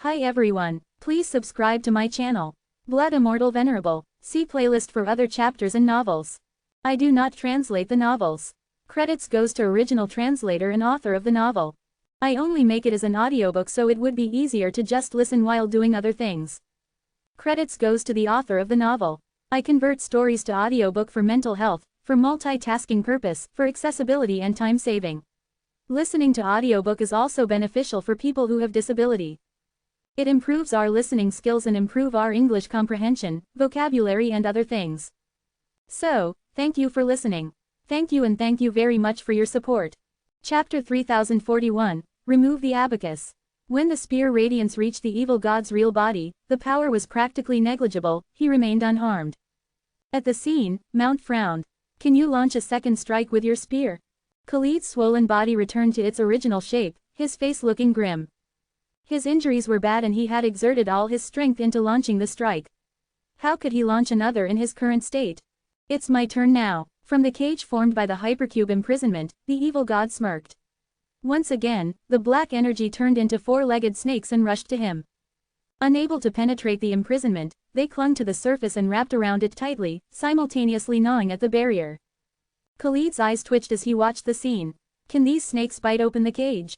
Hi everyone, please subscribe to my channel. Blood Immortal Venerable. See playlist for other chapters and novels. I do not translate the novels. Credits goes to original translator and author of the novel. I only make it as an audiobook so it would be easier to just listen while doing other things. Credits goes to the author of the novel. I convert stories to audiobook for mental health, for multitasking purpose, for accessibility and time saving. Listening to audiobook is also beneficial for people who have disability. It improves our listening skills and improve our English comprehension, vocabulary and other things. So, thank you for listening. Thank you and thank you very much for your support. Chapter 3041, Remove the Abacus. When the spear radiance reached the evil god's real body, the power was practically negligible, he remained unharmed. At the scene, Mount frowned. Can you launch a second strike with your spear? Khalid's swollen body returned to its original shape, his face looking grim. His injuries were bad and he had exerted all his strength into launching the strike. How could he launch another in his current state? It's my turn now. From the cage formed by the hypercube imprisonment, the evil god smirked. Once again, the black energy turned into four-legged snakes and rushed to him. Unable to penetrate the imprisonment, they clung to the surface and wrapped around it tightly, simultaneously gnawing at the barrier. Khalid's eyes twitched as he watched the scene. Can these snakes bite open the cage?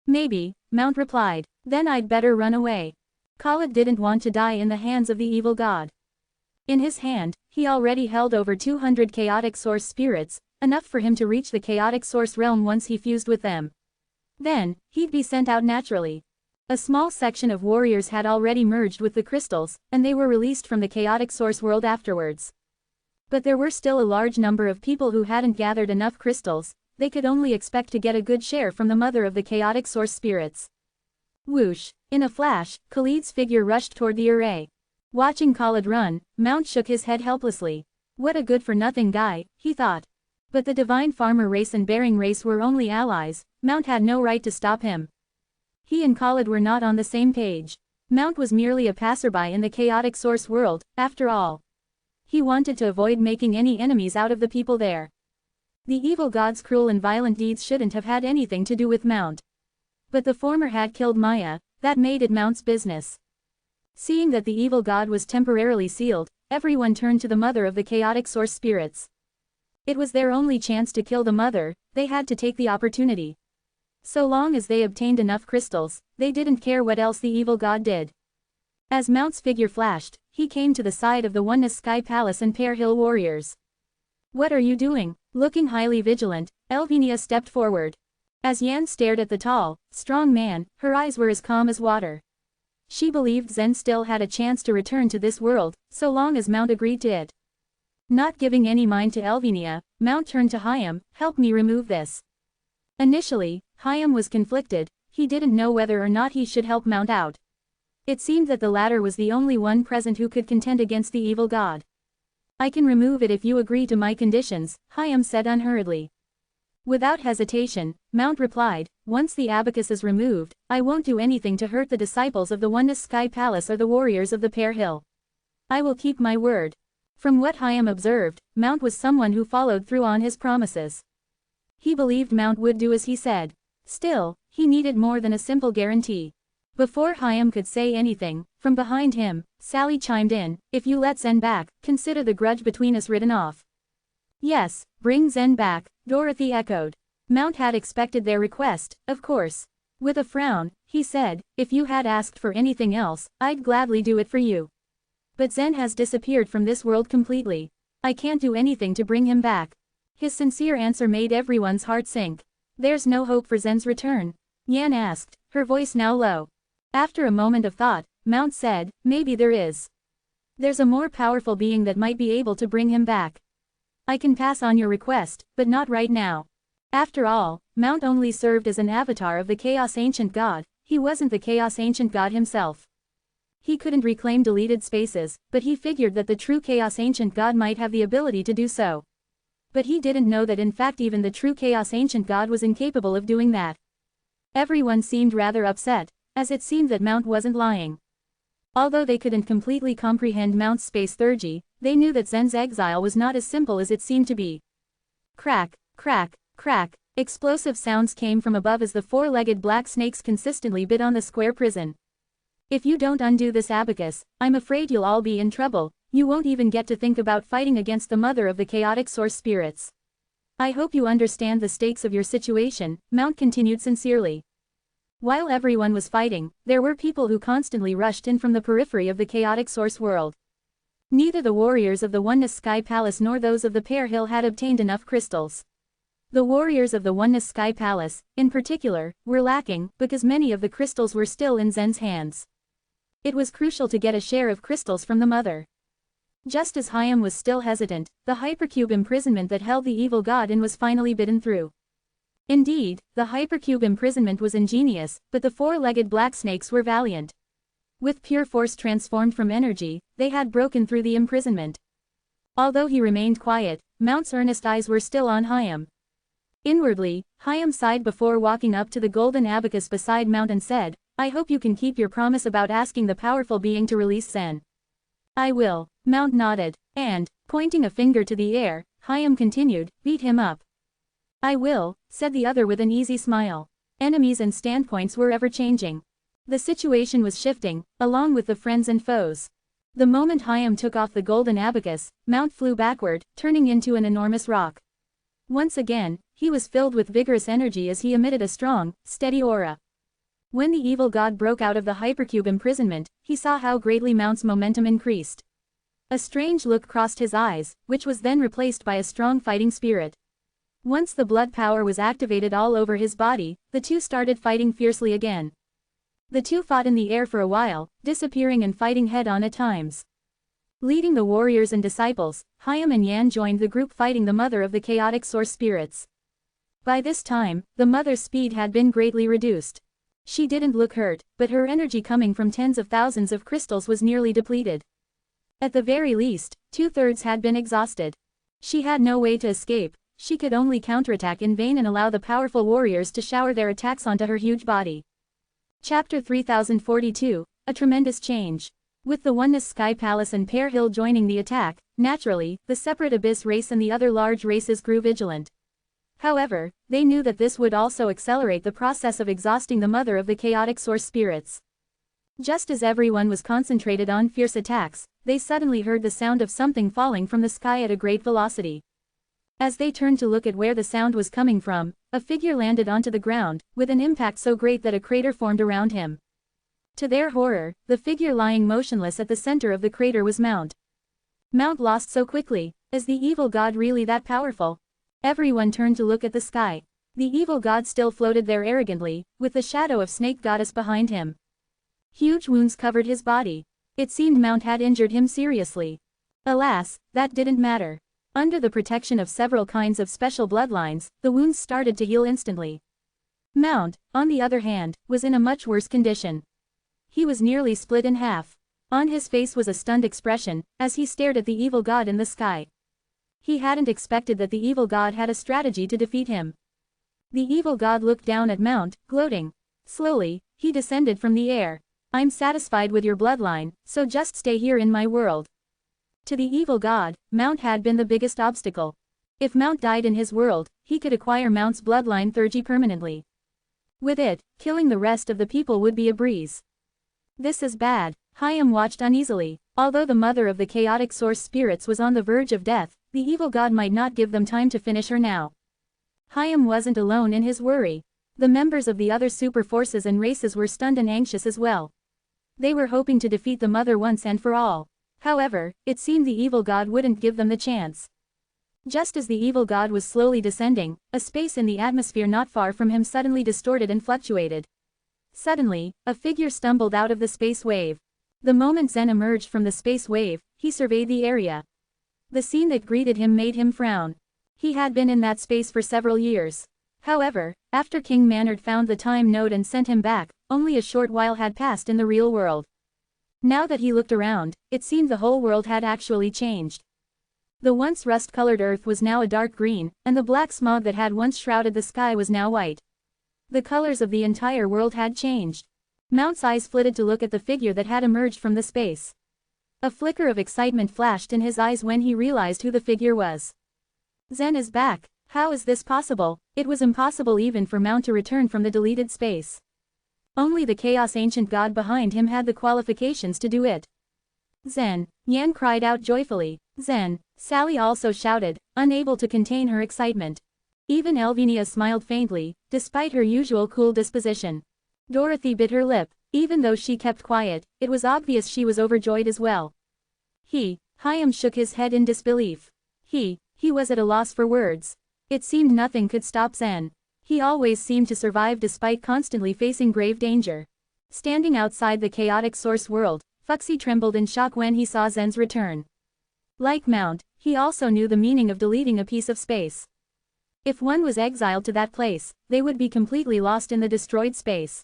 Maybe, Mount replied. Then I'd better run away. Khalid didn't want to die in the hands of the evil god. In his hand, he already held over 200 chaotic source spirits, enough for him to reach the chaotic source realm once he fused with them. Then, he'd be sent out naturally. A small section of warriors had already merged with the crystals, and they were released from the chaotic source world afterwards. But there were still a large number of people who hadn't gathered enough crystals. They could only expect to get a good share from the mother of the chaotic source spirits. Whoosh! In a flash, Khalid's figure rushed toward the array. Watching Khalid run, Mount shook his head helplessly. What a good-for-nothing guy, he thought. But the divine farmer race and bearing race were only allies. Mount had no right to stop him. He and Khalid were not on the same page. Mount was merely a passerby in the chaotic source world, after all. He wanted to avoid making any enemies out of the people there. The evil god's cruel and violent deeds shouldn't have had anything to do with Mount. But the former had killed Maya, that made it Mount's business. Seeing that the evil god was temporarily sealed, everyone turned to the mother of the chaotic source spirits. It was their only chance to kill the mother, they had to take the opportunity. So long as they obtained enough crystals, they didn't care what else the evil god did. As Mount's figure flashed, he came to the side of the Oneness Sky Palace and Pear Hill warriors. What are you doing? Looking highly vigilant, Elvenia stepped forward. As Yan stared at the tall, strong man, her eyes were as calm as water. She believed Zen still had a chance to return to this world, so long as Mount agreed to it. Not giving any mind to Elvenia, Mount turned to Hyam, help me remove this. Initially, Hyam was conflicted, he didn't know whether or not he should help Mount out. It seemed that the latter was the only one present who could contend against the evil god. I can remove it if you agree to my conditions, Hyam said unhurriedly. Without hesitation, Mount replied, once the abacus is removed, I won't do anything to hurt the disciples of the Oneness Sky Palace or the warriors of the Pear Hill. I will keep my word. From what Hyam observed, Mount was someone who followed through on his promises. He believed Mount would do as he said. Still, he needed more than a simple guarantee. Before Hyam could say anything, from behind him, Sally chimed in, if you let Zen back, consider the grudge between us written off. Yes, bring Zen back, Dorothy echoed. Mount had expected their request, of course. With a frown, he said, if you had asked for anything else, I'd gladly do it for you. But Zen has disappeared from this world completely. I can't do anything to bring him back. His sincere answer made everyone's heart sink. There's no hope for Zen's return? Yan asked, her voice now low. After a moment of thought, Mount said, maybe there is. There's a more powerful being that might be able to bring him back. I can pass on your request, but not right now. After all, Mount only served as an avatar of the Chaos Ancient God, he wasn't the Chaos Ancient God himself. He couldn't reclaim deleted spaces, but he figured that the true Chaos Ancient God might have the ability to do so. But he didn't know that in fact even the true Chaos Ancient God was incapable of doing that. Everyone seemed rather upset, as it seemed that Mount wasn't lying. Although they couldn't completely comprehend Mount's space theurgy, they knew that Zen's exile was not as simple as it seemed to be. Crack, crack, crack, explosive sounds came from above as the four-legged black snakes consistently bit on the square prison. If you don't undo this abacus, I'm afraid you'll all be in trouble. You won't even get to think about fighting against the mother of the chaotic source spirits. I hope you understand the stakes of your situation, Mount continued sincerely. While everyone was fighting, there were people who constantly rushed in from the periphery of the chaotic source world. Neither the warriors of the Oneness Sky Palace nor those of the Pear Hill had obtained enough crystals. The warriors of the Oneness Sky Palace, in particular, were lacking, because many of the crystals were still in Zen's hands. It was crucial to get a share of crystals from the mother. Just as Hyam was still hesitant, the hypercube imprisonment that held the evil god in was finally bitten through. Indeed, the hypercube imprisonment was ingenious, but the four-legged black snakes were valiant. With pure force transformed from energy, they had broken through the imprisonment. Although he remained quiet, Mount's earnest eyes were still on Hyam. Inwardly, Hyam sighed before walking up to the golden abacus beside Mount and said, I hope you can keep your promise about asking the powerful being to release Zen. I will, Mount nodded, and, pointing a finger to the air, Hyam continued, beat him up. I will, said the other with an easy smile. Enemies and standpoints were ever-changing. The situation was shifting, along with the friends and foes. The moment Hyam took off the golden abacus, Mount flew backward, turning into an enormous rock. Once again, he was filled with vigorous energy as he emitted a strong, steady aura. When the evil god broke out of the hypercube imprisonment, he saw how greatly Mount's momentum increased. A strange look crossed his eyes, which was then replaced by a strong fighting spirit. Once the blood power was activated all over his body, the two started fighting fiercely again. The two fought in the air for a while, disappearing and fighting head-on at times. Leading the warriors and disciples, Hyam and Yan joined the group fighting the mother of the chaotic source spirits. By this time, the mother's speed had been greatly reduced. She didn't look hurt, but her energy coming from tens of thousands of crystals was nearly depleted. At the very least, 2/3 had been exhausted. She had no way to escape, she could only counterattack in vain and allow the powerful warriors to shower their attacks onto her huge body. Chapter 3042, A Tremendous Change. With the Oneness Sky Palace and Pear Hill joining the attack, naturally, the separate Abyss race and the other large races grew vigilant. However, they knew that this would also accelerate the process of exhausting the mother of the chaotic source spirits. Just as everyone was concentrated on fierce attacks, they suddenly heard the sound of something falling from the sky at a great velocity. As they turned to look at where the sound was coming from, a figure landed onto the ground, with an impact so great that a crater formed around him. To their horror, the figure lying motionless at the center of the crater was Mount. Mount lost so quickly. Is the evil god really that powerful? Everyone turned to look at the sky. The evil god still floated there arrogantly, with the shadow of Snake Goddess behind him. Huge wounds covered his body. It seemed Mount had injured him seriously. Alas, that didn't matter. Under the protection of several kinds of special bloodlines, the wounds started to heal instantly. Mount, on the other hand, was in a much worse condition. He was nearly split in half. On his face was a stunned expression, as he stared at the evil god in the sky. He hadn't expected that the evil god had a strategy to defeat him. The evil god looked down at Mount, gloating. Slowly, he descended from the air. I'm satisfied with your bloodline, so just stay here in my world. To the evil god, Mount had been the biggest obstacle. If Mount died in his world, he could acquire Mount's bloodline 30 permanently. With it, killing the rest of the people would be a breeze. This is bad, Hyam watched uneasily. Although the mother of the chaotic source spirits was on the verge of death, the evil god might not give them time to finish her now. Hyam wasn't alone in his worry. The members of the other super forces and races were stunned and anxious as well. They were hoping to defeat the mother once and for all. However, it seemed the evil god wouldn't give them the chance. Just as the evil god was slowly descending, a space in the atmosphere not far from him suddenly distorted and fluctuated. Suddenly, a figure stumbled out of the space wave. The moment Zen emerged from the space wave, he surveyed the area. The scene that greeted him made him frown. He had been in that space for several years. However, after King Manard found the time node and sent him back, only a short while had passed in the real world. Now that he looked around, it seemed the whole world had actually changed. The once rust-colored earth was now a dark green, and the black smog that had once shrouded the sky was now white. The colors of the entire world had changed. Mount's eyes flitted to look at the figure that had emerged from the space. A flicker of excitement flashed in his eyes when he realized who the figure was. Zen is back. How is this possible? It was impossible even for Mount to return from the deleted space. Only the Chaos Ancient God behind him had the qualifications to do it. Zen! Yan cried out joyfully. Zen! Sally also shouted, unable to contain her excitement. Even Elvenia smiled faintly, despite her usual cool disposition. Dorothy bit her lip. Even though she kept quiet, it was obvious she was overjoyed as well. Hyam shook his head in disbelief. He was at a loss for words. It seemed nothing could stop Zen. He always seemed to survive despite constantly facing grave danger. Standing outside the chaotic source world, Fuxi trembled in shock when he saw Zen's return. Like Mount, he also knew the meaning of deleting a piece of space. If one was exiled to that place, they would be completely lost in the destroyed space.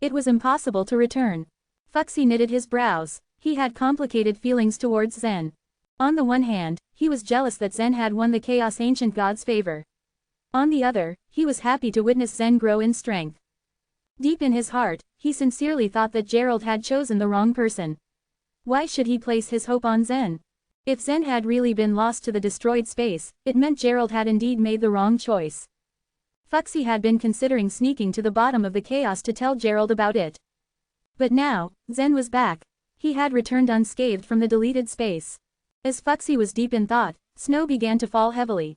It was impossible to return. Fuxi knitted his brows. He had complicated feelings towards Zen. On the one hand, he was jealous that Zen had won the Chaos Ancient God's favor. On the other, he was happy to witness Zen grow in strength. Deep in his heart, he sincerely thought that Gerald had chosen the wrong person. Why should he place his hope on Zen? If Zen had really been lost to the destroyed space, it meant Gerald had indeed made the wrong choice. Fuxi had been considering sneaking to the bottom of the chaos to tell Gerald about it. But now, Zen was back. He had returned unscathed from the deleted space. As Fuxi was deep in thought, snow began to fall heavily.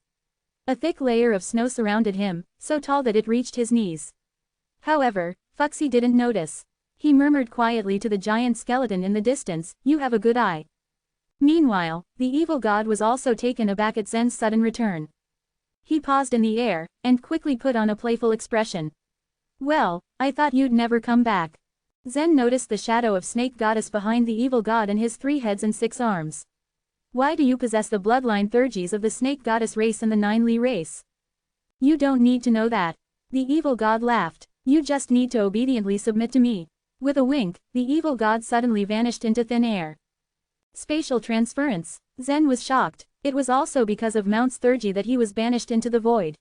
A thick layer of snow surrounded him, so tall that it reached his knees. However, Fuxi didn't notice. He murmured quietly to the giant skeleton in the distance, "You have a good eye." Meanwhile, the evil god was also taken aback at Zen's sudden return. He paused in the air, and quickly put on a playful expression. "Well, I thought you'd never come back." Zen noticed the shadow of Snake Goddess behind the evil god and his 3 heads and 6 arms. "Why do you possess the bloodline Thurges of the Snake Goddess race and the 9 Li race?" "You don't need to know that." The evil god laughed. "You just need to obediently submit to me." With a wink, the evil god suddenly vanished into thin air. Spatial transference. Zen was shocked. It was also because of Mount's Thurge that he was banished into the void.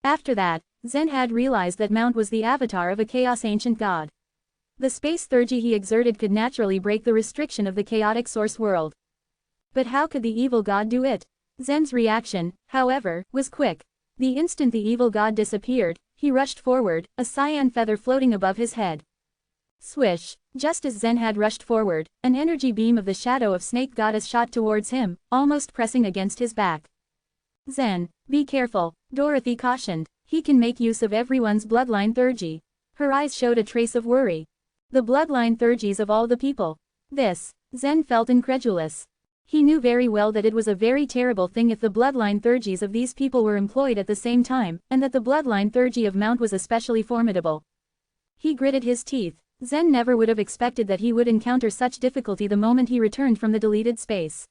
After that, Zen had realized that Mount was the avatar of a Chaos Ancient God. The space Thurge he exerted could naturally break the restriction of the chaotic source world. But how could the evil god do it? Zen's reaction, however, was quick. The instant the evil god disappeared, he rushed forward, a cyan feather floating above his head. Swish! Just as Zen had rushed forward, an energy beam of the shadow of Snake Goddess shot towards him, almost pressing against his back. "Zen, be careful," Dorothy cautioned. "He can make use of everyone's bloodline Thurge." Her eyes showed a trace of worry. The bloodline Thurges of all the people. This, Zen felt incredulous. He knew very well that it was a very terrible thing if the bloodline Thurges of these people were employed at the same time, and that the bloodline Thurge of Mount was especially formidable. He gritted his teeth. Zen never would have expected that he would encounter such difficulty the moment he returned from the deleted space.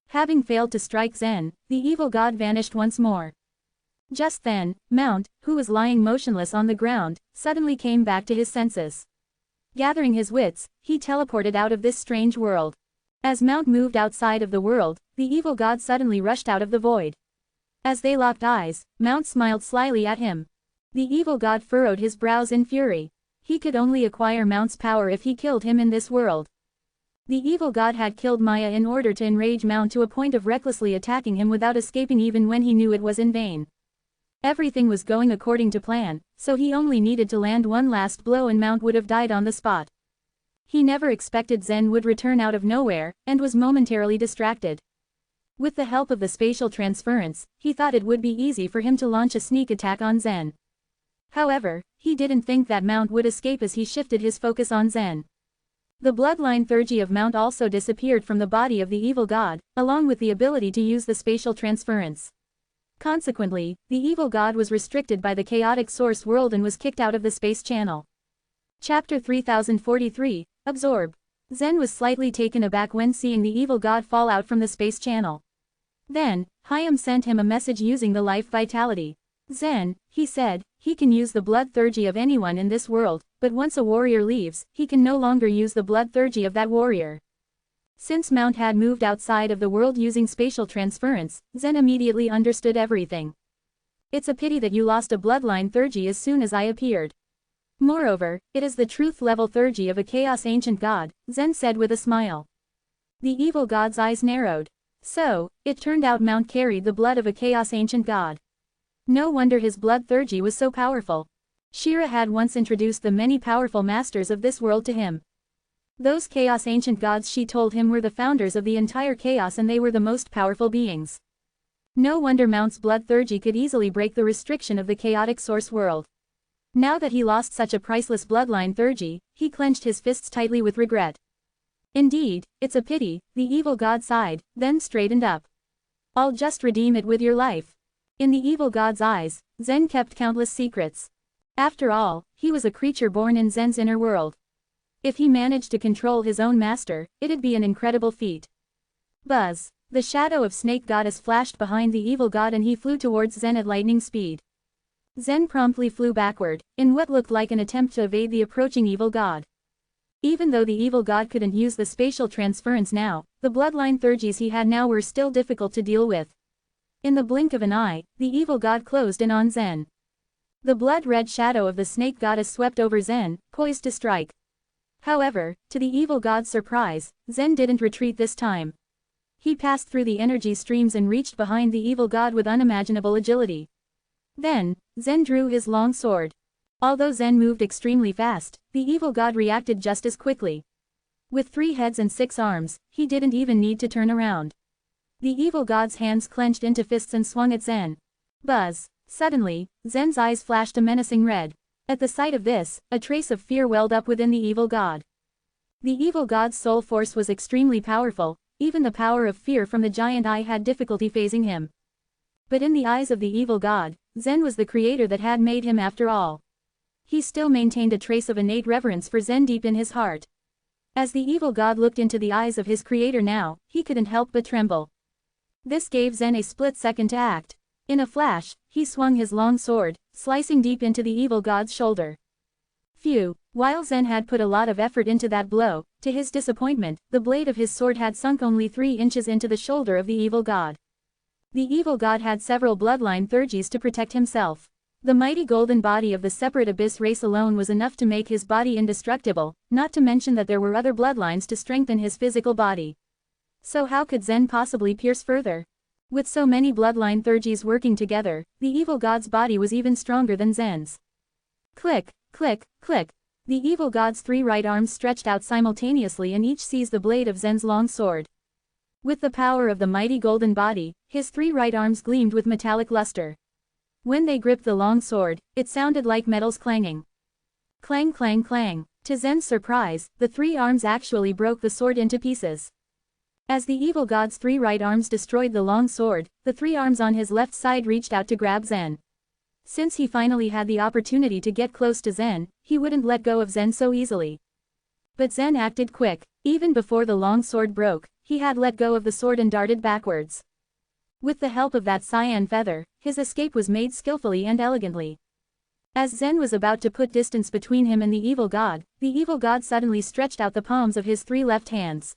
Having failed to strike Zen, the evil god vanished once more. Just then, Mount, who was lying motionless on the ground, suddenly came back to his senses. Gathering his wits, he teleported out of this strange world. As Mount moved outside of the world, the evil god suddenly rushed out of the void. As they locked eyes, Mount smiled slyly at him. The evil god furrowed his brows in fury. He could only acquire Mount's power if he killed him in this world. The evil god had killed Maya in order to enrage Mount to a point of recklessly attacking him without escaping even when he knew it was in vain. Everything was going according to plan, so he only needed to land one last blow and Mount would have died on the spot. He never expected Zen would return out of nowhere, and was momentarily distracted. With the help of the spatial transference, he thought it would be easy for him to launch a sneak attack on Zen. However, he didn't think that Mount would escape as he shifted his focus on Zen. The bloodline Thurge of Mount also disappeared from the body of the evil god, along with the ability to use the spatial transference. Consequently, the evil god was restricted by the chaotic source world and was kicked out of the space channel. Chapter 3043, Absorb. Zen was slightly taken aback when seeing the evil god fall out from the space channel. Then, Hyam sent him a message using the life vitality. "Zen," he said, "he can use the blood Thurge of anyone in this world, but once a warrior leaves, he can no longer use the blood Thurge of that warrior." Since Mount had moved outside of the world using spatial transference, Zen immediately understood everything. "It's a pity that you lost a bloodline Thurge as soon as I appeared. Moreover, it is the truth level Thurge of a Chaos Ancient God," Zen said with a smile. The evil god's eyes narrowed. So, it turned out Mount carried the blood of a Chaos Ancient God. No wonder his blood Thurge was so powerful. Shira had once introduced the many powerful masters of this world to him. Those chaos ancient gods, she told him, were the founders of the entire chaos, and they were the most powerful beings. No wonder Mount's bloodthergy could easily break the restriction of the chaotic source world. Now that he lost such a priceless bloodline thergy, he clenched his fists tightly with regret. Indeed, it's a pity, the evil god sighed, then straightened up. I'll just redeem it with your life. In the evil god's eyes, Zen kept countless secrets. After all, he was a creature born in Zen's inner world. If he managed to control his own master, it'd be an incredible feat. Buzz. The shadow of Snake Goddess flashed behind the evil god and he flew towards Zen at lightning speed. Zen promptly flew backward, in what looked like an attempt to evade the approaching evil god. Even though the evil god couldn't use the spatial transference now, the bloodline thergies he had now were still difficult to deal with. In the blink of an eye, the evil god closed in on Zen. The blood-red shadow of the Snake Goddess swept over Zen, poised to strike. However, to the evil god's surprise, Zen didn't retreat this time. He passed through the energy streams and reached behind the evil god with unimaginable agility. Then, Zen drew his long sword. Although Zen moved extremely fast, the evil god reacted just as quickly. With 3 heads and 6 arms, he didn't even need to turn around. The evil god's hands clenched into fists and swung at Zen. Buzz. Suddenly, Zen's eyes flashed a menacing red. At the sight of this, a trace of fear welled up within the evil god. The evil god's soul force was extremely powerful, even the power of fear from the giant eye had difficulty phasing him. But in the eyes of the evil god, Zen was the creator that had made him after all. He still maintained a trace of innate reverence for Zen deep in his heart. As the evil god looked into the eyes of his creator now, he couldn't help but tremble. This gave Zen a split second to act. In a flash, he swung his long sword, slicing deep into the evil god's shoulder. Phew, while Zen had put a lot of effort into that blow, to his disappointment, the blade of his sword had sunk only 3 inches into the shoulder of the evil god. The evil god had several bloodline thergies to protect himself. The mighty golden body of the separate abyss race alone was enough to make his body indestructible, not to mention that there were other bloodlines to strengthen his physical body. So how could Zen possibly pierce further? With so many bloodline thergies working together, the evil god's body was even stronger than Zen's. Click, click, click. The evil god's 3 right arms stretched out simultaneously and each seized the blade of Zen's long sword. With the power of the mighty golden body, his 3 right arms gleamed with metallic luster. When they gripped the long sword, it sounded like metals clanging. Clang clang clang. To Zen's surprise, the 3 arms actually broke the sword into pieces. As the evil god's 3 right arms destroyed the long sword, the 3 arms on his left side reached out to grab Zen. Since he finally had the opportunity to get close to Zen, he wouldn't let go of Zen so easily. But Zen acted quick. Even before the long sword broke, he had let go of the sword and darted backwards. With the help of that cyan feather, his escape was made skillfully and elegantly. As Zen was about to put distance between him and the evil god suddenly stretched out the palms of his 3 left hands.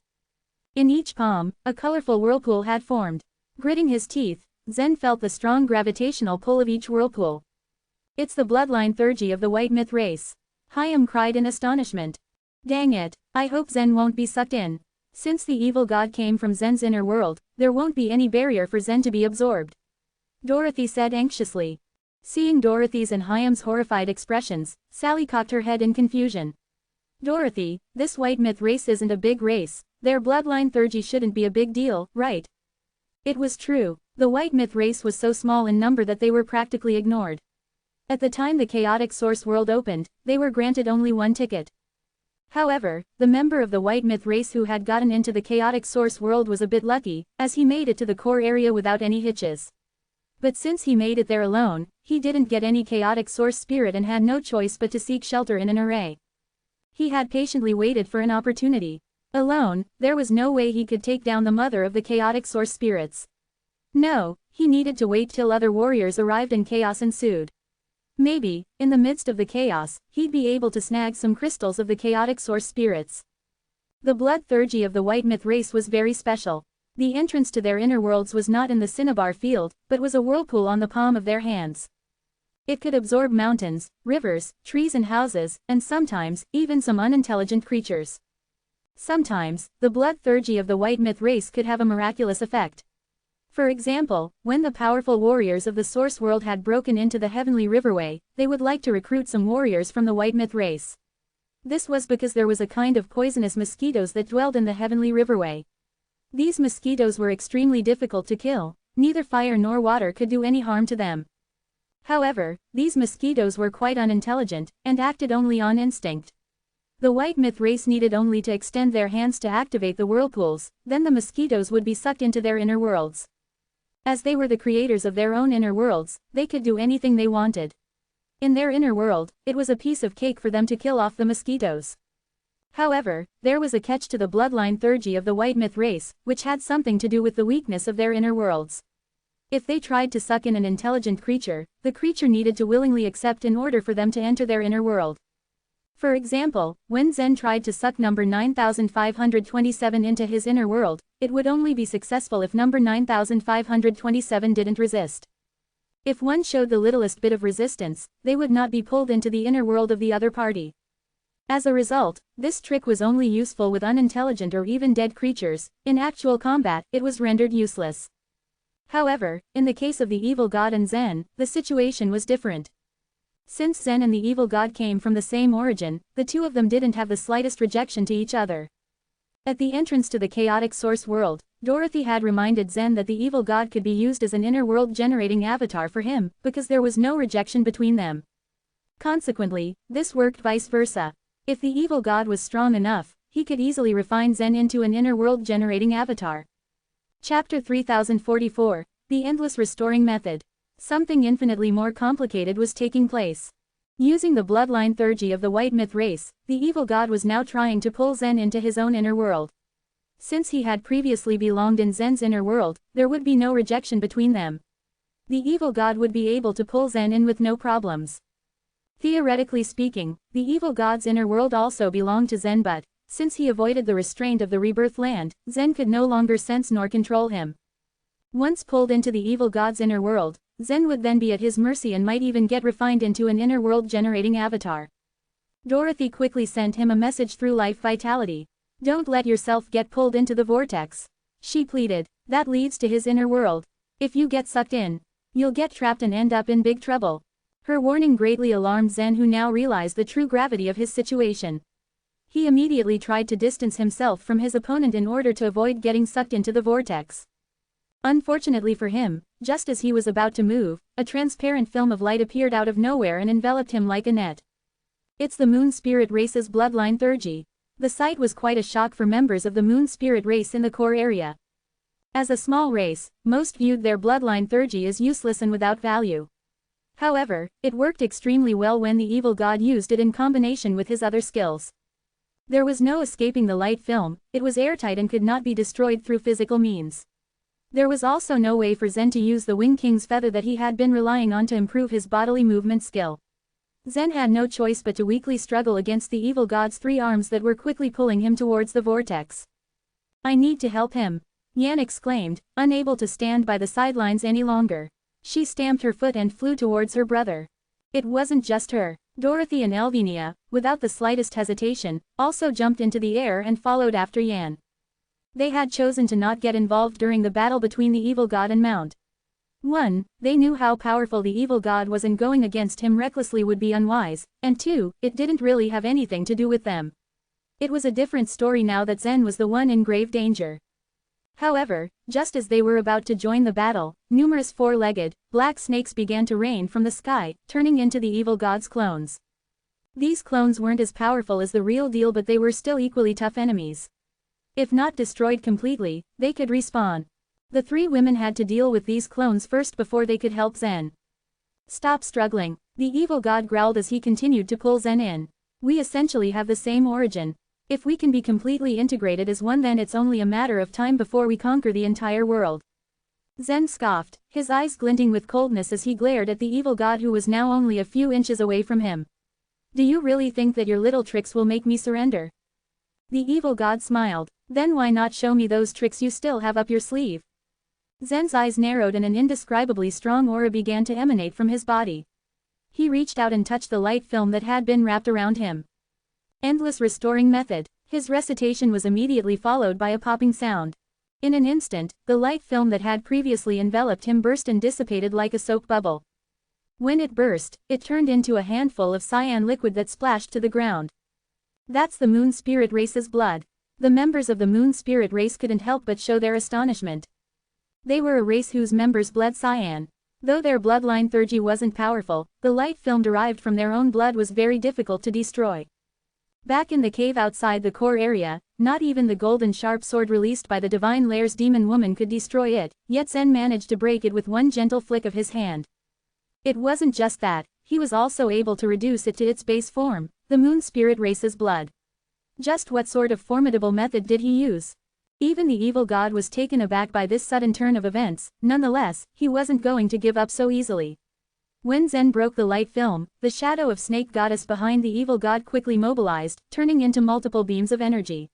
In each palm, a colorful whirlpool had formed. Gritting his teeth, Zen felt the strong gravitational pull of each whirlpool. It's the bloodline thergy of the white myth race. Hyam cried in astonishment. Dang it, I hope Zen won't be sucked in. Since the evil god came from Zen's inner world, there won't be any barrier for Zen to be absorbed. Dorothy said anxiously. Seeing Dorothy's and Hyam's horrified expressions, Sally cocked her head in confusion. Dorothy, this white myth race isn't a big race. Their bloodline thergy shouldn't be a big deal, right? It was true. The white myth race was so small in number that they were practically ignored. At the time the chaotic source world opened, they were granted only 1 ticket. However, the member of the white myth race who had gotten into the chaotic source world was a bit lucky, as he made it to the core area without any hitches. But since he made it there alone, he didn't get any chaotic source spirit and had no choice but to seek shelter in an array. He had patiently waited for an opportunity. Alone, there was no way he could take down the mother of the chaotic source spirits. No, he needed to wait till other warriors arrived and chaos ensued. Maybe, in the midst of the chaos, he'd be able to snag some crystals of the chaotic source spirits. The blood thergy of the white myth race was very special. The entrance to their inner worlds was not in the cinnabar field, but was a whirlpool on the palm of their hands. It could absorb mountains, rivers, trees and houses, and sometimes, even some unintelligent creatures. Sometimes, the blood thergy of the white myth race could have a miraculous effect. For example, when the powerful warriors of the Source World had broken into the Heavenly Riverway, they would like to recruit some warriors from the White Myth race. This was because there was a kind of poisonous mosquitoes that dwelled in the Heavenly Riverway. These mosquitoes were extremely difficult to kill, neither fire nor water could do any harm to them. However, these mosquitoes were quite unintelligent, and acted only on instinct. The White Myth race needed only to extend their hands to activate the whirlpools, then the mosquitoes would be sucked into their inner worlds. As they were the creators of their own inner worlds, they could do anything they wanted. In their inner world, it was a piece of cake for them to kill off the mosquitoes. However, there was a catch to the bloodline theurgy of the White Myth race, which had something to do with the weakness of their inner worlds. If they tried to suck in an intelligent creature, the creature needed to willingly accept in order for them to enter their inner world. For example, when Zen tried to suck number 9527 into his inner world, it would only be successful if number 9527 didn't resist. If one showed the littlest bit of resistance, they would not be pulled into the inner world of the other party. As a result, this trick was only useful with unintelligent or even dead creatures. In actual combat, it was rendered useless. However, in the case of the evil god and Zen, the situation was different. Since Zen and the evil god came from the same origin, the two of them didn't have the slightest rejection to each other. At the entrance to the chaotic source world, Dorothy had reminded Zen that the evil god could be used as an inner world generating avatar for him, because there was no rejection between them. Consequently, this worked vice versa. If the evil god was strong enough, he could easily refine Zen into an inner world generating avatar. Chapter 3044, The Endless Restoring Method. Something infinitely more complicated was taking place. Using the bloodline theurgy of the White Myth race, the evil god was now trying to pull Zen into his own inner world. Since he had previously belonged in Zen's inner world, there would be no rejection between them. The evil god would be able to pull Zen in with no problems. Theoretically speaking, the evil god's inner world also belonged to Zen, but, since he avoided the restraint of the rebirth land, Zen could no longer sense nor control him. Once pulled into the evil god's inner world, Zen would then be at his mercy and might even get refined into an inner world generating avatar. Dorothy quickly sent him a message through Life Vitality. Don't let yourself get pulled into the vortex. She pleaded. That leads to his inner world. If you get sucked in, you'll get trapped and end up in big trouble. Her warning greatly alarmed Zen, who now realized the true gravity of his situation. He immediately tried to distance himself from his opponent in order to avoid getting sucked into the vortex. Unfortunately for him, just as he was about to move, a transparent film of light appeared out of nowhere and enveloped him like a net. It's the Moon Spirit race's bloodline theurgy. The sight was quite a shock for members of the Moon Spirit race in the core area. As a small race, most viewed their bloodline theurgy as useless and without value. However, it worked extremely well when the evil god used it in combination with his other skills. There was no escaping the light film, it was airtight and could not be destroyed through physical means. There was also no way for Zen to use the Wing King's feather that he had been relying on to improve his bodily movement skill. Zen had no choice but to weakly struggle against the evil god's three arms that were quickly pulling him towards the vortex. I need to help him, Yan exclaimed, unable to stand by the sidelines any longer. She stamped her foot and flew towards her brother. It wasn't just her. Dorothy and Elvinia, without the slightest hesitation, also jumped into the air and followed after Yan. They had chosen to not get involved during the battle between the evil god and Mount. 1. They knew how powerful the evil god was and going against him recklessly would be unwise, and 2. It didn't really have anything to do with them. It was a different story now that Zen was the one in grave danger. However, just as they were about to join the battle, numerous four-legged, black snakes began to rain from the sky, turning into the evil god's clones. These clones weren't as powerful as the real deal, but they were still equally tough enemies. If not destroyed completely, they could respawn. The three women had to deal with these clones first before they could help Zen. Stop struggling, the evil god growled as he continued to pull Zen in. We essentially have the same origin. If we can be completely integrated as one, then it's only a matter of time before we conquer the entire world. Zen scoffed, his eyes glinting with coldness as he glared at the evil god who was now only a few inches away from him. Do you really think that your little tricks will make me surrender? The evil god smiled. Then why not show me those tricks you still have up your sleeve? Zen's eyes narrowed and an indescribably strong aura began to emanate from his body. He reached out and touched the light film that had been wrapped around him. Endless Restoring Method. His recitation was immediately followed by a popping sound. In an instant, the light film that had previously enveloped him burst and dissipated like a soap bubble. When it burst, it turned into a handful of cyan liquid that splashed to the ground. That's the Moon Spirit race's blood. The members of the Moon Spirit race couldn't help but show their astonishment. They were a race whose members bled cyan. Though their bloodline theurgy wasn't powerful, the light film derived from their own blood was very difficult to destroy. Back in the cave outside the core area, not even the golden sharp sword released by the Divine Lair's demon woman could destroy it, yet Zen managed to break it with one gentle flick of his hand. It wasn't just that, he was also able to reduce it to its base form, the Moon Spirit race's blood. Just what sort of formidable method did he use? Even the evil god was taken aback by this sudden turn of events. Nonetheless, he wasn't going to give up so easily. When Zen broke the light film, the shadow of Snake Goddess behind the evil god quickly mobilized, turning into multiple beams of energy.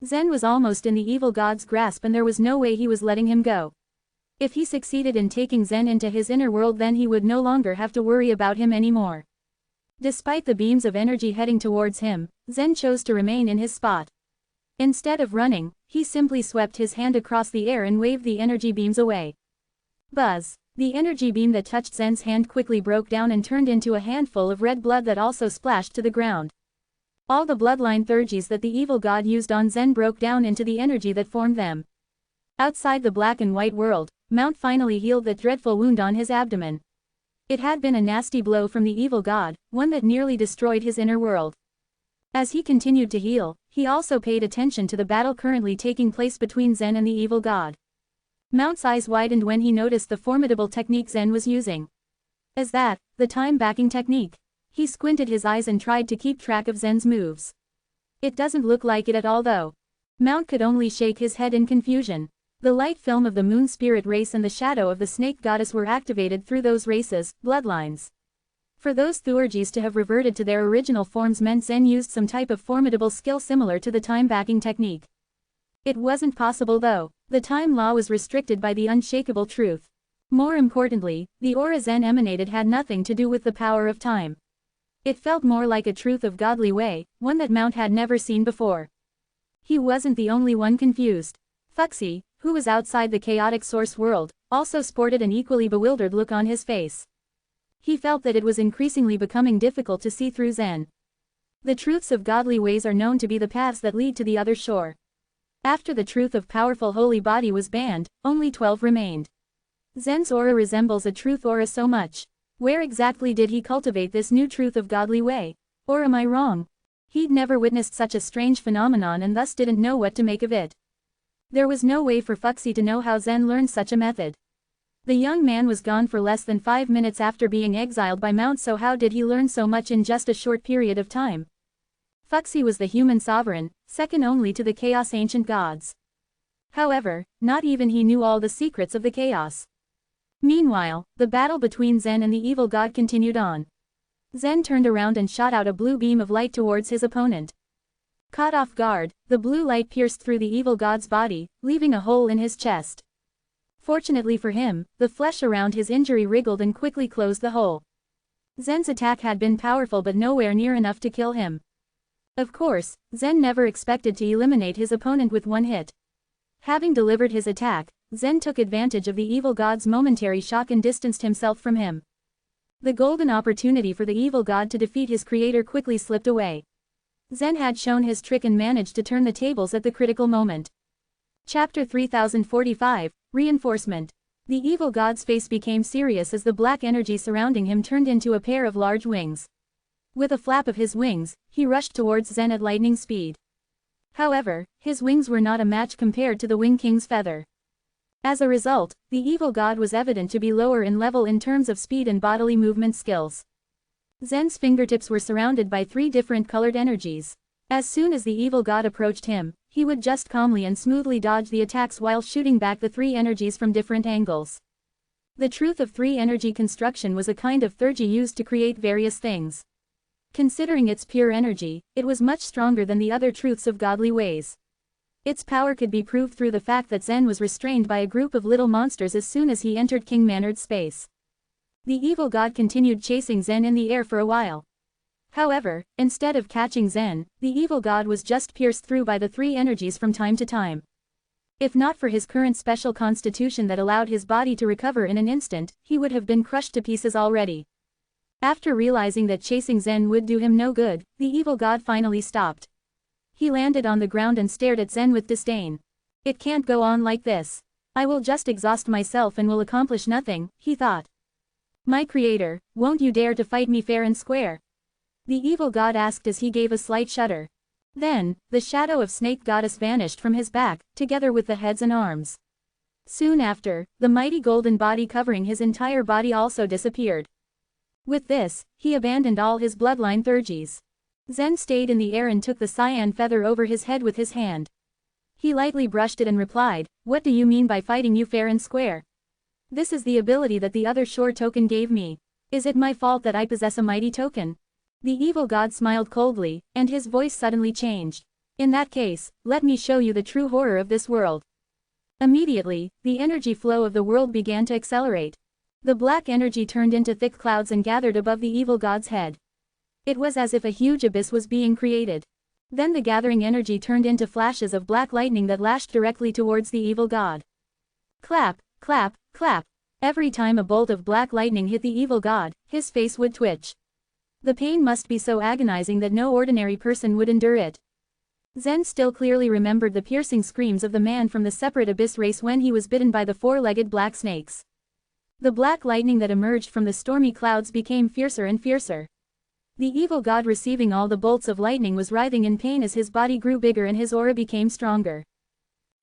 Zen was almost in the evil god's grasp and there was no way he was letting him go. If he succeeded in taking Zen into his inner world, then he would no longer have to worry about him anymore. Despite the beams of energy heading towards him, Zen chose to remain in his spot. Instead of running, he simply swept his hand across the air and waved the energy beams away. Buzz! The energy beam that touched Zen's hand quickly broke down and turned into a handful of red blood that also splashed to the ground. All the bloodline theurgies that the evil god used on Zen broke down into the energy that formed them. Outside the black and white world, Mount finally healed that dreadful wound on his abdomen. It had been a nasty blow from the evil god, one that nearly destroyed his inner world. As he continued to heal, he also paid attention to the battle currently taking place between Zen and the evil god. Mount's eyes widened when he noticed the formidable technique Zen was using. Is that the time-backing technique? He squinted his eyes and tried to keep track of Zen's moves. It doesn't look like it at all though. Mount could only shake his head in confusion. The light film of the Moon Spirit race and the shadow of the Snake Goddess were activated through those races' bloodlines. For those theurgies to have reverted to their original forms meant Zen used some type of formidable skill similar to the time-backing technique. It wasn't possible though. The time law was restricted by the unshakable truth. More importantly, the aura Zen emanated had nothing to do with the power of time. It felt more like a truth of godly way, one that Mount had never seen before. He wasn't the only one confused. Fuxi, who was outside the chaotic source world, also sported an equally bewildered look on his face. He felt that it was increasingly becoming difficult to see through Zen. The truths of godly ways are known to be the paths that lead to the other shore. After the truth of powerful holy body was banned, only 12 remained. Zen's aura resembles a truth aura so much. Where exactly did he cultivate this new truth of godly way? Or am I wrong? He'd never witnessed such a strange phenomenon and thus didn't know what to make of it. There was no way for Fuxi to know how Zen learned such a method. The young man was gone for less than 5 minutes after being exiled by Mount, so how did he learn so much in just a short period of time? Fuxi was the human sovereign, second only to the chaos ancient gods. However, not even he knew all the secrets of the chaos. Meanwhile, the battle between Zen and the evil god continued on. Zen turned around and shot out a blue beam of light towards his opponent. Caught off guard, the blue light pierced through the evil god's body, leaving a hole in his chest. Fortunately for him, the flesh around his injury wriggled and quickly closed the hole. Zen's attack had been powerful but nowhere near enough to kill him. Of course, Zen never expected to eliminate his opponent with one hit. Having delivered his attack, Zen took advantage of the evil god's momentary shock and distanced himself from him. The golden opportunity for the evil god to defeat his creator quickly slipped away. Zen had shown his trick and managed to turn the tables at the critical moment. Chapter 3045, Reinforcement. The evil god's face became serious as the black energy surrounding him turned into a pair of large wings. With a flap of his wings, he rushed towards Zen at lightning speed. However, his wings were not a match compared to the Wing King's feather. As a result, the evil god was evident to be lower in level in terms of speed and bodily movement skills. Zen's fingertips were surrounded by 3 different colored energies. As soon as the evil god approached him, he would just calmly and smoothly dodge the attacks while shooting back the 3 energies from different angles. The truth of 3 energy construction was a kind of theurgy used to create various things. Considering its pure energy, it was much stronger than the other truths of godly ways. Its power could be proved through the fact that Zen was restrained by a group of little monsters as soon as he entered King Manard's space. The evil god continued chasing Zen in the air for a while. However, instead of catching Zen, the evil god was just pierced through by the 3 energies from time to time. If not for his current special constitution that allowed his body to recover in an instant, he would have been crushed to pieces already. After realizing that chasing Zen would do him no good, the evil god finally stopped. He landed on the ground and stared at Zen with disdain. It can't go on like this. I will just exhaust myself and will accomplish nothing, he thought. My creator, won't you dare to fight me fair and square? The evil god asked as he gave a slight shudder. Then, the shadow of Snake Goddess vanished from his back, together with the heads and arms. Soon after, the mighty golden body covering his entire body also disappeared. With this, he abandoned all his bloodline Thurges. Zen stayed in the air and took the cyan feather over his head with his hand. He lightly brushed it and replied, "What do you mean by fighting you fair and square? This is the ability that the other shore token gave me. Is it my fault that I possess a mighty token?" The evil god smiled coldly, and his voice suddenly changed. "In that case, let me show you the true horror of this world." Immediately, the energy flow of the world began to accelerate. The black energy turned into thick clouds and gathered above the evil god's head. It was as if a huge abyss was being created. Then the gathering energy turned into flashes of black lightning that lashed directly towards the evil god. Clap, clap, clap. Every time a bolt of black lightning hit the evil god, his face would twitch. The pain must be so agonizing that no ordinary person would endure it. Zen still clearly remembered the piercing screams of the man from the separate abyss race when he was bitten by the four-legged black snakes. The black lightning that emerged from the stormy clouds became fiercer and fiercer. The evil god receiving all the bolts of lightning was writhing in pain as his body grew bigger and his aura became stronger.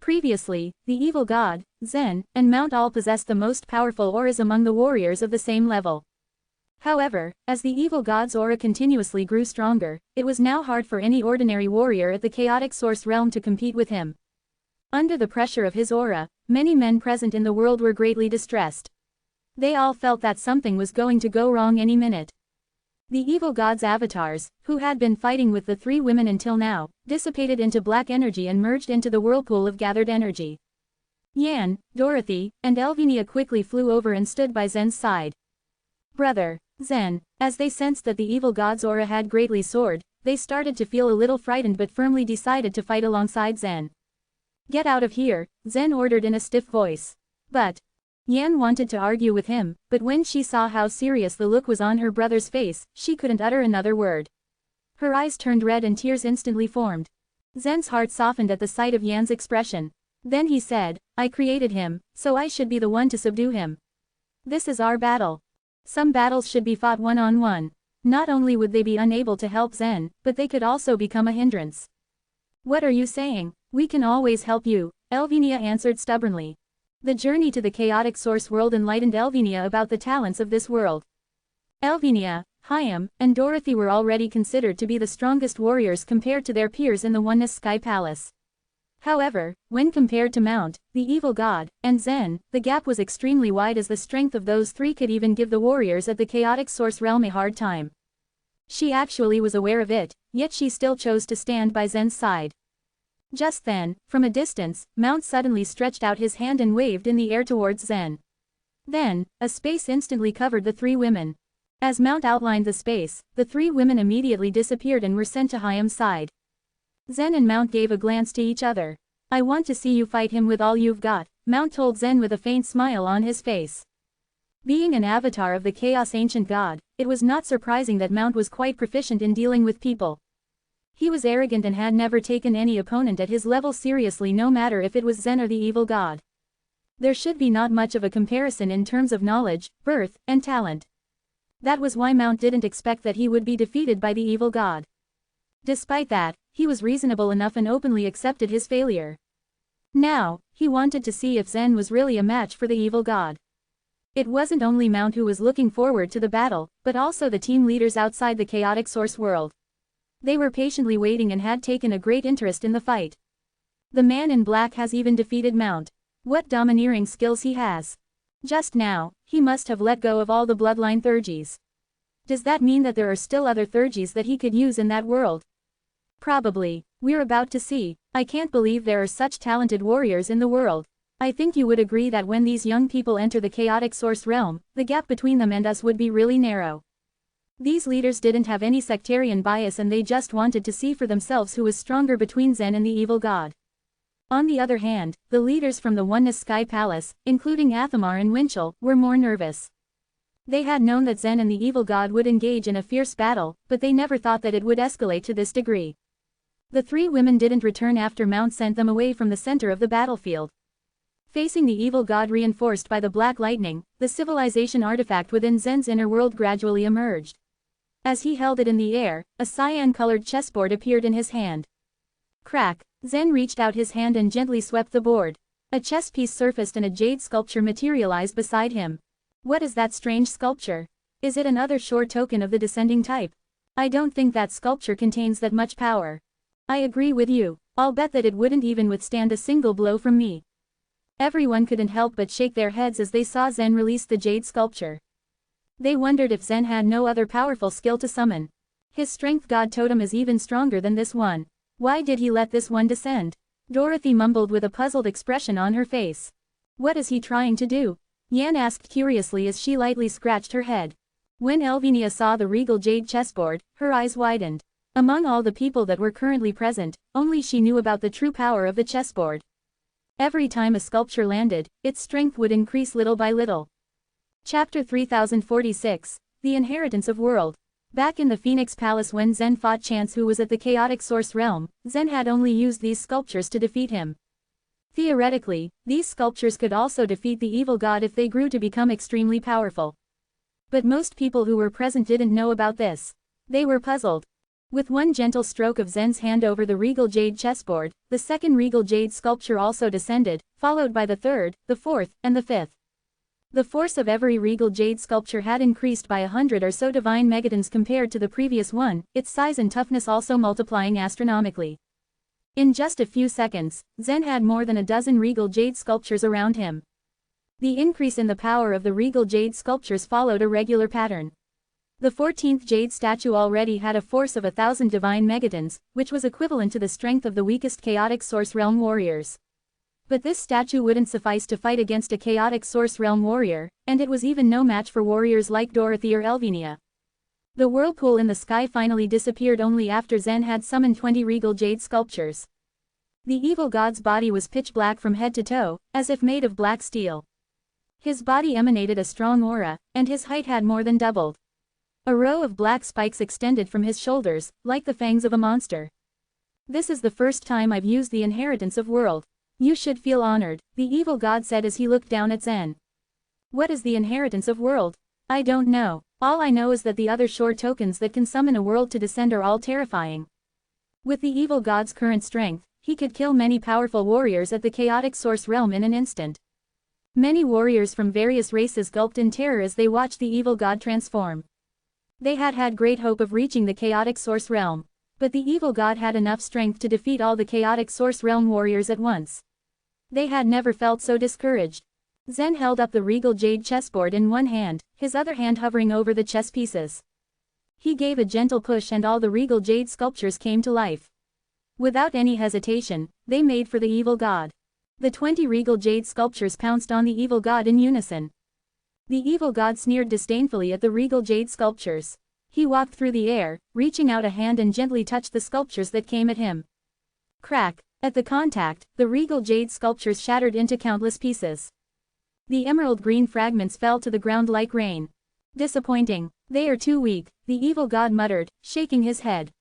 Previously, the evil god, Zen, and Mount all possessed the most powerful auras among the warriors of the same level. However, as the evil god's aura continuously grew stronger, it was now hard for any ordinary warrior at the chaotic source realm to compete with him. Under the pressure of his aura, many men present in the world were greatly distressed. They all felt that something was going to go wrong any minute. The evil god's avatars, who had been fighting with the three women until now, dissipated into black energy and merged into the whirlpool of gathered energy. Yan, Dorothy, and Elvinia quickly flew over and stood by Zen's side. "Brother, Zen," as they sensed that the evil god's aura had greatly soared, they started to feel a little frightened but firmly decided to fight alongside Zen. "Get out of here," Zen ordered in a stiff voice. But Yan wanted to argue with him, but when she saw how serious the look was on her brother's face, she couldn't utter another word. Her eyes turned red and tears instantly formed. Zen's heart softened at the sight of Yan's expression. Then he said, "I created him, so I should be the one to subdue him. This is our battle. Some battles should be fought one-on-one. Not only would they be unable to help Zen, but they could also become a hindrance." "What are you saying? We can always help you," Elvinia answered stubbornly. The journey to the chaotic source world enlightened Elvinia about the talents of this world. Elvinia, Hyam, and Dorothy were already considered to be the strongest warriors compared to their peers in the Oneness Sky Palace. However, when compared to Mount, the evil god, and Zen, the gap was extremely wide as the strength of those three could even give the warriors at the chaotic source realm a hard time. She actually was aware of it, yet she still chose to stand by Zen's side. Just then, from a distance, Mount suddenly stretched out his hand and waved in the air towards Zen. Then, a space instantly covered the three women. As Mount outlined the space, the three women immediately disappeared and were sent to Hyam's side. Zen and Mount gave a glance to each other. "I want to see you fight him with all you've got," Mount told Zen with a faint smile on his face. Being an avatar of the Chaos Ancient God, it was not surprising that Mount was quite proficient in dealing with people. He was arrogant and had never taken any opponent at his level seriously, no matter if it was Zen or the evil god. There should be not much of a comparison in terms of knowledge, birth, and talent. That was why Mount didn't expect that he would be defeated by the evil god. Despite that, he was reasonable enough and openly accepted his failure. Now, he wanted to see if Zen was really a match for the evil god. It wasn't only Mount who was looking forward to the battle, but also the team leaders outside the chaotic source world. They were patiently waiting and had taken a great interest in the fight. The man in black has even defeated Mount. What domineering skills he has. Just now, he must have let go of all the bloodline Thurges. Does that mean that there are still other Thurges that he could use in that world? Probably. We're about to see. I can't believe there are such talented warriors in the world. I think you would agree that when these young people enter the chaotic source realm, the gap between them and us would be really narrow. These leaders didn't have any sectarian bias and they just wanted to see for themselves who was stronger between Zen and the evil god. On the other hand, the leaders from the Oneness Sky Palace, including Athamar and Winchell, were more nervous. They had known that Zen and the evil god would engage in a fierce battle, but they never thought that it would escalate to this degree. The three women didn't return after Mount sent them away from the center of the battlefield. Facing the evil god reinforced by the black lightning, the civilization artifact within Zen's inner world gradually emerged. As he held it in the air, a cyan-colored chessboard appeared in his hand. Crack! Zen reached out his hand and gently swept the board. A chess piece surfaced and a jade sculpture materialized beside him. What is that strange sculpture? Is it another short token of the descending type? I don't think that sculpture contains that much power. I agree with you. I'll bet that it wouldn't even withstand a single blow from me. Everyone couldn't help but shake their heads as they saw Zen release the jade sculpture. They wondered if Zen had no other powerful skill to summon. His strength god totem is even stronger than this one. Why did he let this one descend? Dorothy mumbled with a puzzled expression on her face. What is he trying to do? Yan asked curiously as she lightly scratched her head. When Elvinia saw the regal jade chessboard, her eyes widened. Among all the people that were currently present, only she knew about the true power of the chessboard. Every time a sculpture landed, its strength would increase little by little. Chapter 3046, The Inheritance of World. Back in the Phoenix Palace when Zen fought Chance, who was at the chaotic source realm, Zen had only used these sculptures to defeat him. Theoretically, these sculptures could also defeat the evil god if they grew to become extremely powerful. But most people who were present didn't know about this. They were puzzled. With one gentle stroke of Zen's hand over the regal jade chessboard, the second regal jade sculpture also descended, followed by the third, the fourth, and the fifth. The force of every regal jade sculpture had increased by 100 or so divine megatons compared to the previous one, its size and toughness also multiplying astronomically. In just a few seconds, Zen had more than a dozen regal jade sculptures around him. The increase in the power of the regal jade sculptures followed a regular pattern. The 14th jade statue already had a force of 1,000 divine megatons, which was equivalent to the strength of the weakest chaotic source realm warriors. But this statue wouldn't suffice to fight against a chaotic source realm warrior, and it was even no match for warriors like Dorothy or Elvinia. The whirlpool in the sky finally disappeared only after Zen had summoned 20 regal jade sculptures. The evil god's body was pitch black from head to toe, as if made of black steel. His body emanated a strong aura, and his height had more than doubled. A row of black spikes extended from his shoulders, like the fangs of a monster. This is the first time I've used the inheritance of world. You should feel honored, the evil god said as he looked down at Zen. What is the inheritance of world? I don't know. All I know is that the other short tokens that can summon a world to descend are all terrifying. With the evil god's current strength, he could kill many powerful warriors at the chaotic source realm in an instant. Many warriors from various races gulped in terror as they watched the evil god transform. They had had great hope of reaching the chaotic source realm. But the evil god had enough strength to defeat all the chaotic source realm warriors at once. They had never felt so discouraged. Zen held up the regal jade chessboard in one hand, his other hand hovering over the chess pieces. He gave a gentle push and all the regal jade sculptures came to life. Without any hesitation, they made for the evil god. The 20 regal jade sculptures pounced on the evil god in unison. The evil god sneered disdainfully at the regal jade sculptures. He walked through the air, reaching out a hand and gently touched the sculptures that came at him. Crack! At the contact, the regal jade sculptures shattered into countless pieces. The emerald green fragments fell to the ground like rain. Disappointing. They are too weak, the evil god muttered, shaking his head.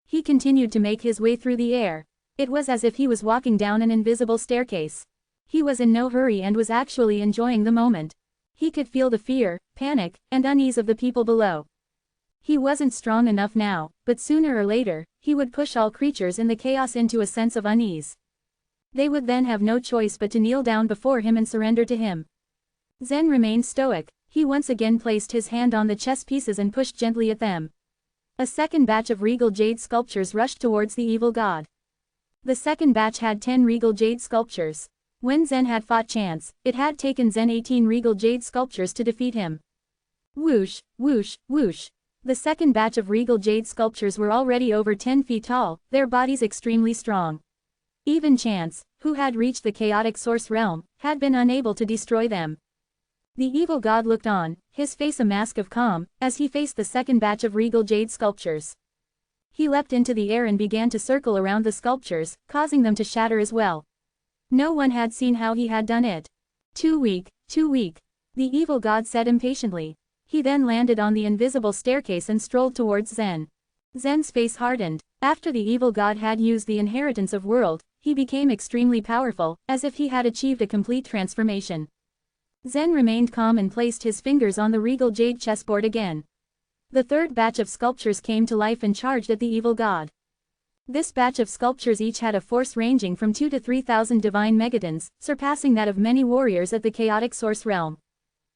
He continued to make his way through the air. It was as if he was walking down an invisible staircase. He was in no hurry and was actually enjoying the moment. He could feel the fear, panic, and unease of the people below. He wasn't strong enough now, but sooner or later, he would push all creatures in the chaos into a sense of unease. They would then have no choice but to kneel down before him and surrender to him. Zen remained stoic. He once again placed his hand on the chess pieces and pushed gently at them. A second batch of regal jade sculptures rushed towards the evil god. The second batch had 10 regal jade sculptures. When Zen had fought Chance, it had taken Zen 18 regal jade sculptures to defeat him. Whoosh, whoosh, whoosh. The second batch of regal jade sculptures were already over 10 feet tall, their bodies extremely strong. Even Chance, who had reached the chaotic source realm, had been unable to destroy them. The evil god looked on, his face a mask of calm, as he faced the second batch of regal jade sculptures. He leapt into the air and began to circle around the sculptures, causing them to shatter as well. No one had seen how he had done it. Too weak, too weak, the evil god said impatiently. He then landed on the invisible staircase and strolled towards Zen. Zen's face hardened. After the evil god had used the inheritance of world, he became extremely powerful, as if he had achieved a complete transformation. Zen remained calm and placed his fingers on the regal jade chessboard again. The third batch of sculptures came to life and charged at the evil god. This batch of sculptures each had a force ranging from 2 to 3,000 divine megatons, surpassing that of many warriors at the chaotic source realm.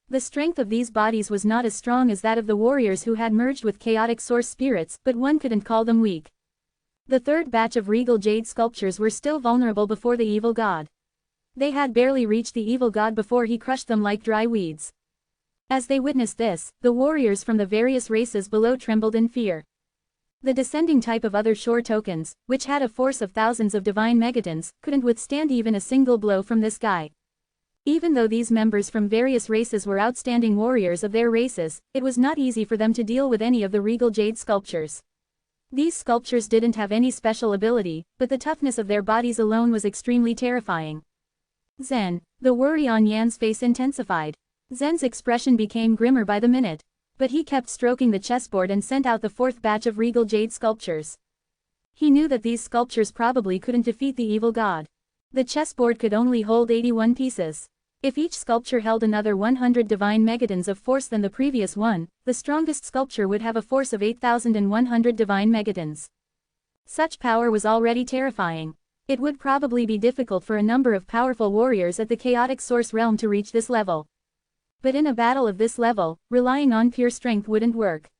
The strength of these bodies was not as strong as that of the warriors who had merged with chaotic source spirits, but one couldn't call them weak. The third batch of regal jade sculptures were still vulnerable before the evil god. They had barely reached the evil god before he crushed them like dry weeds. As they witnessed this, the warriors from the various races below trembled in fear. The descending type of other shore tokens, which had a force of thousands of divine megatons, couldn't withstand even a single blow from this guy. Even though these members from various races were outstanding warriors of their races, it was not easy for them to deal with any of the regal jade sculptures. These sculptures didn't have any special ability, but the toughness of their bodies alone was extremely terrifying. Zen, the worry on Yan's face intensified. Zen's expression became grimmer by the minute. But he kept stroking the chessboard and sent out the fourth batch of regal jade sculptures. He knew that these sculptures probably couldn't defeat the evil god. The chessboard could only hold 81 pieces. If each sculpture held another 100 divine megatons of force than the previous one, the strongest sculpture would have a force of 8,100 divine megatons. Such power was already terrifying. It would probably be difficult for a number of powerful warriors at the chaotic source realm to reach this level. But in a battle of this level, relying on pure strength wouldn't work.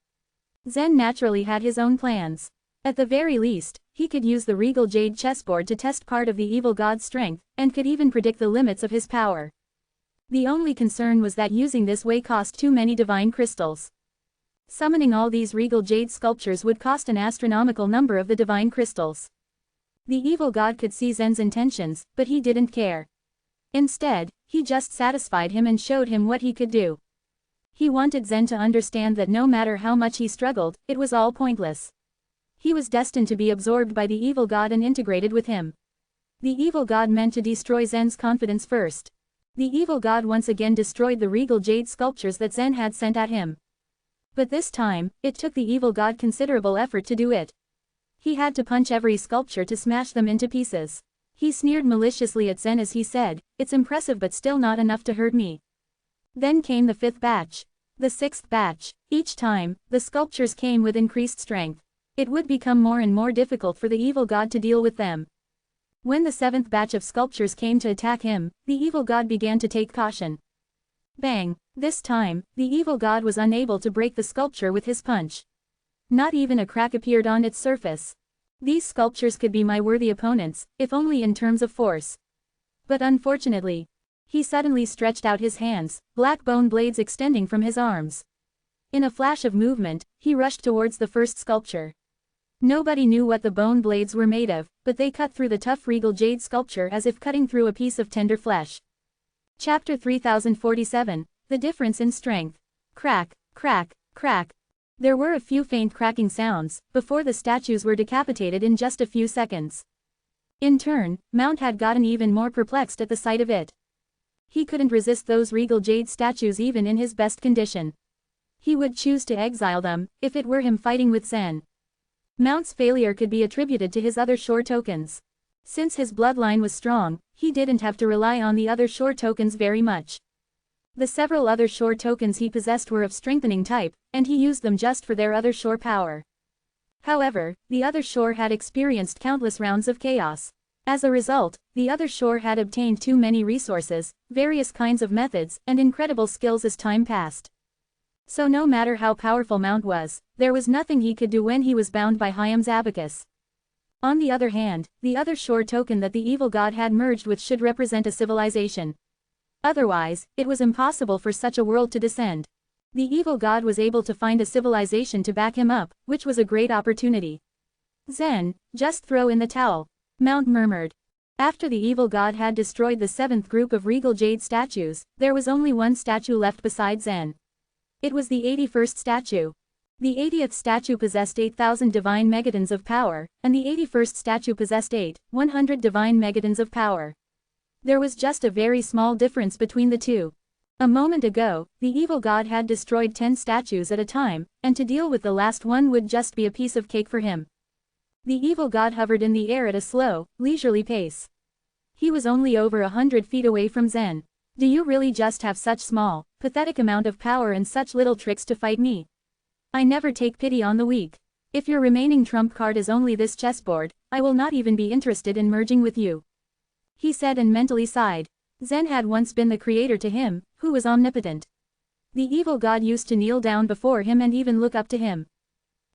Zen naturally had his own plans. At the very least, he could use the regal jade chessboard to test part of the evil god's strength, and could even predict the limits of his power. The only concern was that using this way cost too many divine crystals. Summoning all these regal jade sculptures would cost an astronomical number of the divine crystals. The evil god could see Zen's intentions, but he didn't care. Instead, he just satisfied him and showed him what he could do. He wanted Zen to understand that no matter how much he struggled, it was all pointless. He was destined to be absorbed by the evil god and integrated with him. The evil god meant to destroy Zen's confidence first. The evil god once again destroyed the regal jade sculptures that Zen had sent at him. But this time, it took the evil god considerable effort to do it. He had to punch every sculpture to smash them into pieces. He sneered maliciously at Zen as he said, "It's impressive but still not enough to hurt me." Then came the fifth batch. The sixth batch. Each time, the sculptures came with increased strength. It would become more and more difficult for the evil god to deal with them. When the seventh batch of sculptures came to attack him, the evil god began to take caution. Bang! This time, the evil god was unable to break the sculpture with his punch. Not even a crack appeared on its surface. These sculptures could be my worthy opponents, if only in terms of force. But unfortunately, he suddenly stretched out his hands, black bone blades extending from his arms. In a flash of movement, he rushed towards the first sculpture. Nobody knew what the bone blades were made of, but they cut through the tough regal jade sculpture as if cutting through a piece of tender flesh. Chapter 3047, The Difference in Strength. Crack, crack, crack. There were a few faint cracking sounds, before the statues were decapitated in just a few seconds. In turn, Mount had gotten even more perplexed at the sight of it. He couldn't resist those regal jade statues even in his best condition. He would choose to exile them, if it were him fighting with Zen. Mount's failure could be attributed to his other shore tokens. Since his bloodline was strong, he didn't have to rely on the other shore tokens very much. The several other shore tokens he possessed were of strengthening type, and he used them just for their other shore power. However, the other shore had experienced countless rounds of chaos. As a result, the other shore had obtained too many resources, various kinds of methods, and incredible skills as time passed. So no matter how powerful Mount was, there was nothing he could do when he was bound by Hyam's abacus. On the other hand, the other shore token that the evil god had merged with should represent a civilization. Otherwise, it was impossible for such a world to descend. The evil god was able to find a civilization to back him up, which was a great opportunity. Zen, just throw in the towel, Mount murmured. After the evil god had destroyed the seventh group of regal jade statues, there was only one statue left besides Zen. It was the 81st statue. The 80th statue possessed 8,000 divine megatons of power, and the 81st statue possessed 100 divine megatons of power. There was just a very small difference between the two. A moment ago, the evil god had destroyed 10 statues at a time, and to deal with the last one would just be a piece of cake for him. The evil god hovered in the air at a slow, leisurely pace. He was only over 100 feet away from Zen. Do you really just have such small, pathetic amount of power and such little tricks to fight me? I never take pity on the weak. If your remaining trump card is only this chessboard, I will not even be interested in merging with you. He said and mentally sighed. Zen had once been the creator to him, who was omnipotent. The evil god used to kneel down before him and even look up to him.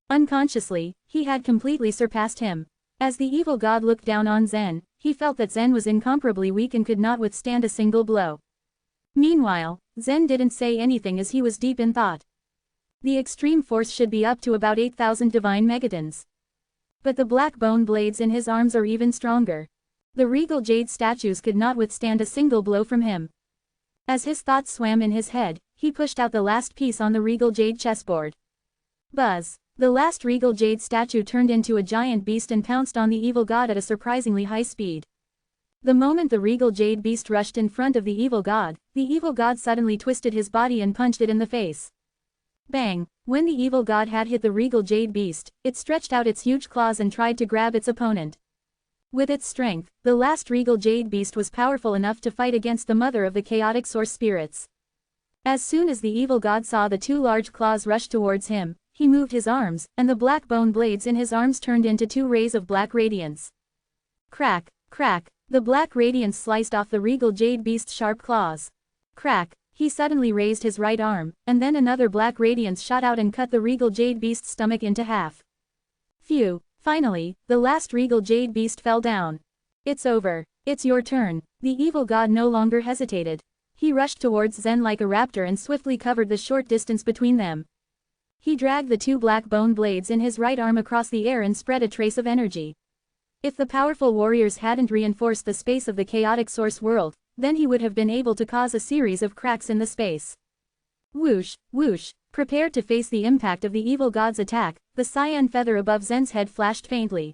Unconsciously, he had completely surpassed him. As the evil god looked down on Zen, he felt that Zen was incomparably weak and could not withstand a single blow. Meanwhile, Zen didn't say anything as he was deep in thought. The extreme force should be up to about 8,000 divine megatons. But the black bone blades in his arms are even stronger. The regal jade statues could not withstand a single blow from him. As his thoughts swam in his head, he pushed out the last piece on the regal jade chessboard. Buzz! The last regal jade statue turned into a giant beast and pounced on the evil god at a surprisingly high speed. The moment the regal jade beast rushed in front of the evil god suddenly twisted his body and punched it in the face. Bang! When the evil god had hit the regal jade beast, it stretched out its huge claws and tried to grab its opponent. With its strength, the last regal jade beast was powerful enough to fight against the mother of the chaotic source spirits. As soon as the evil god saw the 2 large claws rush towards him, he moved his arms, and the black bone blades in his arms turned into 2 rays of black radiance. Crack, crack, the black radiance sliced off the regal jade beast's sharp claws. Crack, he suddenly raised his right arm, and then another black radiance shot out and cut the regal jade beast's stomach into half. Phew, finally, the last regal jade beast fell down. It's over. It's your turn. The evil god no longer hesitated. He rushed towards Zen like a raptor and swiftly covered the short distance between them. He dragged the 2 black bone blades in his right arm across the air and spread a trace of energy. If the powerful warriors hadn't reinforced the space of the chaotic source world, then he would have been able to cause a series of cracks in the space. Whoosh, whoosh, prepared to face the impact of the evil god's attack, the cyan feather above Zen's head flashed faintly.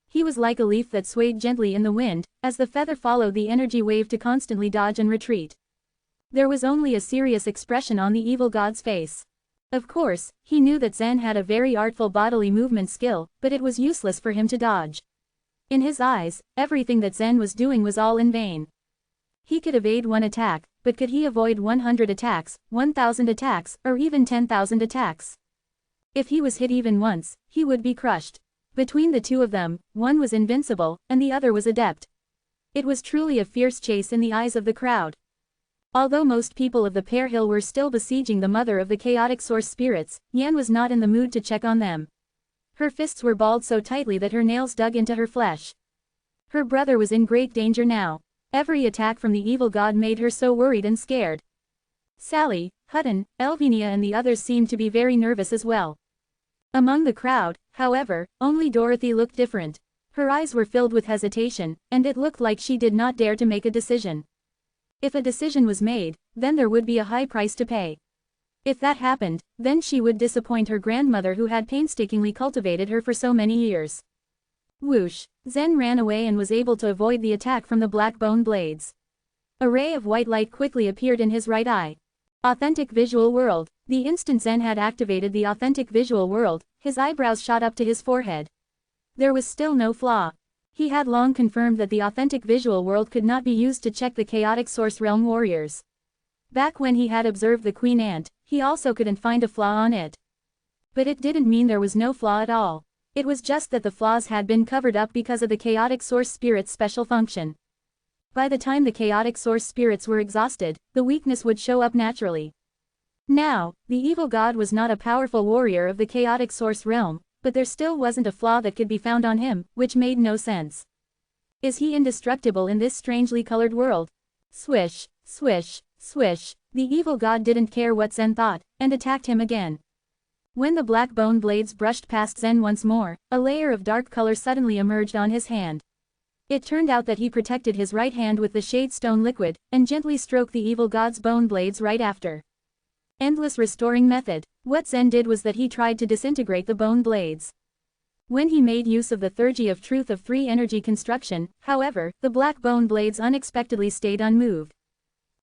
He was like a leaf that swayed gently in the wind, as the feather followed the energy wave to constantly dodge and retreat. There was only a serious expression on the evil god's face. Of course, he knew that Zen had a very artful bodily movement skill, but it was useless for him to dodge. In his eyes, everything that Zen was doing was all in vain. He could evade 1 attack, but could he avoid 100 attacks, 1,000 attacks, or even 10,000 attacks? If he was hit even once, he would be crushed. Between the 2 of them, one was invincible, and the other was adept. It was truly a fierce chase in the eyes of the crowd. Although most people of the Pear Hill were still besieging the mother of the chaotic source spirits, Yan was not in the mood to check on them. Her fists were balled so tightly that her nails dug into her flesh. Her brother was in great danger now. Every attack from the evil god made her so worried and scared. Sally, Hutton, Elvenia and the others seemed to be very nervous as well. Among the crowd, however, only Dorothy looked different. Her eyes were filled with hesitation, and it looked like she did not dare to make a decision. If a decision was made, then there would be a high price to pay. If that happened, then she would disappoint her grandmother who had painstakingly cultivated her for so many years. Whoosh! Zen ran away and was able to avoid the attack from the black bone blades. A ray of white light quickly appeared in his right eye. Authentic visual world. The instant Zen had activated the authentic visual world, his eyebrows shot up to his forehead. There was still no flaw. He had long confirmed that the authentic visual world could not be used to check the chaotic source realm warriors. Back when he had observed the queen ant, he also couldn't find a flaw on it. But it didn't mean there was no flaw at all. It was just that the flaws had been covered up because of the chaotic source spirit's special function. By the time the chaotic source spirits were exhausted, the weakness would show up naturally. Now, the evil god was not a powerful warrior of the chaotic source realm, but there still wasn't a flaw that could be found on him, which made no sense. Is he indestructible in this strangely colored world? Swish, swish, swish, the evil god didn't care what Zen thought, and attacked him again. When the black bone blades brushed past Zen once more, a layer of dark color suddenly emerged on his hand. It turned out that he protected his right hand with the shadestone liquid, and gently stroked the evil god's bone blades right after. Endless restoring method. What Zen did was that he tried to disintegrate the bone blades. When he made use of the theurgy of truth of 3 energy construction, however, the black bone blades unexpectedly stayed unmoved.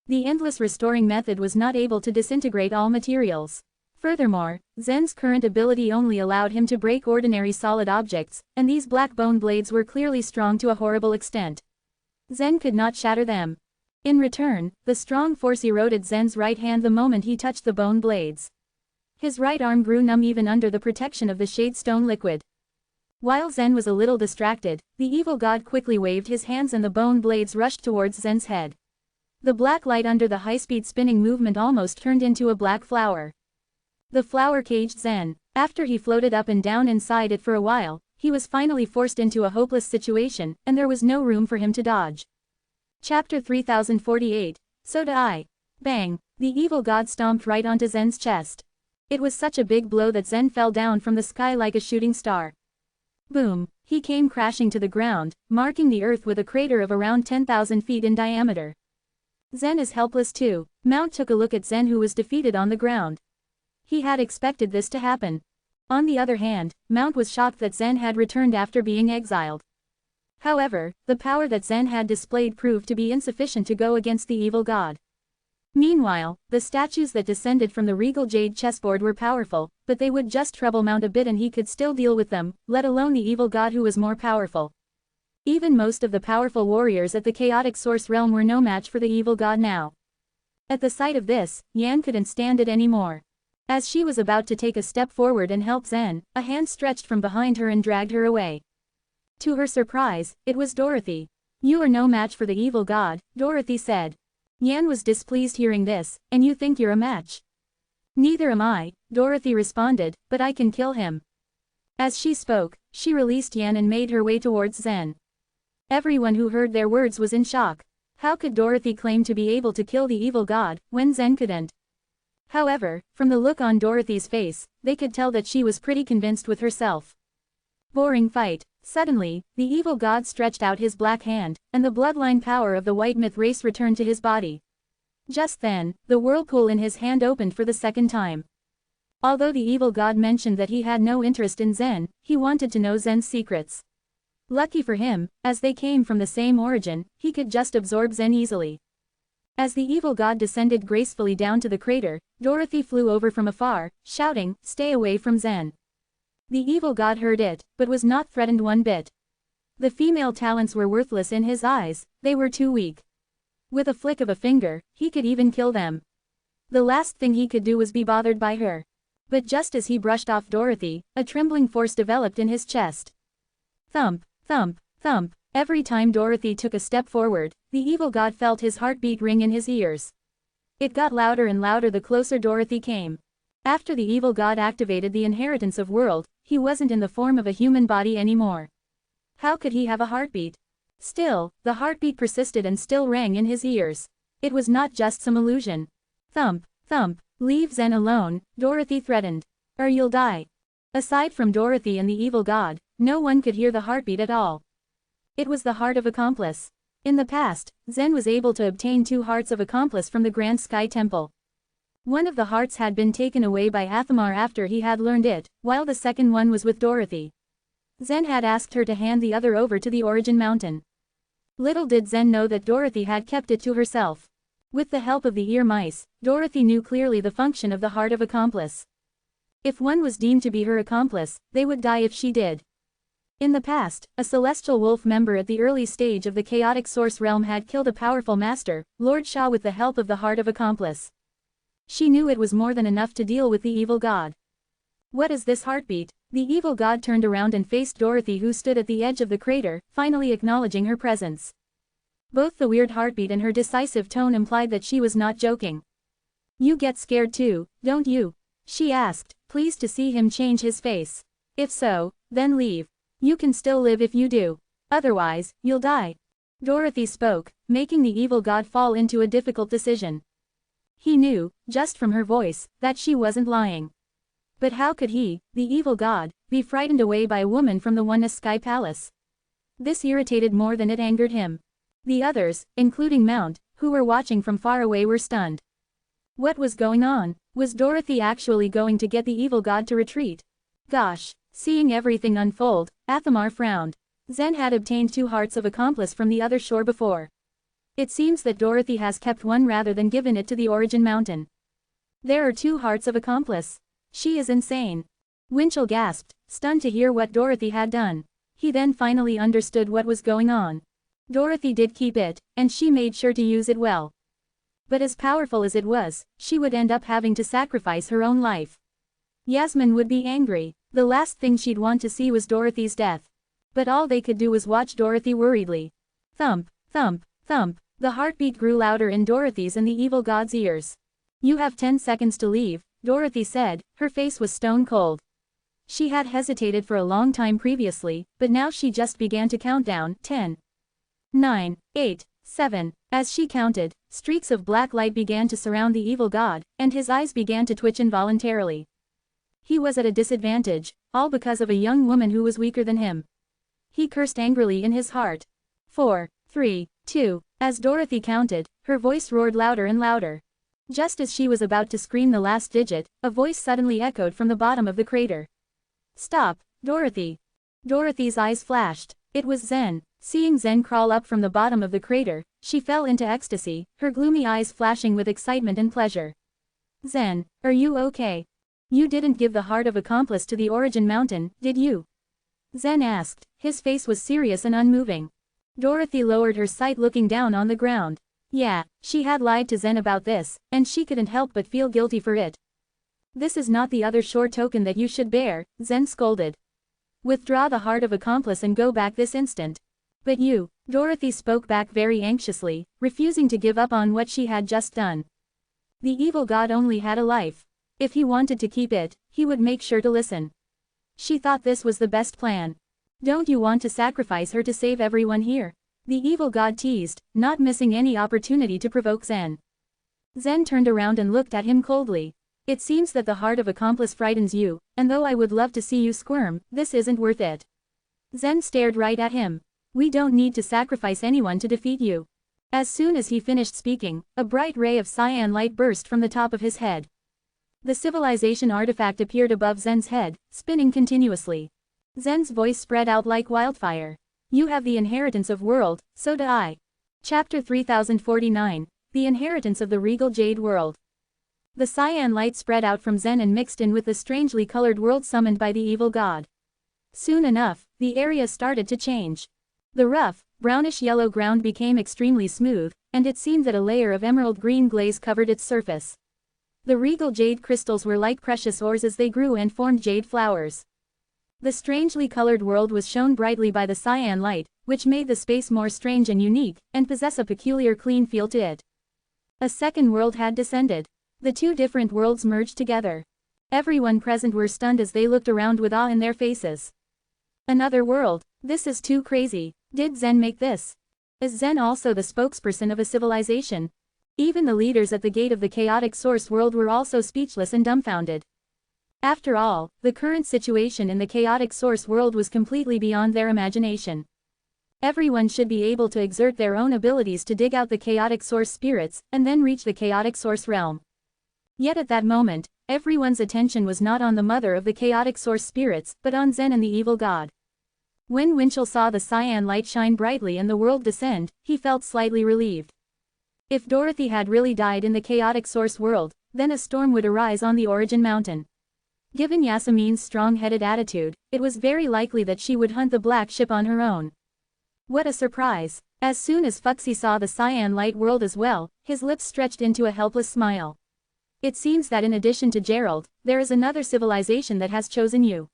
The endless restoring method was not able to disintegrate all materials. Furthermore, Zen's current ability only allowed him to break ordinary solid objects, and these black bone blades were clearly strong to a horrible extent. Zen could not shatter them. In return, the strong force eroded Zen's right hand the moment he touched the bone blades. His right arm grew numb even under the protection of the shade stone liquid. While Zen was a little distracted, the evil god quickly waved his hands and the bone blades rushed towards Zen's head. The black light under the high-speed spinning movement almost turned into a black flower. The flower caged Zen. After he floated up and down inside it for a while, he was finally forced into a hopeless situation, and there was no room for him to dodge. Chapter 3048, So Do I. Bang! The evil god stomped right onto Zen's chest. It was such a big blow that Zen fell down from the sky like a shooting star. Boom! He came crashing to the ground, marking the earth with a crater of around 10,000 feet in diameter. Zen is helpless too. Mount took a look at Zen, who was defeated on the ground. He had expected this to happen. On the other hand, Mount was shocked that Zen had returned after being exiled. However, the power that Zen had displayed proved to be insufficient to go against the evil god. Meanwhile, the statues that descended from the regal jade chessboard were powerful, but they would just trouble Mount a bit and he could still deal with them, let alone the evil god who was more powerful. Even most of the powerful warriors at the chaotic source realm were no match for the evil god now. At the sight of this, Yan couldn't stand it anymore. As she was about to take a step forward and help Zen, a hand stretched from behind her and dragged her away. To her surprise, it was Dorothy. "You are no match for the evil god," Dorothy said. Yan was displeased hearing this, "And you think you're a match?" "Neither am I," Dorothy responded, "but I can kill him." As she spoke, she released Yan and made her way towards Zen. Everyone who heard their words was in shock. How could Dorothy claim to be able to kill the evil god, when Zen couldn't? However, from the look on Dorothy's face, they could tell that she was pretty convinced with herself. Boring fight. Suddenly, the evil god stretched out his black hand, and the bloodline power of the white myth race returned to his body. Just then, the whirlpool in his hand opened for the second time. Although the evil god mentioned that he had no interest in Zen, he wanted to know Zen's secrets. Lucky for him, as they came from the same origin, he could just absorb Zen easily. As the evil god descended gracefully down to the crater, Dorothy flew over from afar, shouting, "Stay away from Zen." The evil god heard it, but was not threatened one bit. The female talents were worthless in his eyes, they were too weak. With a flick of a finger, he could even kill them. The last thing he could do was be bothered by her. But just as he brushed off Dorothy, a trembling force developed in his chest. Thump, thump, thump. Every time Dorothy took a step forward, the evil god felt his heartbeat ring in his ears. It got louder and louder the closer Dorothy came. After the evil god activated the inheritance of world, he wasn't in the form of a human body anymore. How could he have a heartbeat? Still, the heartbeat persisted and still rang in his ears. It was not just some illusion. Thump, thump, leave Zen alone, Dorothy threatened. Or you'll die. Aside from Dorothy and the evil god, no one could hear the heartbeat at all. It was the heart of accomplice. In the past, Zen was able to obtain 2 hearts of accomplice from the Grand Sky Temple. One of the hearts had been taken away by Athamar after he had learned it, while the second one was with Dorothy. Zen had asked her to hand the other over to the Origin Mountain. Little did Zen know that Dorothy had kept it to herself. With the help of the ear mice, Dorothy knew clearly the function of the heart of accomplice. If one was deemed to be her accomplice, they would die if she did. In the past, a celestial wolf member at the early stage of the chaotic source realm had killed a powerful master, Lord Shah, with the help of the heart of accomplice. She knew it was more than enough to deal with the evil god. What is this heartbeat? The evil god turned around and faced Dorothy, who stood at the edge of the crater, finally acknowledging her presence. Both the weird heartbeat and her decisive tone implied that she was not joking. "You get scared too, don't you?" she asked, pleased to see him change his face. "If so, then leave. You can still live if you do. Otherwise, you'll die." Dorothy spoke, making the evil god fall into a difficult decision. He knew, just from her voice, that she wasn't lying. But how could he, the evil god, be frightened away by a woman from the Oneness Sky Palace? This irritated more than it angered him. The others, including Mount, who were watching from far away, were stunned. What was going on? Was Dorothy actually going to get the evil god to retreat? Gosh, Seeing everything unfold, Athamar frowned. Zen had obtained 2 hearts of accomplice from the other shore before. It seems that Dorothy has kept one rather than given it to the Origin Mountain. There are 2 hearts of accomplice. She is insane. Winchell gasped, stunned to hear what Dorothy had done. He then finally understood what was going on. Dorothy did keep it, and she made sure to use it well. But as powerful as it was, she would end up having to sacrifice her own life. Yasmin would be angry. The last thing she'd want to see was Dorothy's death. But all they could do was watch Dorothy worriedly. Thump, thump, thump, the heartbeat grew louder in Dorothy's and the evil god's ears. You have 10 seconds to leave, Dorothy said, her face was stone cold. She had hesitated for a long time previously, but now she just began to count down, 10, 9, 8, 7. As she counted, streaks of black light began to surround the evil god, and his eyes began to twitch involuntarily. He was at a disadvantage, all because of a young woman who was weaker than him. He cursed angrily in his heart. 4, 3, 2. As Dorothy counted, her voice roared louder and louder. Just as she was about to scream the last digit, a voice suddenly echoed from the bottom of the crater. Stop, Dorothy. Dorothy's eyes flashed. It was Zen. Seeing Zen crawl up from the bottom of the crater, she fell into ecstasy, her gloomy eyes flashing with excitement and pleasure. Zen, are you okay? You didn't give the heart of accomplice to the Origin Mountain, did you? Zen asked. His face was serious and unmoving. Dorothy lowered her sight looking down on the ground. Yeah, she had lied to Zen about this, and she couldn't help but feel guilty for it. This is not the other shore token that you should bear, Zen scolded. Withdraw the heart of accomplice and go back this instant. But you, Dorothy spoke back very anxiously, refusing to give up on what she had just done. The evil god only had a life. If he wanted to keep it, he would make sure to listen. She thought this was the best plan. Don't you want to sacrifice her to save everyone here? The evil god teased, not missing any opportunity to provoke Zen. Zen turned around and looked at him coldly. It seems that the heart of accomplice frightens you, and though I would love to see you squirm, this isn't worth it. Zen stared right at him. We don't need to sacrifice anyone to defeat you. As soon as he finished speaking, a bright ray of cyan light burst from the top of his head. The civilization artifact appeared above Zen's head, spinning continuously. Zen's voice spread out like wildfire. You have the inheritance of world, so do I. Chapter 3049, The Inheritance of the Regal Jade World. The cyan light spread out from Zen and mixed in with the strangely colored world summoned by the evil god. Soon enough, the area started to change. The rough, brownish-yellow ground became extremely smooth, and it seemed that a layer of emerald green glaze covered its surface. The regal jade crystals were like precious ores as they grew and formed jade flowers. The strangely colored world was shone brightly by the cyan light, which made the space more strange and unique, and possess a peculiar clean feel to it. A second world had descended. The 2 different worlds merged together. Everyone present were stunned as they looked around with awe in their faces. Another world? This is too crazy. Did Zen make this? Is Zen also the spokesperson of a civilization? Even the leaders at the gate of the chaotic source world were also speechless and dumbfounded. After all, the current situation in the chaotic source world was completely beyond their imagination. Everyone should be able to exert their own abilities to dig out the chaotic source spirits, and then reach the chaotic source realm. Yet at that moment, everyone's attention was not on the mother of the chaotic source spirits, but on Zen and the evil god. When Winchell saw the cyan light shine brightly and the world descend, he felt slightly relieved. If Dorothy had really died in the chaotic source world, then a storm would arise on the Origin Mountain. Given Yasmin's strong-headed attitude, it was very likely that she would hunt the black ship on her own. What a surprise! As soon as Fuxi saw the cyan light world as well, his lips stretched into a helpless smile. It seems that in addition to Gerald, there is another civilization that has chosen you.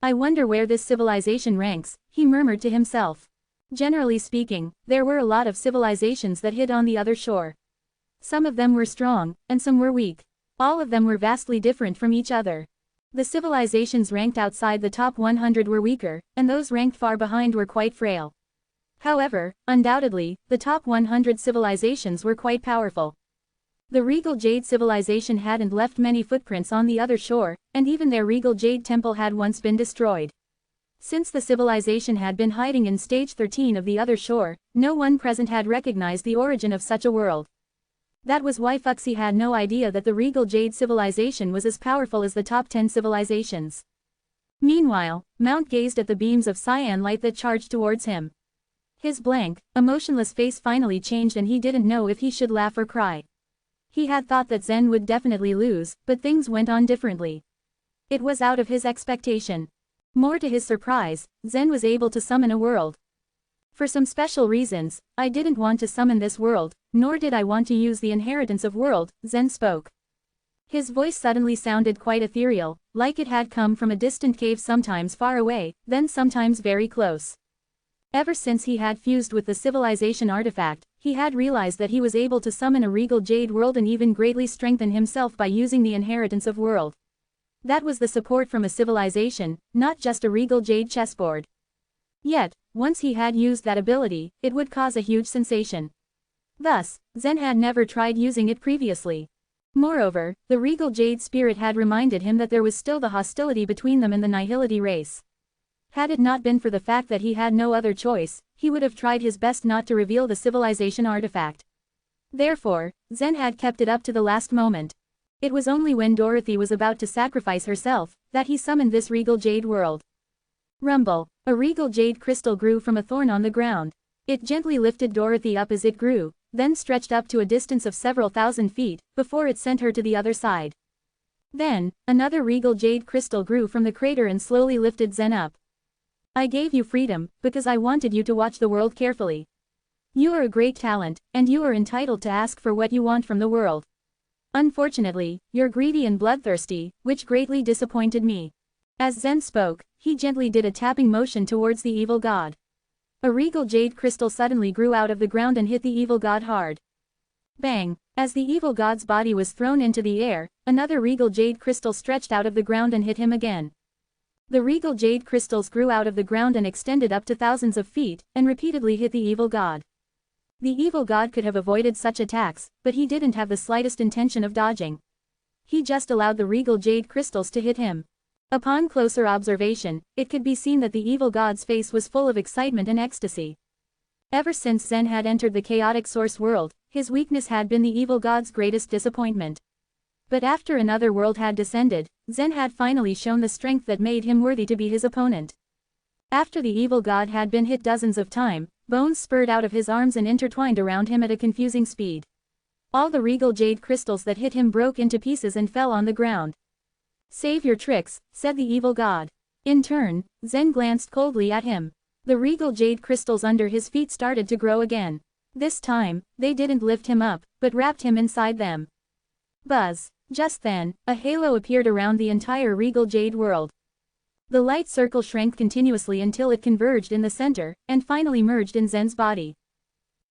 I wonder where this civilization ranks, he murmured to himself. Generally speaking, there were a lot of civilizations that hid on the other shore. Some of them were strong, and some were weak. All of them were vastly different from each other. The civilizations ranked outside the top 100 were weaker, and those ranked far behind were quite frail. However, undoubtedly, the top 100 civilizations were quite powerful. The Regal Jade civilization hadn't left many footprints on the other shore, and even their Regal Jade temple had once been destroyed. Since the civilization had been hiding in stage 13 of the other shore, no one present had recognized the origin of such a world. That was why Fuxi had no idea that the Regal Jade civilization was as powerful as the top 10 civilizations. Meanwhile, Mount gazed at the beams of cyan light that charged towards him. His blank, emotionless face finally changed and he didn't know if he should laugh or cry. He had thought that Zen would definitely lose, but things went on differently. It was out of his expectation. More to his surprise, Zen was able to summon a world. For some special reasons, I didn't want to summon this world, nor did I want to use the inheritance of world, Zen spoke. His voice suddenly sounded quite ethereal, like it had come from a distant cave, sometimes far away, then sometimes very close. Ever since he had fused with the civilization artifact, he had realized that he was able to summon a regal jade world and even greatly strengthen himself by using the inheritance of world. That was the support from a civilization, not just a regal jade chessboard. Yet, once he had used that ability, it would cause a huge sensation. Thus, Zen had never tried using it previously. Moreover, the regal jade spirit had reminded him that there was still the hostility between them and the Nihility race. Had it not been for the fact that he had no other choice, he would have tried his best not to reveal the civilization artifact. Therefore, Zen had kept it up to the last moment. It was only when Dorothy was about to sacrifice herself that he summoned this regal jade world. Rumble. A regal jade crystal grew from a thorn on the ground. It gently lifted Dorothy up as it grew, then stretched up to a distance of several thousand feet, before it sent her to the other side. Then, another regal jade crystal grew from the crater and slowly lifted Zen up. I gave you freedom, because I wanted you to watch the world carefully. You are a great talent, and you are entitled to ask for what you want from the world. Unfortunately, you're greedy and bloodthirsty, which greatly disappointed me. As Zen spoke, he gently did a tapping motion towards the evil god. A regal jade crystal suddenly grew out of the ground and hit the evil god hard. Bang! As the evil god's body was thrown into the air, another regal jade crystal stretched out of the ground and hit him again. The regal jade crystals grew out of the ground and extended up to thousands of feet, and repeatedly hit the evil god. The evil god could have avoided such attacks, but he didn't have the slightest intention of dodging. He just allowed the regal jade crystals to hit him. Upon closer observation, it could be seen that the evil god's face was full of excitement and ecstasy. Ever since Zen had entered the chaotic source world, his weakness had been the evil god's greatest disappointment. But after another world had descended, Zen had finally shown the strength that made him worthy to be his opponent. After the evil god had been hit dozens of times, bones spurred out of his arms and intertwined around him at a confusing speed. All the regal jade crystals that hit him broke into pieces and fell on the ground. Save your tricks, said the evil god. In turn, Zen glanced coldly at him. The regal jade crystals under his feet started to grow again. This time, they didn't lift him up, but wrapped him inside them. Buzz. Just then, a halo appeared around the entire regal jade world. The light circle shrank continuously until it converged in the center, and finally merged in Zen's body.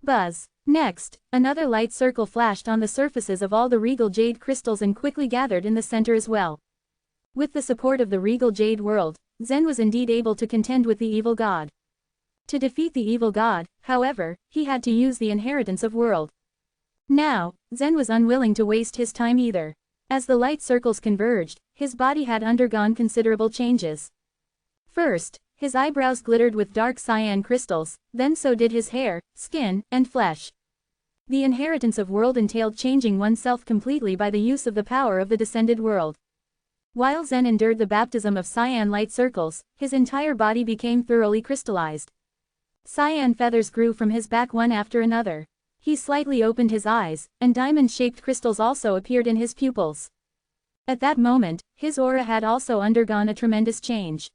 Buzz. Next, another light circle flashed on the surfaces of all the regal jade crystals and quickly gathered in the center as well. With the support of the regal jade world, Zen was indeed able to contend with the evil god. To defeat the evil god, however, he had to use the inheritance of world. Now, Zen was unwilling to waste his time either. As the light circles converged, his body had undergone considerable changes. First, his eyebrows glittered with dark cyan crystals, then so did his hair, skin, and flesh. The inheritance of world entailed changing oneself completely by the use of the power of the descended world. While Zen endured the baptism of cyan light circles, his entire body became thoroughly crystallized. Cyan feathers grew from his back one after another. He slightly opened his eyes, and diamond-shaped crystals also appeared in his pupils. At that moment, his aura had also undergone a tremendous change.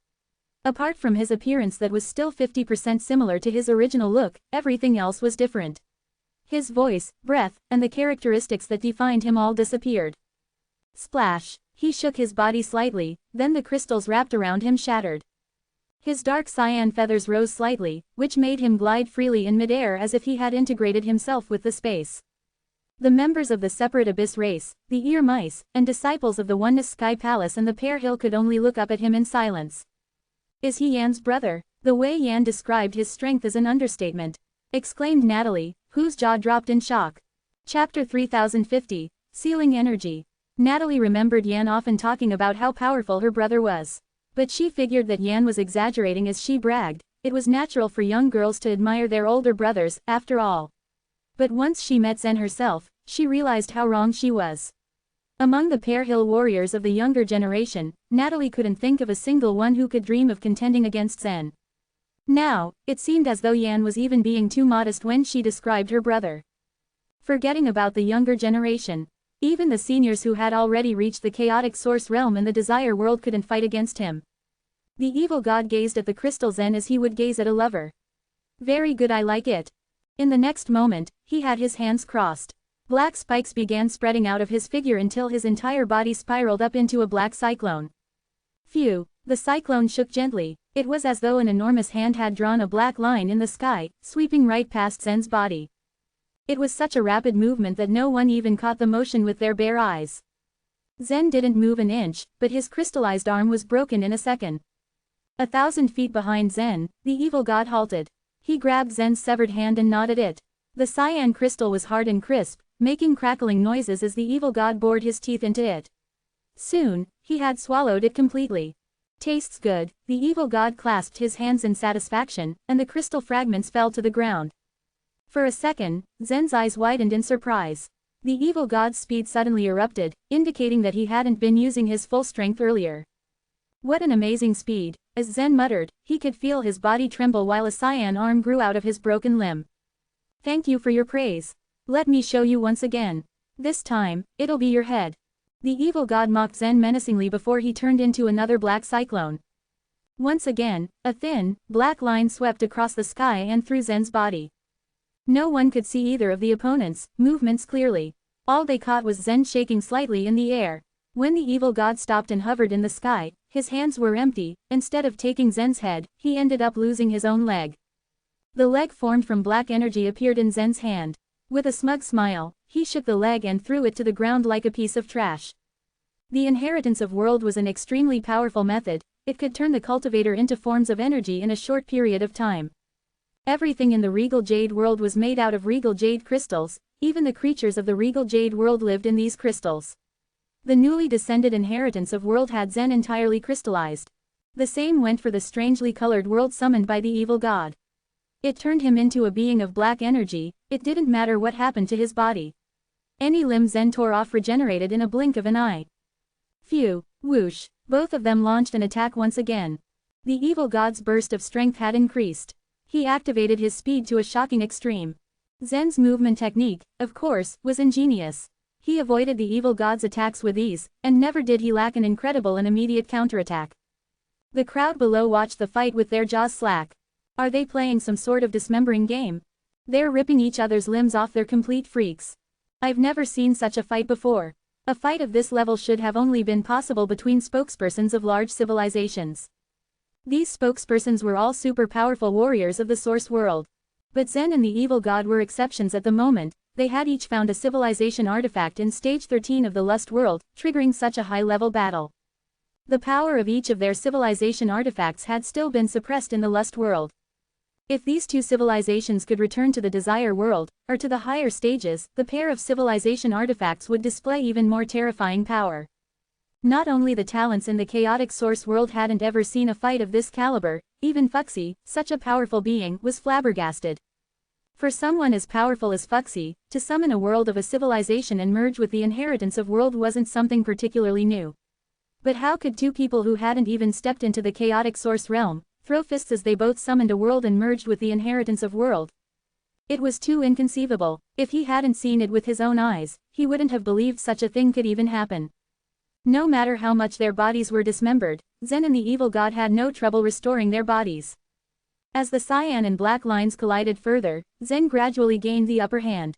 Apart from his appearance that was still 50% similar to his original look, everything else was different. His voice, breath, and the characteristics that defined him all disappeared. Splash! He shook his body slightly, then the crystals wrapped around him shattered. His dark cyan feathers rose slightly, which made him glide freely in midair as if he had integrated himself with the space. The members of the separate abyss race, the ear mice, and disciples of the Oneness Sky Palace and the Pear Hill could only look up at him in silence. Is he Yan's brother? The way Yan described his strength is an understatement, exclaimed Natalie, whose jaw dropped in shock. Chapter 3050, Sealing Energy. Natalie remembered Yan often talking about how powerful her brother was. But she figured that Yan was exaggerating as she bragged. It was natural for young girls to admire their older brothers, after all. But once she met Zen herself, she realized how wrong she was. Among the Pear Hill warriors of the younger generation, Natalie couldn't think of a single one who could dream of contending against Zen. Now, it seemed as though Yan was even being too modest when she described her brother. Forgetting about the younger generation, even the seniors who had already reached the chaotic source realm and the desire world couldn't fight against him. The evil god gazed at the crystal Zen as he would gaze at a lover. Very good, I like it. In the next moment, he had his hands crossed. Black spikes began spreading out of his figure until his entire body spiraled up into a black cyclone. Phew, the cyclone shook gently. It was as though an enormous hand had drawn a black line in the sky, sweeping right past Zen's body. It was such a rapid movement that no one even caught the motion with their bare eyes. Zen didn't move an inch, but his crystallized arm was broken in a second. 1,000 feet behind Zen, the evil god halted. He grabbed Zen's severed hand and gnawed at it. The cyan crystal was hard and crisp, making crackling noises as the evil god bored his teeth into it. Soon, he had swallowed it completely. Tastes good, the evil god clasped his hands in satisfaction, and the crystal fragments fell to the ground. For a second, Zen's eyes widened in surprise. The evil god's speed suddenly erupted, indicating that he hadn't been using his full strength earlier. What an amazing speed! As Zen muttered, he could feel his body tremble while a cyan arm grew out of his broken limb. Thank you for your praise. Let me show you once again. This time, it'll be your head. The evil god mocked Zen menacingly before he turned into another black cyclone. Once again, a thin, black line swept across the sky and through Zen's body. No one could see either of the opponents' movements clearly. All they caught was Zen shaking slightly in the air. When the evil god stopped and hovered in the sky, his hands were empty. Instead of taking Zen's head, he ended up losing his own leg. The leg formed from black energy appeared in Zen's hand. With a smug smile, he shook the leg and threw it to the ground like a piece of trash. The inheritance of world was an extremely powerful method. It could turn the cultivator into forms of energy in a short period of time. Everything in the regal jade world was made out of regal jade crystals. Even the creatures of the regal jade world lived in these crystals. The newly descended inheritance of world had Zen entirely crystallized. The same went for the strangely colored world summoned by the evil god. It turned him into a being of black energy. It didn't matter what happened to his body. Any limb Zen tore off regenerated in a blink of an eye. Phew, whoosh, both of them launched an attack once again. The evil god's burst of strength had increased. He activated his speed to a shocking extreme. Zen's movement technique, of course, was ingenious. He avoided the evil god's attacks with ease, and never did he lack an incredible and immediate counterattack. The crowd below watched the fight with their jaws slack. Are they playing some sort of dismembering game? They're ripping each other's limbs off, they're complete freaks. I've never seen such a fight before. A fight of this level should have only been possible between spokespersons of large civilizations. These spokespersons were all super powerful warriors of the source world. But Zen and the evil god were exceptions at the moment. They had each found a civilization artifact in stage 13 of the Lust world, triggering such a high-level battle. The power of each of their civilization artifacts had still been suppressed in the Lust world. If these two civilizations could return to the Desire world, or to the higher stages, the pair of civilization artifacts would display even more terrifying power. Not only the talents in the chaotic source world hadn't ever seen a fight of this caliber, even Fuxi, such a powerful being, was flabbergasted. For someone as powerful as Fuxi, to summon a world of a civilization and merge with the inheritance of world wasn't something particularly new. But how could two people who hadn't even stepped into the chaotic source realm throw fists as they both summoned a world and merged with the inheritance of world? It was too inconceivable. If he hadn't seen it with his own eyes, he wouldn't have believed such a thing could even happen. No matter how much their bodies were dismembered, Zen and the evil god had no trouble restoring their bodies. As the cyan and black lines collided further, Zen gradually gained the upper hand.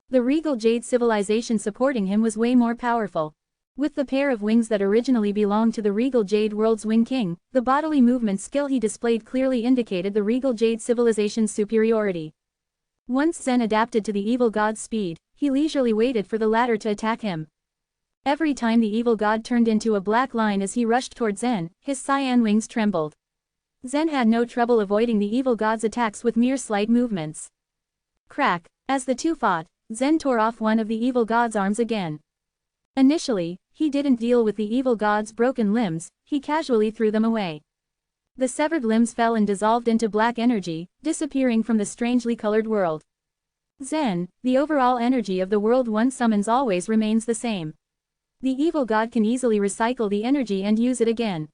The regal jade civilization supporting him was way more powerful. With the pair of wings that originally belonged to the regal jade world's wing king, the bodily movement skill he displayed clearly indicated the regal jade civilization's superiority. Once Zen adapted to the evil god's speed, he leisurely waited for the latter to attack him. Every time the evil god turned into a black line as he rushed toward Zen, his cyan wings trembled. Zen had no trouble avoiding the evil god's attacks with mere slight movements. Crack! As the two fought, Zen tore off one of the evil god's arms again. Initially, he didn't deal with the evil god's broken limbs, he casually threw them away. The severed limbs fell and dissolved into black energy, disappearing from the strangely colored world. Zen, the overall energy of the world one summons always remains the same. The evil god can easily recycle the energy and use it again.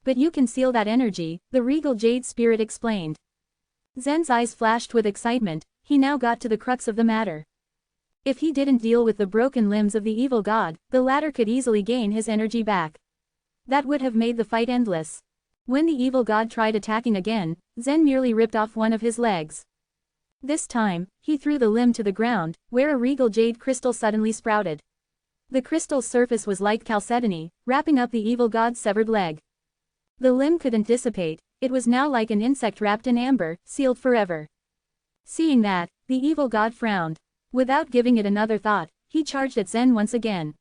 But you can seal that energy, the regal jade spirit explained. Zen's eyes flashed with excitement. He now got to the crux of the matter. If he didn't deal with the broken limbs of the evil god, the latter could easily gain his energy back. That would have made the fight endless. When the evil god tried attacking again, Zen merely ripped off one of his legs. This time, he threw the limb to the ground, where a regal jade crystal suddenly sprouted. The crystal's surface was like chalcedony, wrapping up the evil god's severed leg. The limb couldn't dissipate, it was now like an insect wrapped in amber, sealed forever. Seeing that, the evil god frowned. Without giving it another thought, he charged at Zen once again.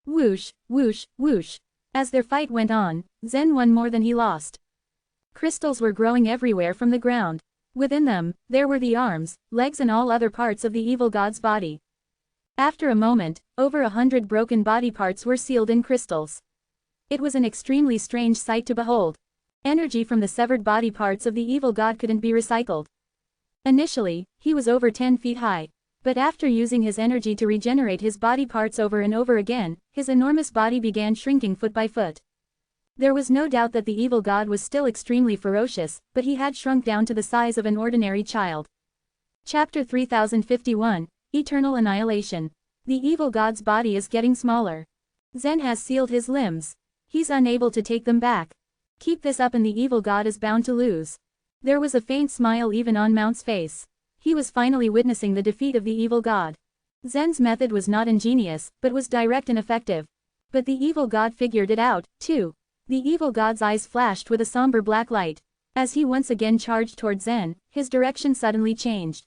Whoosh, whoosh, whoosh. As their fight went on, Zen won more than he lost. Crystals were growing everywhere from the ground. Within them, there were the arms, legs and all other parts of the evil god's body. After a moment, over 100 broken body parts were sealed in crystals. It was an extremely strange sight to behold. Energy from the severed body parts of the evil god couldn't be recycled. Initially, he was over 10 feet high. But after using his energy to regenerate his body parts over and over again, his enormous body began shrinking foot by foot. There was no doubt that the evil god was still extremely ferocious, but he had shrunk down to the size of an ordinary child. Chapter 3051, Eternal Annihilation. The evil god's body is getting smaller. Zen has sealed his limbs. He's unable to take them back. Keep this up and the evil god is bound to lose. There was a faint smile even on Mount's face. He was finally witnessing the defeat of the evil god. Zen's method was not ingenious, but was direct and effective. But the evil god figured it out, too. The evil god's eyes flashed with a somber black light. As he once again charged toward Zen, his direction suddenly changed.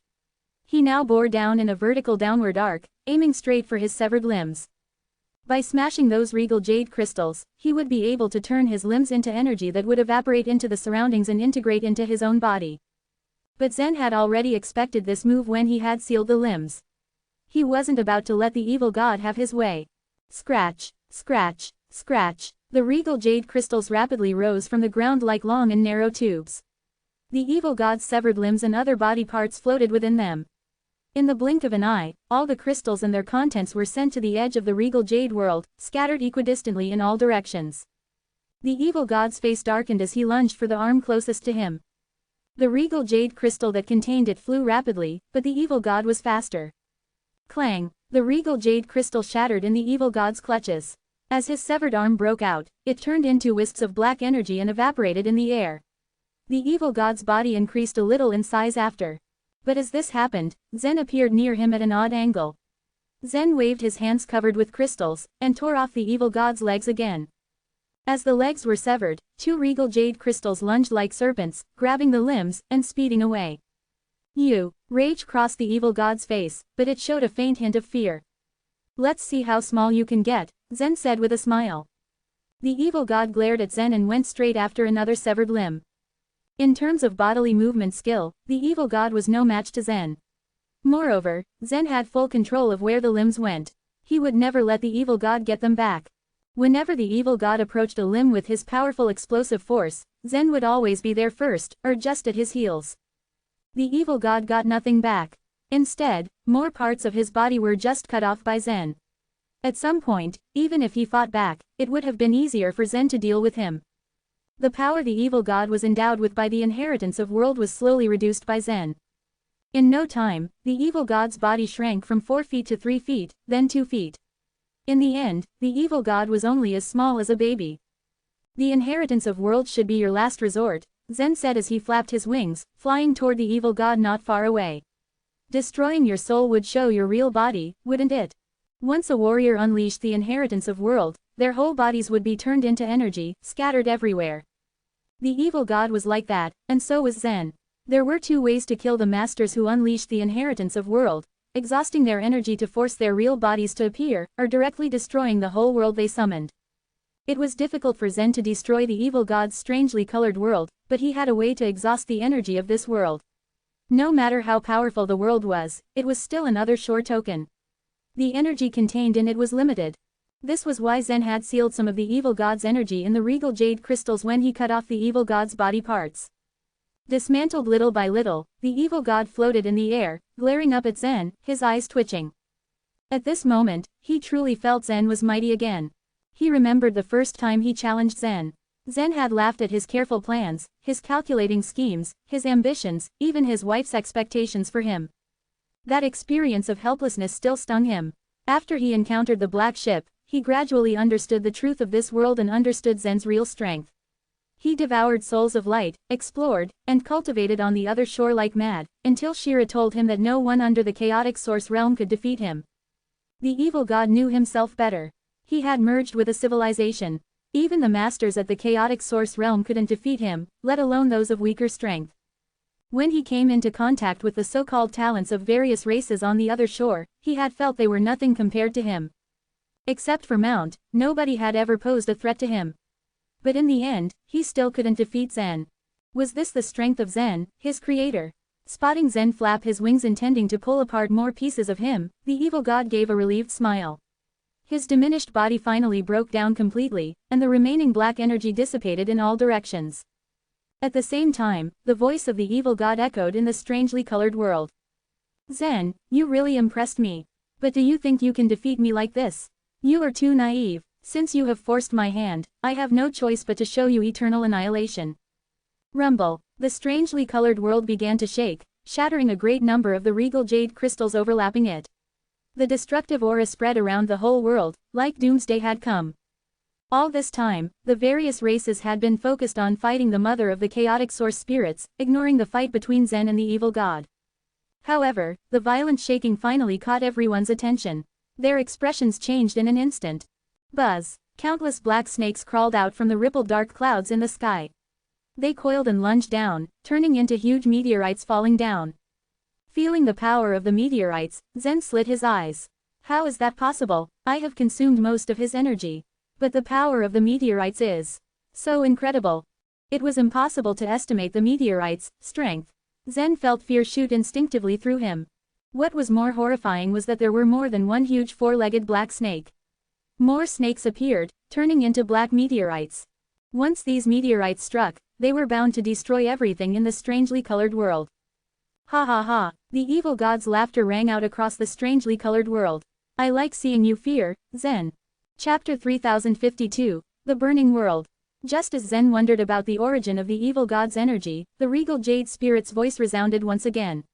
He now bore down in a vertical downward arc, aiming straight for his severed limbs. By smashing those regal jade crystals, he would be able to turn his limbs into energy that would evaporate into the surroundings and integrate into his own body. But Zen had already expected this move when he had sealed the limbs. He wasn't about to let the evil god have his way. Scratch, scratch, scratch. The regal jade crystals rapidly rose from the ground like long and narrow tubes. The evil god's severed limbs and other body parts floated within them. In the blink of an eye, all the crystals and their contents were sent to the edge of the regal jade world, scattered equidistantly in all directions. The evil god's face darkened as he lunged for the arm closest to him. The regal jade crystal that contained it flew rapidly, but the evil god was faster. Clang! The regal jade crystal shattered in the evil god's clutches. As his severed arm broke out, it turned into wisps of black energy and evaporated in the air. The evil god's body increased a little in size after. But as this happened, Zen appeared near him at an odd angle. Zen waved his hands covered with crystals, and tore off the evil god's legs again. As the legs were severed, 2 regal jade crystals lunged like serpents, grabbing the limbs, and speeding away. Rage crossed the evil god's face, but it showed a faint hint of fear. Let's see how small you can get, Zen said with a smile. The evil god glared at Zen and went straight after another severed limb. In terms of bodily movement skill, the evil god was no match to Zen. Moreover, Zen had full control of where the limbs went. He would never let the evil god get them back. Whenever the evil god approached a limb with his powerful explosive force, Zen would always be there first, or just at his heels. The evil god got nothing back. Instead, more parts of his body were just cut off by Zen. At some point, even if he fought back, it would have been easier for Zen to deal with him. The power the evil god was endowed with by the inheritance of world was slowly reduced by Zen. In no time, the evil god's body shrank from 4 feet to 3 feet, then 2 feet. In the end, the evil god was only as small as a baby. The inheritance of worlds should be your last resort, Zen said as he flapped his wings, flying toward the evil god not far away. Destroying your soul would show your real body, wouldn't it? Once a warrior unleashed the inheritance of world, their whole bodies would be turned into energy, scattered everywhere. The evil god was like that, and so was Zen. There were 2 ways to kill the masters who unleashed the inheritance of world, exhausting their energy to force their real bodies to appear, or directly destroying the whole world they summoned. It was difficult for Zen to destroy the evil god's strangely colored world, but he had a way to exhaust the energy of this world. No matter how powerful the world was, it was still another sure token. The energy contained in it was limited. This was why Zen had sealed some of the evil god's energy in the regal jade crystals when he cut off the evil god's body parts. Dismantled little by little, the evil god floated in the air, glaring up at Zen, his eyes twitching. At this moment, he truly felt Zen was mighty again. He remembered the first time he challenged Zen. Zen had laughed at his careful plans, his calculating schemes, his ambitions, even his wife's expectations for him. That experience of helplessness still stung him. After he encountered the black ship, he gradually understood the truth of this world and understood Zen's real strength. He devoured souls of light, explored, and cultivated on the other shore like mad, until Shira told him that no one under the chaotic source realm could defeat him. The evil god knew himself better. He had merged with a civilization. Even the masters at the chaotic source realm couldn't defeat him, let alone those of weaker strength. When he came into contact with the so-called talents of various races on the other shore, he had felt they were nothing compared to him. Except for Mount, nobody had ever posed a threat to him. But in the end, he still couldn't defeat Zen. Was this the strength of Zen, his creator? Spotting Zen flap his wings intending to pull apart more pieces of him, the evil god gave a relieved smile. His diminished body finally broke down completely, and the remaining black energy dissipated in all directions. At the same time, the voice of the evil god echoed in the strangely colored world. Zen, you really impressed me. But do you think you can defeat me like this? You are too naive. Since you have forced my hand, I have no choice but to show you eternal annihilation. Rumble. The strangely colored world began to shake, shattering a great number of the regal jade crystals overlapping it. The destructive aura spread around the whole world, like doomsday had come. All this time, the various races had been focused on fighting the mother of the chaotic source spirits, ignoring the fight between Zen and the evil god. However, the violent shaking finally caught everyone's attention. Their expressions changed in an instant. Buzz. Countless black snakes crawled out from the rippled dark clouds in the sky. They coiled and lunged down, turning into huge meteorites falling down. Feeling the power of the meteorites, Zen slit his eyes. How is that possible? I have consumed most of his energy. But the power of the meteorites is so incredible. It was impossible to estimate the meteorites' strength. Zen felt fear shoot instinctively through him. What was more horrifying was that there were more than one huge four-legged black snake. More snakes appeared, turning into black meteorites. Once these meteorites struck, they were bound to destroy everything in the strangely colored world. Ha ha ha, the evil god's laughter rang out across the strangely colored world. I like seeing you fear, Zen. Chapter 3052, The Burning World. Just as Zen wondered about the origin of the evil god's energy, the regal jade spirit's voice resounded once again.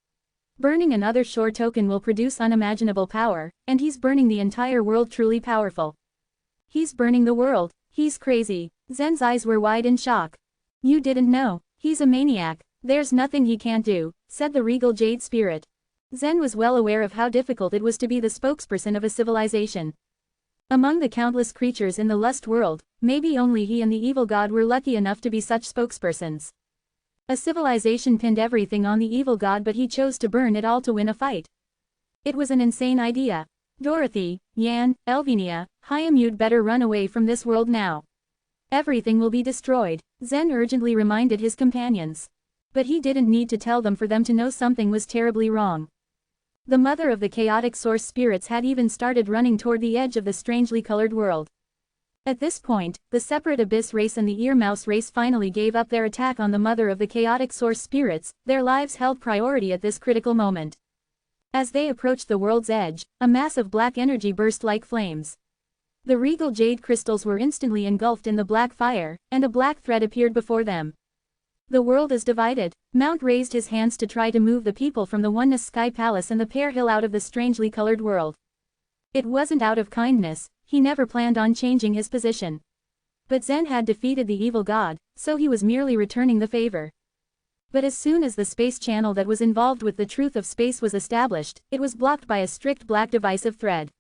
Burning another shore token will produce unimaginable power, and he's burning the entire world truly powerful. He's burning the world. He's crazy. Zen's eyes were wide in shock. You didn't know. He's a maniac. There's nothing he can't do, said the regal jade spirit. Zen was well aware of how difficult it was to be the spokesperson of a civilization. Among the countless creatures in the lust world, maybe only he and the evil god were lucky enough to be such spokespersons. A civilization pinned everything on the evil god, but he chose to burn it all to win a fight. It was an insane idea. Dorothy, Yan, Elvinia, Hyam, you'd better run away from this world now. Everything will be destroyed, Zen urgently reminded his companions. But he didn't need to tell them for them to know something was terribly wrong. The mother of the chaotic source spirits had even started running toward the edge of the strangely colored world. At this point, the separate abyss race and the earmouse race finally gave up their attack on the mother of the chaotic source spirits. Their lives held priority at this critical moment. As they approached the world's edge, a mass of black energy burst like flames. The regal jade crystals were instantly engulfed in the black fire, and a black thread appeared before them. The world is divided. Mount raised his hands to try to move the people from the Oneness Sky Palace and the Pear Hill out of the strangely colored world. It wasn't out of kindness. He never planned on changing his position. But Zen had defeated the evil god, so he was merely returning the favor. But as soon as the space channel that was involved with the truth of space was established, it was blocked by a strict black divisive thread.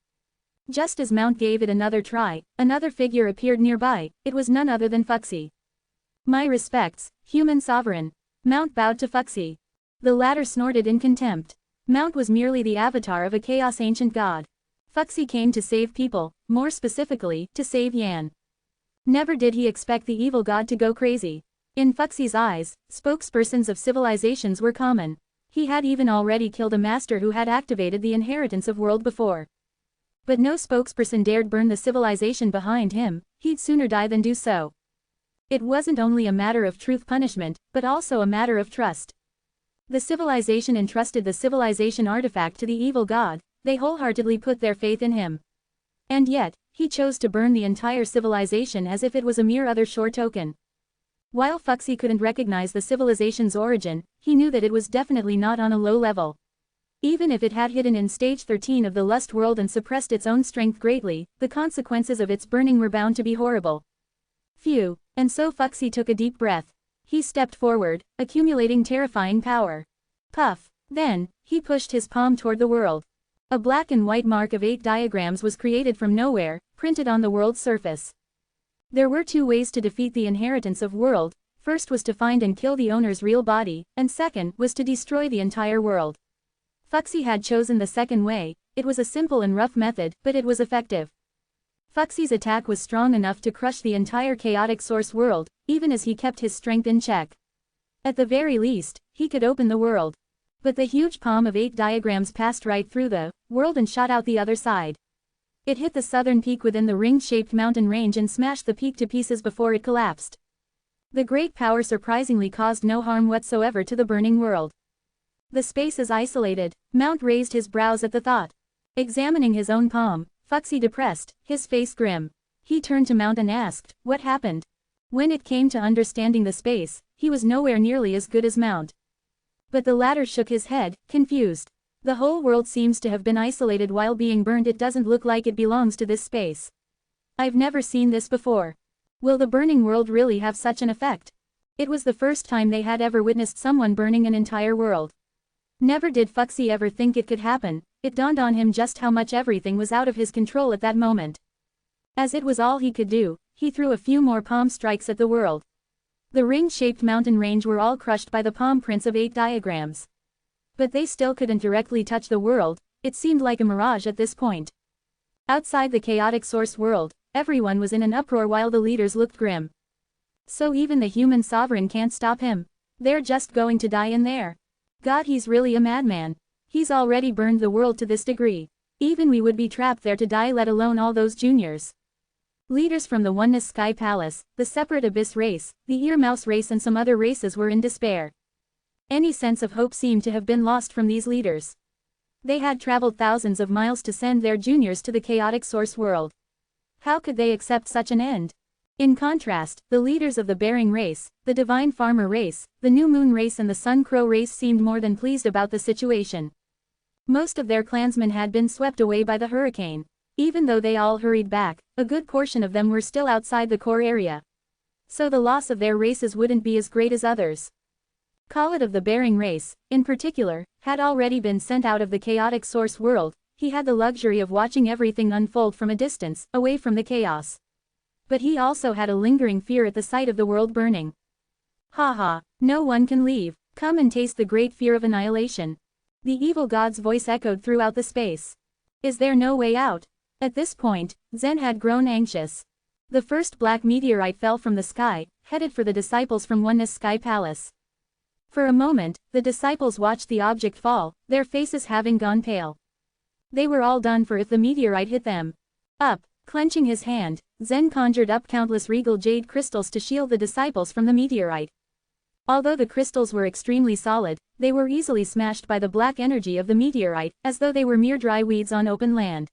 Just as Mount gave it another try, another figure appeared nearby. It was none other than Fuxi. My respects, human sovereign. Mount bowed to Fuxi. The latter snorted in contempt. Mount was merely the avatar of a chaos ancient god. Fuxi came to save people, more specifically, to save Yan. Never did he expect the evil god to go crazy. In Fuxi's eyes, spokespersons of civilizations were common. He had even already killed a master who had activated the inheritance of world before. But no spokesperson dared burn the civilization behind him. He'd sooner die than do so. It wasn't only a matter of truth punishment, but also a matter of trust. The civilization entrusted the civilization artifact to the evil god, They wholeheartedly put their faith in him. And yet, he chose to burn the entire civilization as if it was a mere other shore token. While Fuxi couldn't recognize the civilization's origin, he knew that it was definitely not on a low level. Even if it had hidden in stage 13 of the lust world and suppressed its own strength greatly, the consequences of its burning were bound to be horrible. Phew, and so Fuxi took a deep breath. He stepped forward, accumulating terrifying power. Puff. Then, he pushed his palm toward the world. A black and white mark of 8 diagrams was created from nowhere, printed on the world's surface. There were 2 ways to defeat the inheritance of world. First was to find and kill the owner's real body, and second was to destroy the entire world. Fuxi had chosen the second way. It was a simple and rough method, but it was effective. Fuxi's attack was strong enough to crush the entire chaotic source world, even as he kept his strength in check. At the very least, he could open the world. But the huge palm of 8 diagrams passed right through the world and shot out the other side. It hit the southern peak within the ring-shaped mountain range and smashed the peak to pieces before it collapsed. The great power surprisingly caused no harm whatsoever to the burning world. The space is isolated. Mount raised his brows at the thought. Examining his own palm, Fuxi depressed, his face grim. He turned to Mount and asked, what happened? When it came to understanding the space, he was nowhere nearly as good as Mount. But the latter shook his head, confused. The whole world seems to have been isolated while being burned. It doesn't look like it belongs to this space. I've never seen this before. Will the burning world really have such an effect? It was the first time they had ever witnessed someone burning an entire world. Never did Fuxi ever think it could happen. It dawned on him just how much everything was out of his control at that moment. As it was all he could do, he threw a few more palm strikes at the world. The ring-shaped mountain range were all crushed by the palm prints of 8 diagrams. But they still couldn't directly touch the world. It seemed like a mirage at this point. Outside the chaotic source world, everyone was in an uproar while the leaders looked grim. So even the human sovereign can't stop him. They're just going to die in there. God, he's really a madman. He's already burned the world to this degree. Even we would be trapped there to die, let alone all those juniors. Leaders from the Oneness Sky Palace, the Separate Abyss race, the Ear Mouse race and some other races were in despair. Any sense of hope seemed to have been lost from these leaders. They had traveled thousands of miles to send their juniors to the chaotic source world. How could they accept such an end? In contrast, the leaders of the Bearing race, the Divine Farmer race, the New Moon race and the Sun Crow race seemed more than pleased about the situation. Most of their clansmen had been swept away by the hurricane. Even though they all hurried back, a good portion of them were still outside the core area. So the loss of their races wouldn't be as great as others. Khalid of the Bearing race, in particular, had already been sent out of the chaotic source world. He had the luxury of watching everything unfold from a distance, away from the chaos. But he also had a lingering fear at the sight of the world burning. Ha, no one can leave. Come and taste the great fear of annihilation. The evil god's voice echoed throughout the space. Is there no way out? At this point, Zen had grown anxious. The first black meteorite fell from the sky, headed for the disciples from Oneness Sky Palace. For a moment, the disciples watched the object fall, their faces having gone pale. They were all done for if the meteorite hit them. Up, clenching his hand, Zen conjured up countless regal jade crystals to shield the disciples from the meteorite. Although the crystals were extremely solid, they were easily smashed by the black energy of the meteorite, as though they were mere dry weeds on open land.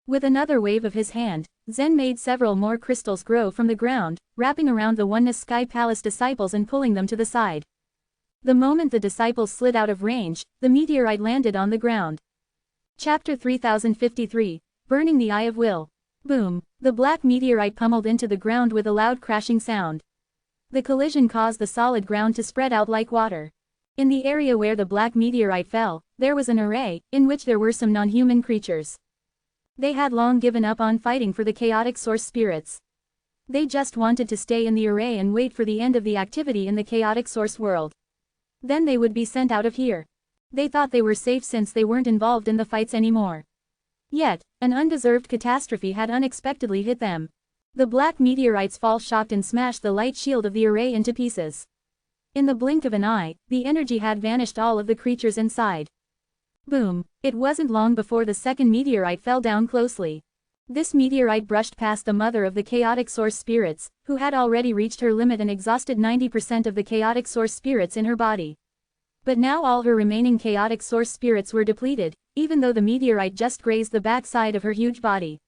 With another wave of his hand, Zen made several more crystals grow from the ground, wrapping around the Oneness Sky Palace disciples and pulling them to the side. The moment the disciples slid out of range, the meteorite landed on the ground. Chapter 3053, Burning the Eye of Will. Boom! The black meteorite pummeled into the ground with a loud crashing sound. The collision caused the solid ground to spread out like water. In the area where the black meteorite fell, there was an array, in which there were some non-human creatures. They had long given up on fighting for the chaotic source spirits. They just wanted to stay in the array and wait for the end of the activity in the chaotic source world. Then they would be sent out of here. They thought they were safe since they weren't involved in the fights anymore. Yet, an undeserved catastrophe had unexpectedly hit them. The black meteorite's fall shocked and smashed the light shield of the array into pieces. In the blink of an eye, the energy had vanished all of the creatures inside. Boom! It wasn't long before the second meteorite fell down closely. This meteorite brushed past the mother of the chaotic source spirits, who had already reached her limit and exhausted 90% of the chaotic source spirits in her body. But now all her remaining chaotic source spirits were depleted, even though the meteorite just grazed the backside of her huge body.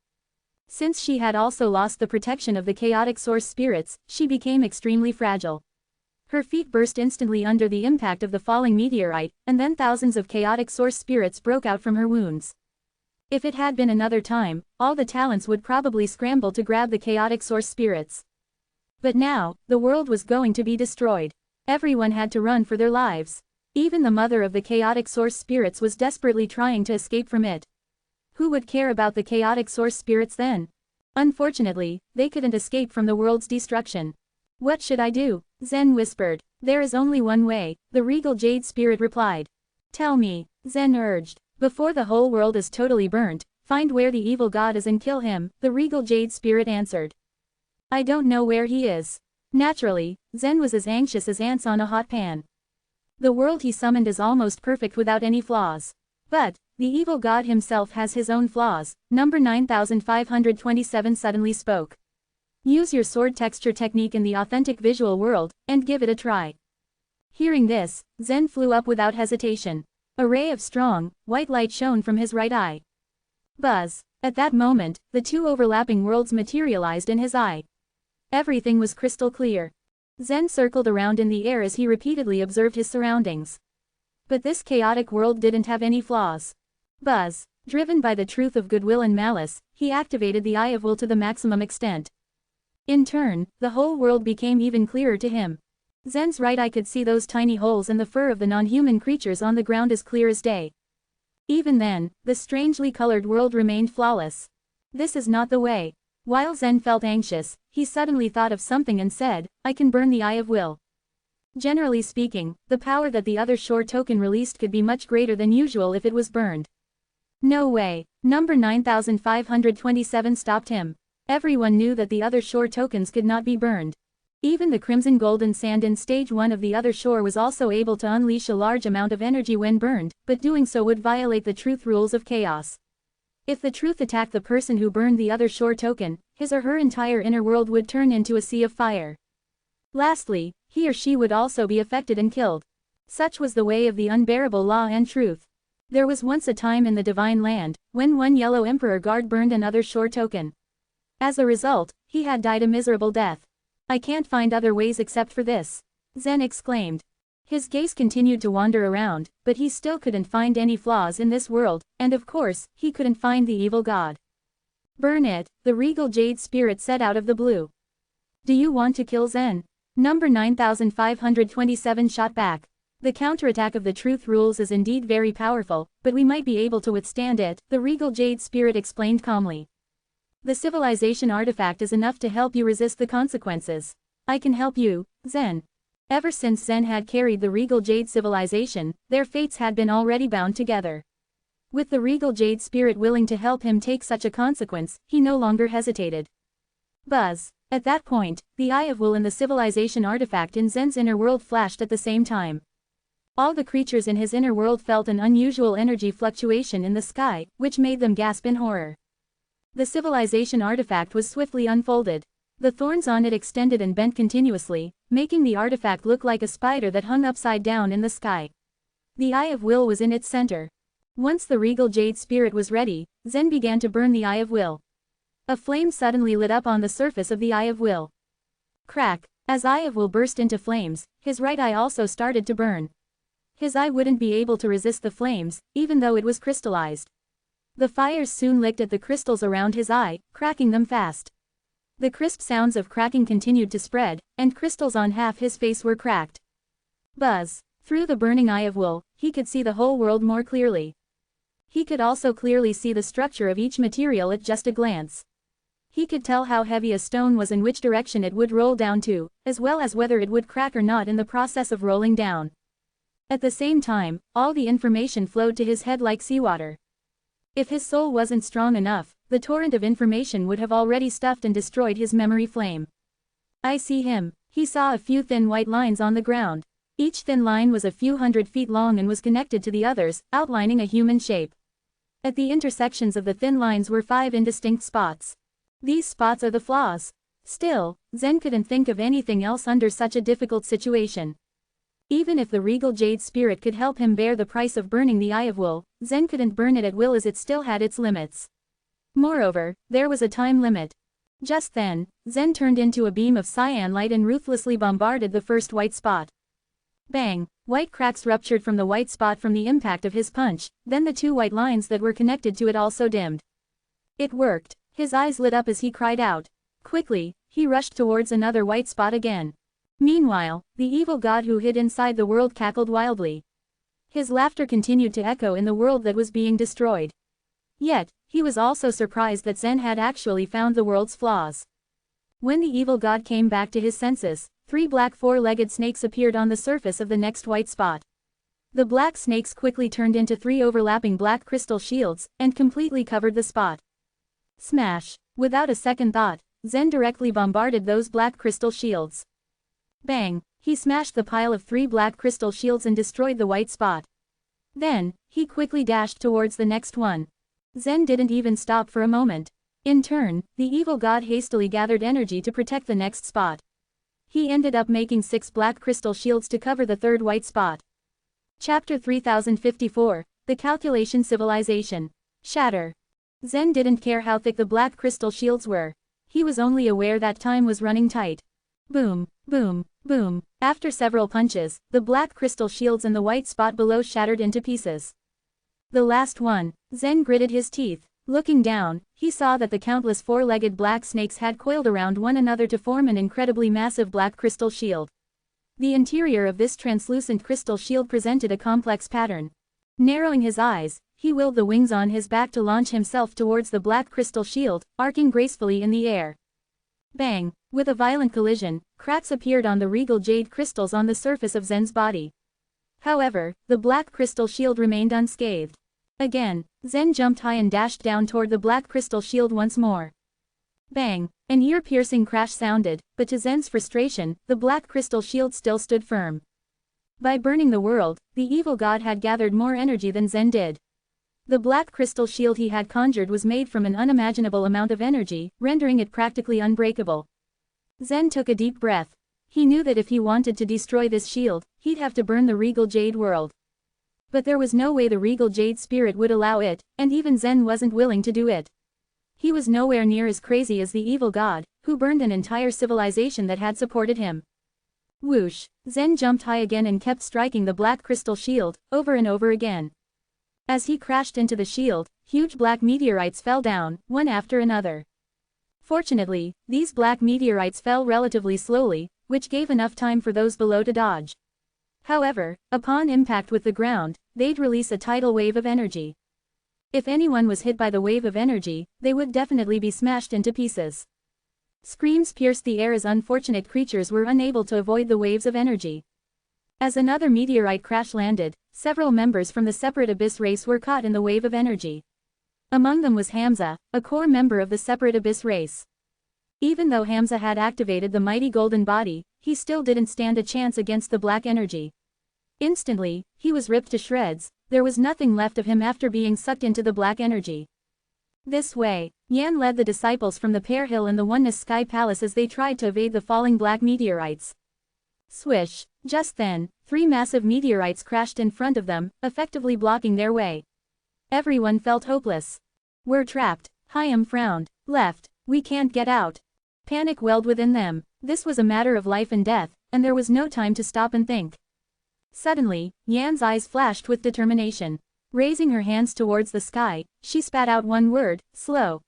Since she had also lost the protection of the chaotic source spirits, she became extremely fragile. Her feet burst instantly under the impact of the falling meteorite, and then thousands of chaotic source spirits broke out from her wounds. If it had been another time, all the talents would probably scramble to grab the chaotic source spirits. But now, the world was going to be destroyed. Everyone had to run for their lives. Even the mother of the chaotic source spirits was desperately trying to escape from it. Who would care about the chaotic source spirits then? Unfortunately, they couldn't escape from the world's destruction. What should I do? Zen whispered. There is only one way, the regal jade spirit replied. Tell me, Zen urged. Before the whole world is totally burnt, find where the evil god is and kill him, the regal jade spirit answered. I don't know where he is. Naturally, Zen was as anxious as ants on a hot pan. The world he summoned is almost perfect without any flaws. But, the evil god himself has his own flaws. Number 9527 suddenly spoke. Use your sword texture technique in the authentic visual world, and give it a try. Hearing this, Zen flew up without hesitation. A ray of strong, white light shone from his right eye. Buzz. At that moment, the two overlapping worlds materialized in his eye. Everything was crystal clear. Zen circled around in the air as he repeatedly observed his surroundings. But this chaotic world didn't have any flaws. Buzz. Driven by the truth of goodwill and malice, he activated the Eye of Will to the maximum extent. In turn, the whole world became even clearer to him. Zen's right eye could see those tiny holes in the fur of the non-human creatures on the ground as clear as day. Even then, the strangely colored world remained flawless. This is not the way. While Zen felt anxious, he suddenly thought of something and said, I can burn the Eye of Will. Generally speaking, the power that the other shore token released could be much greater than usual if it was burned. No way. Number 9527 stopped him. Everyone knew that the other shore tokens could not be burned. Even the crimson golden sand in stage 1 of the other shore was also able to unleash a large amount of energy when burned, but doing so would violate the truth rules of chaos. If the truth attacked the person who burned the other shore token, his or her entire inner world would turn into a sea of fire. Lastly, he or she would also be affected and killed. Such was the way of the unbearable law and truth. There was once a time in the divine land, when one yellow emperor guard burned another shore token. As a result, he had died a miserable death. I can't find other ways except for this, Zen exclaimed. His gaze continued to wander around, but he still couldn't find any flaws in this world, and of course, he couldn't find the evil god. Burn it, the regal jade spirit said out of the blue. Do you want to kill Zen? Number 9527 shot back. The counterattack of the truth rules is indeed very powerful, but we might be able to withstand it, the regal jade spirit explained calmly. The civilization artifact is enough to help you resist the consequences. I can help you, Zen. Ever since Zen had carried the regal jade civilization, their fates had been already bound together. With the regal jade spirit willing to help him take such a consequence, he no longer hesitated. Buzz. At that point, the Eye of Will and the civilization artifact in Zen's inner world flashed at the same time. All the creatures in his inner world felt an unusual energy fluctuation in the sky, which made them gasp in horror. The civilization artifact was swiftly unfolded. The thorns on it extended and bent continuously, making the artifact look like a spider that hung upside down in the sky. The Eye of Will was in its center. Once the regal jade spirit was ready, Zen began to burn the Eye of Will. A flame suddenly lit up on the surface of the Eye of Will. Crack! As Eye of Will burst into flames, his right eye also started to burn. His eye wouldn't be able to resist the flames, even though it was crystallized. The fires soon licked at the crystals around his eye, cracking them fast. The crisp sounds of cracking continued to spread, and crystals on half his face were cracked. Buzz. Through the burning Eye of Will, he could see the whole world more clearly. He could also clearly see the structure of each material at just a glance. He could tell how heavy a stone was and which direction it would roll down to, as well as whether it would crack or not in the process of rolling down. At the same time, all the information flowed to his head like seawater. If his soul wasn't strong enough, the torrent of information would have already stuffed and destroyed his memory flame. I see him. He saw a few thin white lines on the ground. Each thin line was a few 100 feet long and was connected to the others, outlining a human shape. At the intersections of the thin lines were 5 indistinct spots. These spots are the flaws. Still, Zen couldn't think of anything else under such a difficult situation. Even if the regal jade spirit could help him bear the price of burning the Eye of Wool, Zen couldn't burn it at will as it still had its limits. Moreover, there was a time limit. Just then, Zen turned into a beam of cyan light and ruthlessly bombarded the first white spot. Bang! White cracks ruptured from the white spot from the impact of his punch, then the two white lines that were connected to it also dimmed. It worked. His eyes lit up as he cried out. Quickly, he rushed towards another white spot again. Meanwhile, the evil god who hid inside the world cackled wildly. His laughter continued to echo in the world that was being destroyed. Yet, he was also surprised that Zen had actually found the world's flaws. When the evil god came back to his senses, 3 black 4-legged snakes appeared on the surface of the next white spot. The black snakes quickly turned into 3 overlapping black crystal shields, and completely covered the spot. Smash! Without a second thought, Zen directly bombarded those black crystal shields. Bang! He smashed the pile of 3 black crystal shields and destroyed the white spot. Then, he quickly dashed towards the next one. Zen didn't even stop for a moment. In turn, the evil god hastily gathered energy to protect the next spot. He ended up making 6 black crystal shields to cover the third white spot. Chapter 3054, The Calculation Civilization. Shatter. Zen didn't care how thick the black crystal shields were. He was only aware that time was running tight. Boom, boom, boom. After several punches, the black crystal shields and the white spot below shattered into pieces. The last one. Zen gritted his teeth. Looking down, he saw that the countless 4-legged black snakes had coiled around one another to form an incredibly massive black crystal shield. The interior of this translucent crystal shield presented a complex pattern. Narrowing his eyes, he willed the wings on his back to launch himself towards the black crystal shield, arcing gracefully in the air. Bang! With a violent collision, cracks appeared on the regal jade crystals on the surface of Zen's body. However, the black crystal shield remained unscathed. Again, Zen jumped high and dashed down toward the black crystal shield once more. Bang! An ear-piercing crash sounded, but to Zen's frustration, the black crystal shield still stood firm. By burning the world, the evil god had gathered more energy than Zen did. The black crystal shield he had conjured was made from an unimaginable amount of energy, rendering it practically unbreakable. Zen took a deep breath. He knew that if he wanted to destroy this shield, he'd have to burn the regal jade world. But there was no way the regal jade spirit would allow it, and even Zen wasn't willing to do it. He was nowhere near as crazy as the evil god, who burned an entire civilization that had supported him. Whoosh! Zen jumped high again and kept striking the black crystal shield, over and over again. As he crashed into the shield, huge black meteorites fell down, one after another. Fortunately, these black meteorites fell relatively slowly, which gave enough time for those below to dodge. However, upon impact with the ground, they'd release a tidal wave of energy. If anyone was hit by the wave of energy, they would definitely be smashed into pieces. Screams pierced the air as unfortunate creatures were unable to avoid the waves of energy. As another meteorite crash landed, several members from the Separate Abyss race were caught in the wave of energy. Among them was Hamza, a core member of the Separate Abyss race. Even though Hamza had activated the mighty golden body, he still didn't stand a chance against the black energy. Instantly, he was ripped to shreds. There was nothing left of him after being sucked into the black energy. This way, Yan led the disciples from the Pear Hill and the Oneness Sky Palace as they tried to evade the falling black meteorites. Swish! Just then, 3 massive meteorites crashed in front of them, effectively blocking their way. Everyone felt hopeless. We're trapped. Hayam frowned. Left. We can't get out. Panic welled within them. This was a matter of life and death, and there was no time to stop and think. Suddenly, Yan's eyes flashed with determination. Raising her hands towards the sky, she spat out one word, slow.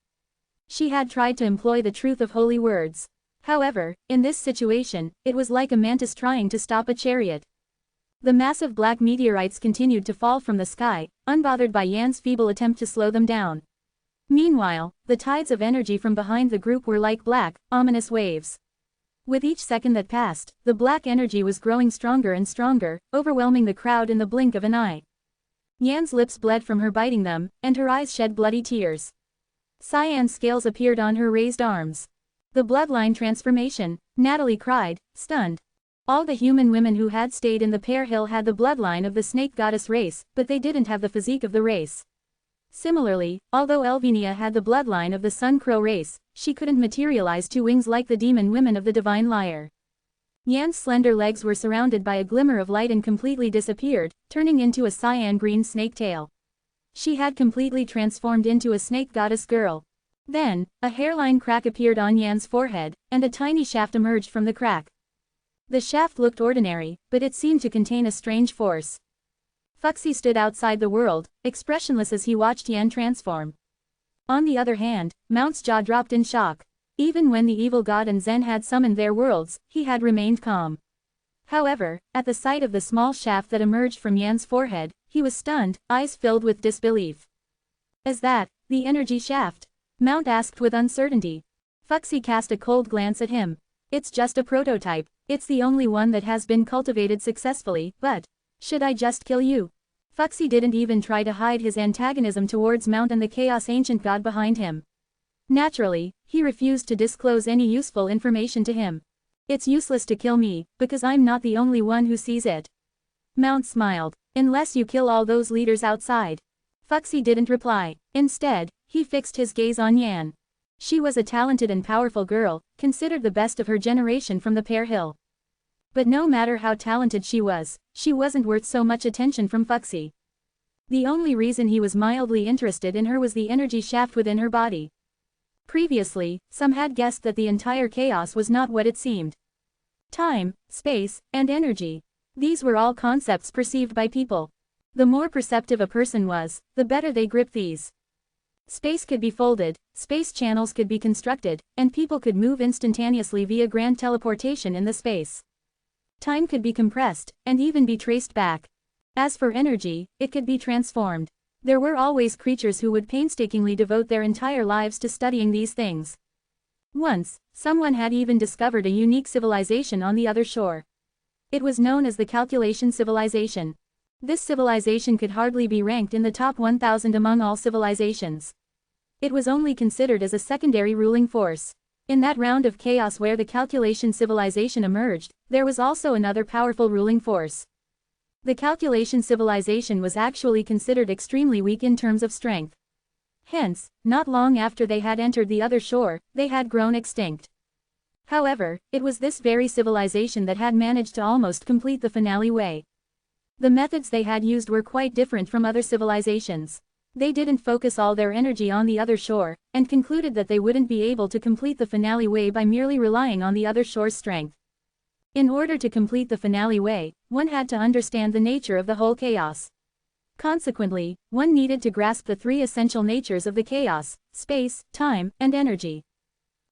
She had tried to employ the truth of holy words. However, in this situation, it was like a mantis trying to stop a chariot. The massive black meteorites continued to fall from the sky, unbothered by Yan's feeble attempt to slow them down. Meanwhile, the tides of energy from behind the group were like black, ominous waves. With each second that passed, the black energy was growing stronger and stronger, overwhelming the crowd in the blink of an eye. Yan's lips bled from her biting them, and her eyes shed bloody tears. Cyan scales appeared on her raised arms. The bloodline transformation, Natalie cried, stunned. All the human women who had stayed in the Pear Hill had the bloodline of the snake goddess race, but they didn't have the physique of the race. Similarly, although Elvenia had the bloodline of the Sun Crow race, she couldn't materialize 2 wings like the demon women of the Divine Lyre. Yan's slender legs were surrounded by a glimmer of light and completely disappeared, turning into a cyan-green snake tail. She had completely transformed into a snake goddess girl. Then, a hairline crack appeared on Yan's forehead, and a tiny shaft emerged from the crack. The shaft looked ordinary, but it seemed to contain a strange force. Fuxi stood outside the world, expressionless as he watched Yan transform. On the other hand, Mount's jaw dropped in shock. Even when the evil god and Zen had summoned their worlds, he had remained calm. However, at the sight of the small shaft that emerged from Yan's forehead, he was stunned, eyes filled with disbelief. Is that the energy shaft? Mount asked with uncertainty. Fuxi cast a cold glance at him. It's just a prototype. It's the only one that has been cultivated successfully, but should I just kill you? Fuxi didn't even try to hide his antagonism towards Mount and the Chaos Ancient God behind him. Naturally, he refused to disclose any useful information to him. It's useless to kill me, because I'm not the only one who sees it. Mount smiled. Unless you kill all those leaders outside. Fuxi didn't reply. Instead, he fixed his gaze on Yan. She was a talented and powerful girl, considered the best of her generation from the Pear Hill. But no matter how talented she wasn't worth so much attention from Fuxi. The only reason he was mildly interested in her was the energy shaft within her body. Previously, some had guessed that the entire chaos was not what it seemed. Time, space, and energy. These were all concepts perceived by people. The more perceptive a person was, the better they gripped these. Space could be folded, space channels could be constructed, and people could move instantaneously via grand teleportation in the space. Time could be compressed, and even be traced back. As for energy, it could be transformed. There were always creatures who would painstakingly devote their entire lives to studying these things. Once, someone had even discovered a unique civilization on the other shore. It was known as the Calculation Civilization. This civilization could hardly be ranked in the top 1,000 among all civilizations. It was only considered as a secondary ruling force. In that round of chaos where the Calculation Civilization emerged, there was also another powerful ruling force. The Calculation Civilization was actually considered extremely weak in terms of strength. Hence, not long after they had entered the other shore, they had grown extinct. However, it was this very civilization that had managed to almost complete the finale way. The methods they had used were quite different from other civilizations. They didn't focus all their energy on the other shore, and concluded that they wouldn't be able to complete the finale way by merely relying on the other shore's strength. In order to complete the finale way, one had to understand the nature of the whole chaos. Consequently, one needed to grasp the three essential natures of the chaos: space, time, and energy.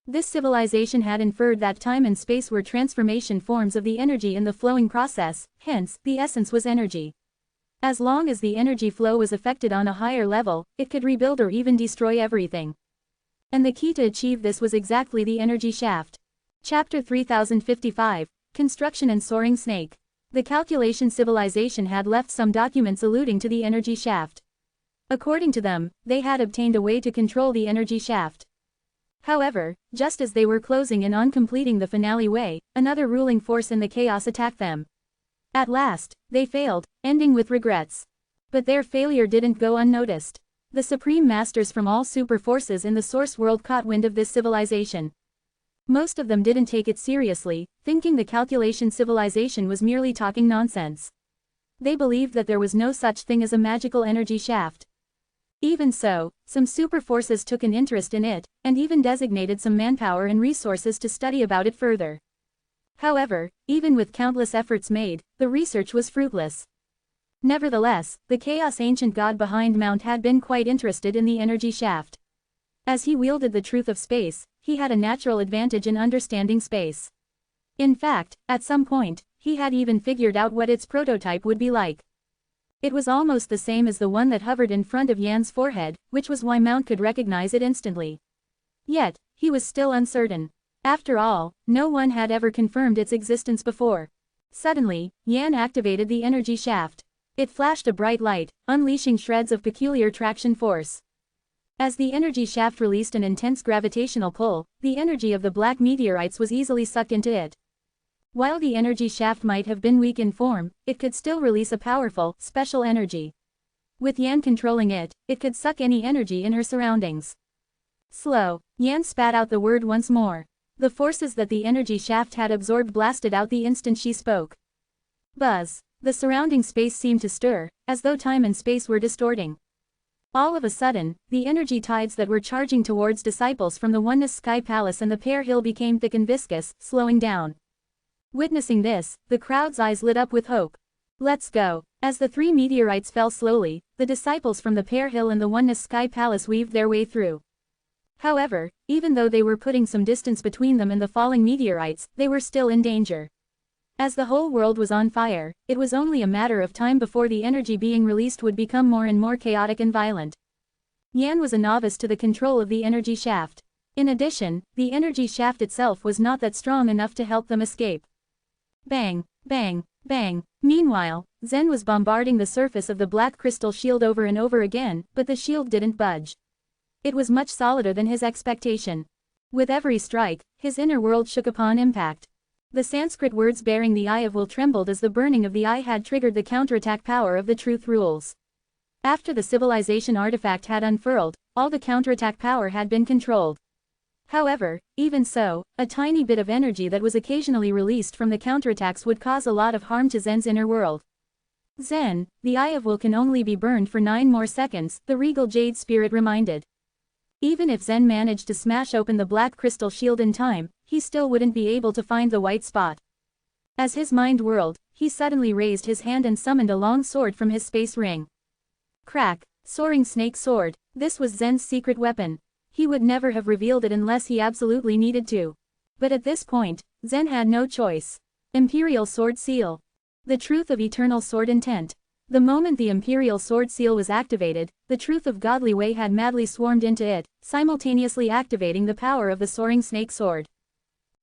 This civilization had inferred that time and space were transformation forms of the energy in the flowing process, hence, the essence was energy. As long as the energy flow was affected on a higher level, it could rebuild or even destroy everything. And the key to achieve this was exactly the energy shaft. Chapter 3055, Construction and Soaring Snake. The Calculation Civilization had left some documents alluding to the energy shaft. According to them, they had obtained a way to control the energy shaft. However, just as they were closing in on completing the finale way, another ruling force in the chaos attacked them. At last, they failed, ending with regrets. But their failure didn't go unnoticed. The supreme masters from all super forces in the source world caught wind of this civilization. Most of them didn't take it seriously, thinking the Calculation Civilization was merely talking nonsense. They believed that there was no such thing as a magical energy shaft. Even so, some super forces took an interest in it, and even designated some manpower and resources to study about it further. However, even with countless efforts made, the research was fruitless. Nevertheless, the Chaos Ancient God behind Mount had been quite interested in the energy shaft. As he wielded the truth of space, he had a natural advantage in understanding space. In fact, at some point, he had even figured out what its prototype would be like. It was almost the same as the one that hovered in front of Yan's forehead, which was why Mount could recognize it instantly. Yet, he was still uncertain. After all, no one had ever confirmed its existence before. Suddenly, Yan activated the energy shaft. It flashed a bright light, unleashing shreds of peculiar traction force. As the energy shaft released an intense gravitational pull, the energy of the black meteorites was easily sucked into it. While the energy shaft might have been weak in form, it could still release a powerful, special energy. With Yan controlling it, it could suck any energy in her surroundings. Slow. Yan spat out the word once more. The forces that the energy shaft had absorbed blasted out the instant she spoke. Buzz. The surrounding space seemed to stir, as though time and space were distorting. All of a sudden, the energy tides that were charging towards disciples from the Oneness Sky Palace and the Pear Hill became thick and viscous, slowing down. Witnessing this, the crowd's eyes lit up with hope. Let's go. As the 3 meteorites fell slowly, the disciples from the Pear Hill and the Oneness Sky Palace weaved their way through. However, even though they were putting some distance between them and the falling meteorites, they were still in danger. As the whole world was on fire, it was only a matter of time before the energy being released would become more and more chaotic and violent. Yan was a novice to the control of the energy shaft. In addition, the energy shaft itself was not that strong enough to help them escape. Bang, bang, bang. Meanwhile, Zen was bombarding the surface of the black crystal shield over and over again, but the shield didn't budge. It was much solider than his expectation. With every strike, his inner world shook upon impact. The Sanskrit words bearing the Eye of Will trembled as the burning of the eye had triggered the counterattack power of the truth rules. After the civilization artifact had unfurled, all the counterattack power had been controlled. However, even so, a tiny bit of energy that was occasionally released from the counterattacks would cause a lot of harm to Zen's inner world. Zen, the Eye of Will can only be burned for 9 more seconds, the regal jade spirit reminded. Even if Zen managed to smash open the black crystal shield in time, he still wouldn't be able to find the white spot. As his mind whirled, he suddenly raised his hand and summoned a long sword from his space ring. Crack! Soaring snake sword. This was Zen's secret weapon. He would never have revealed it unless he absolutely needed to. But at this point, Zen had no choice. Imperial Sword Seal. The truth of eternal sword intent. The moment the Imperial Sword Seal was activated, the truth of godly way had madly swarmed into it, simultaneously activating the power of the soaring snake sword.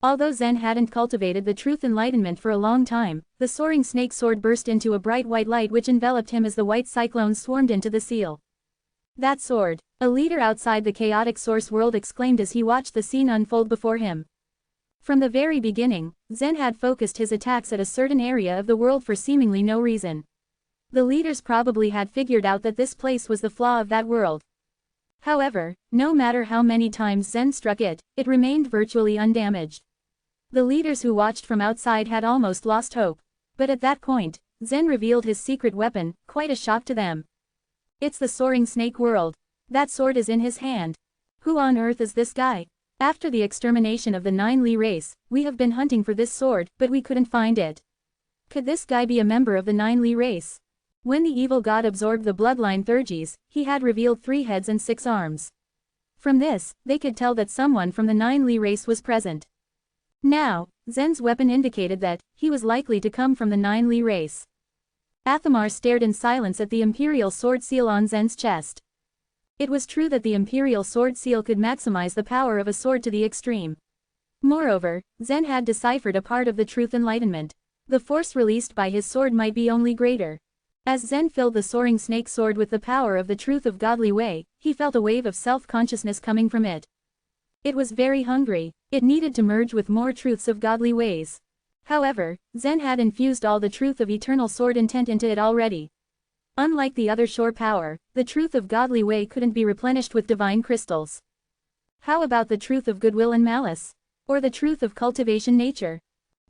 Although Zen hadn't cultivated the truth enlightenment for a long time, the soaring snake sword burst into a bright white light which enveloped him as the white cyclones swarmed into the seal. That sword! A leader outside the chaotic source world exclaimed as he watched the scene unfold before him. From the very beginning, Zen had focused his attacks at a certain area of the world for seemingly no reason. The leaders probably had figured out that this place was the flaw of that world. However, no matter how many times Zen struck it, it remained virtually undamaged. The leaders who watched from outside had almost lost hope. But at that point, Zen revealed his secret weapon, quite a shock to them. It's the soaring snake world. That sword is in his hand. Who on earth is this guy? After the extermination of the 9 Li race, we have been hunting for this sword, but we couldn't find it. Could this guy be a member of the 9 Li race? When the evil god absorbed the bloodline Thurges, he had revealed 3 heads and 6 arms. From this, they could tell that someone from the 9 Li race was present. Now, Zen's weapon indicated that he was likely to come from the 9 Li race. Athamar stared in silence at the Imperial Sword Seal on Zen's chest. It was true that the Imperial Sword Seal could maximize the power of a sword to the extreme. Moreover, Zen had deciphered a part of the truth enlightenment. The force released by his sword might be only greater. As Zen filled the soaring snake sword with the power of the truth of godly way, he felt a wave of self-consciousness coming from it. It was very hungry. It needed to merge with more truths of godly ways. However, Zen had infused all the truth of eternal sword intent into it already. Unlike the other shore power, the truth of godly way couldn't be replenished with divine crystals. How about the truth of goodwill and malice? Or the truth of cultivation nature?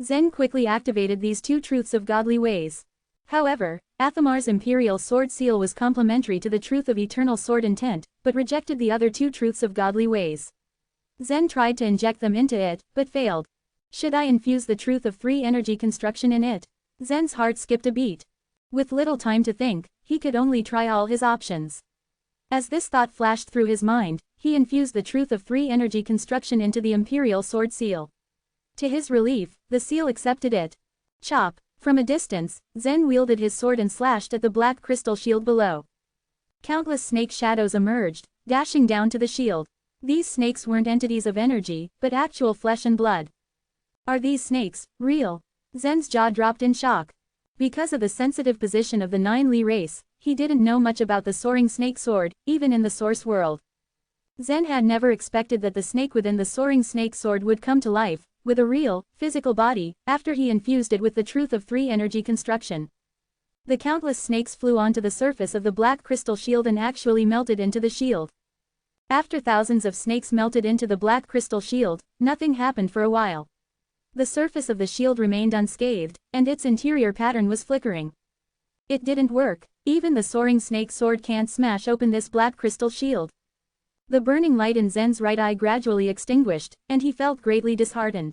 Zen quickly activated these 2 truths of godly ways. However, Athamar's Imperial Sword Seal was complementary to the truth of eternal sword intent, but rejected the other 2 truths of godly ways. Zen tried to inject them into it, but failed. Should I infuse the truth of 3 energy construction in it? Zen's heart skipped a beat. With little time to think, he could only try all his options. As this thought flashed through his mind, he infused the truth of 3 energy construction into the Imperial Sword Seal. To his relief, the seal accepted it. Chop! From a distance, Zen wielded his sword and slashed at the black crystal shield below. Countless snake shadows emerged, dashing down to the shield. These snakes weren't entities of energy, but actual flesh and blood. Are these snakes real? Zen's jaw dropped in shock. Because of the sensitive position of the 9 Li race, he didn't know much about the soaring snake sword, even in the source world. Zen had never expected that the snake within the soaring snake sword would come to life, with a real, physical body, after he infused it with the truth of 3 energy construction. The countless snakes flew onto the surface of the black crystal shield and actually melted into the shield. After thousands of snakes melted into the black crystal shield, nothing happened for a while. The surface of the shield remained unscathed, and its interior pattern was flickering. It didn't work. Even the soaring snake sword can't smash open this black crystal shield. The burning light in Zen's right eye gradually extinguished, and he felt greatly disheartened.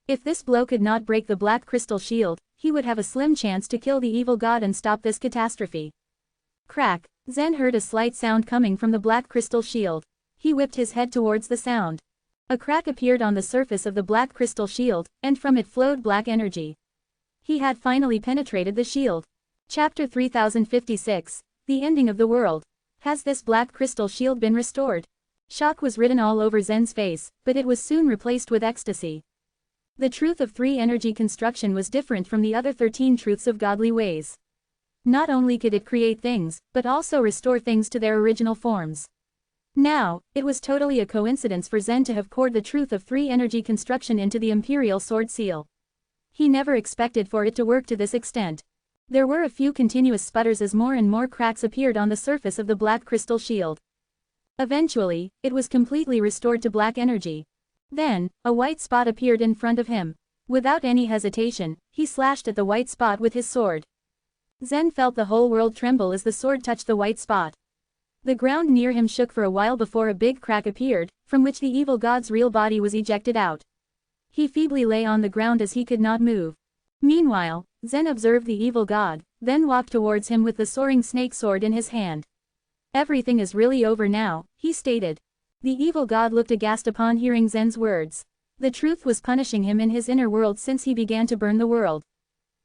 If this blow could not break the black crystal shield, he would have a slim chance to kill the evil god and stop this catastrophe. Crack! Zen heard a slight sound coming from the black crystal shield. He whipped his head towards the sound. A crack appeared on the surface of the black crystal shield, and from it flowed black energy. He had finally penetrated the shield. Chapter 3056, The Ending of the World. Has this black crystal shield been restored? Shock was written all over Zen's face, but it was soon replaced with ecstasy. The truth of 3 energy construction was different from the other 13 truths of godly ways. Not only could it create things, but also restore things to their original forms. Now, it was totally a coincidence for Zen to have poured the truth of 3 energy construction into the Imperial Sword Seal. He never expected for it to work to this extent. There were a few continuous sputters as more and more cracks appeared on the surface of the black crystal shield. Eventually, it was completely restored to black energy. Then, a white spot appeared in front of him. Without any hesitation, he slashed at the white spot with his sword. Zen felt the whole world tremble as the sword touched the white spot. The ground near him shook for a while before a big crack appeared, from which the evil god's real body was ejected out. He feebly lay on the ground as he could not move. Meanwhile, Zen observed the evil god, then walked towards him with the soaring snake sword in his hand. Everything is really over now, he stated. The evil god looked aghast upon hearing Zen's words. The truth was punishing him in his inner world since he began to burn the world.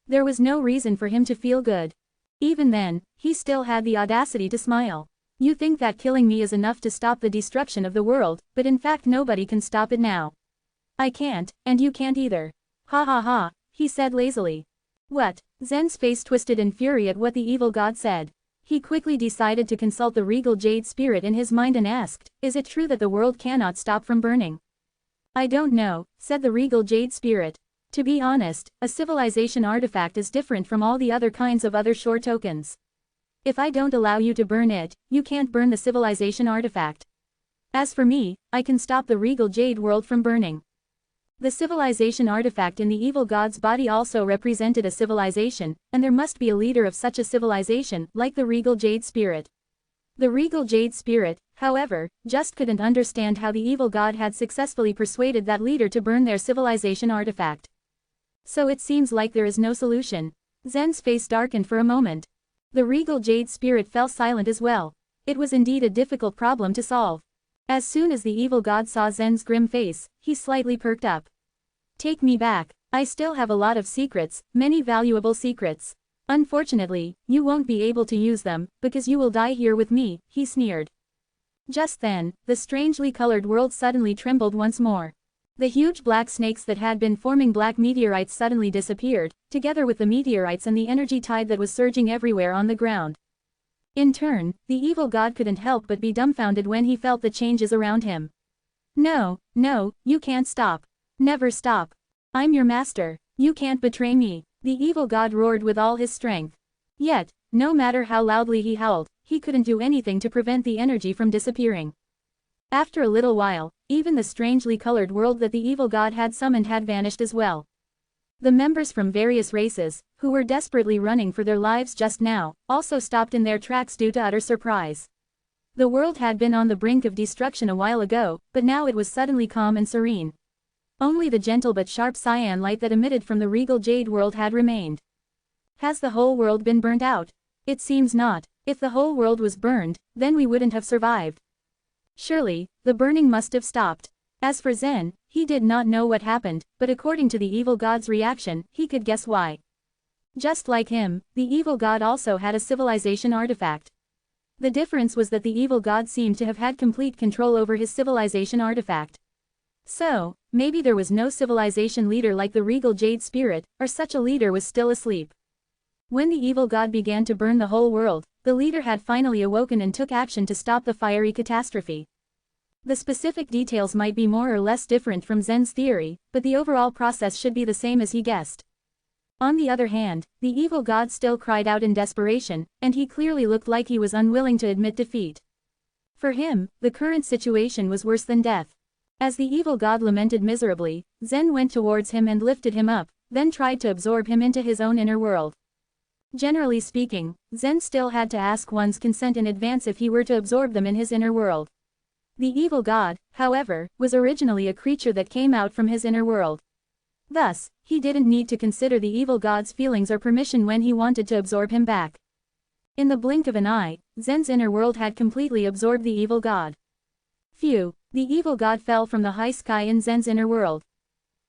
There was no reason for him to feel good. Even then, he still had the audacity to smile. You think that killing me is enough to stop the destruction of the world, but in fact nobody can stop it now. I can't, and you can't either. Ha ha ha, he said lazily. What? Zen's face twisted in fury at what the evil god said. He quickly decided to consult the regal jade spirit in his mind and asked, is it true that the world cannot stop from burning? I don't know, said the regal jade spirit. To be honest, a civilization artifact is different from all the other kinds of other shore tokens. If I don't allow you to burn it, you can't burn the civilization artifact. As for me, I can stop the regal jade world from burning. The civilization artifact in the evil god's body also represented a civilization, and there must be a leader of such a civilization, like the regal jade spirit. The regal jade spirit, however, just couldn't understand how the evil god had successfully persuaded that leader to burn their civilization artifact. So it seems like there is no solution. Zen's face darkened for a moment. The regal jade spirit fell silent as well. It was indeed a difficult problem to solve. As soon as the evil god saw Zen's grim face, he slightly perked up. Take me back. I still have a lot of secrets, many valuable secrets. Unfortunately, you won't be able to use them, because you will die here with me, he sneered. Just then, the strangely colored world suddenly trembled once more. The huge black snakes that had been forming black meteorites suddenly disappeared, together with the meteorites and the energy tide that was surging everywhere on the ground. In turn, the evil god couldn't help but be dumbfounded when he felt the changes around him. No, no, you can't stop. Never stop. I'm your master. You can't betray me, the evil god roared with all his strength. Yet, no matter how loudly he howled, he couldn't do anything to prevent the energy from disappearing. After a little while, even the strangely colored world that the evil god had summoned had vanished as well. The members from various races, who were desperately running for their lives just now, also stopped in their tracks due to utter surprise. The world had been on the brink of destruction a while ago, but now it was suddenly calm and serene. Only the gentle but sharp cyan light that emitted from the regal jade world had remained. Has the whole world been burnt out? It seems not. If the whole world was burned, then we wouldn't have survived. Surely, the burning must have stopped. As for Zen, he did not know what happened, but according to the evil god's reaction, he could guess why. Just like him, the evil god also had a civilization artifact. The difference was that the evil god seemed to have had complete control over his civilization artifact. So, maybe there was no civilization leader like the regal jade spirit, or such a leader was still asleep. When the evil god began to burn the whole world, the leader had finally awoken and took action to stop the fiery catastrophe. The specific details might be more or less different from Zen's theory, but the overall process should be the same as he guessed. On the other hand, the evil god still cried out in desperation, and he clearly looked like he was unwilling to admit defeat. For him, the current situation was worse than death. As the evil god lamented miserably, Zen went towards him and lifted him up, then tried to absorb him into his own inner world. Generally speaking, Zen still had to ask one's consent in advance if he were to absorb them in his inner world. The evil god, however, was originally a creature that came out from his inner world. Thus, he didn't need to consider the evil god's feelings or permission when he wanted to absorb him back. In the blink of an eye, Zen's inner world had completely absorbed the evil god. Phew, the evil god fell from the high sky in Zen's inner world.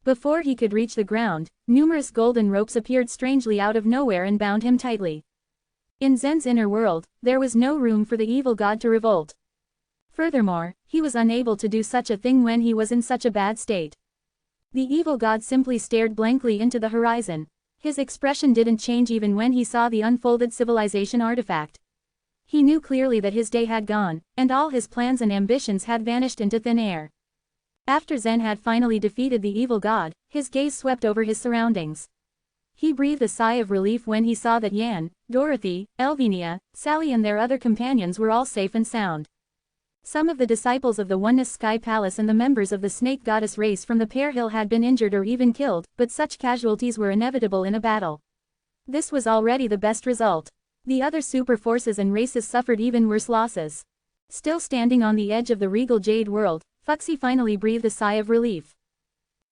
Before he could reach the ground, numerous golden ropes appeared strangely out of nowhere and bound him tightly. In Zen's inner world, there was no room for the evil god to revolt. Furthermore, he was unable to do such a thing when he was in such a bad state. The evil god simply stared blankly into the horizon. His expression didn't change even when he saw the unfolded civilization artifact. He knew clearly that his day had gone, and all his plans and ambitions had vanished into thin air. After Zen had finally defeated the evil god, his gaze swept over his surroundings. He breathed a sigh of relief when he saw that Yan, Dorothy, Elvenia, Sally and their other companions were all safe and sound. Some of the disciples of the Oneness Sky Palace and the members of the Snake Goddess race from the Pear Hill had been injured or even killed, but such casualties were inevitable in a battle. This was already the best result. The other super forces and races suffered even worse losses. Still standing on the edge of the regal Jade world, Fuxi finally breathed a sigh of relief.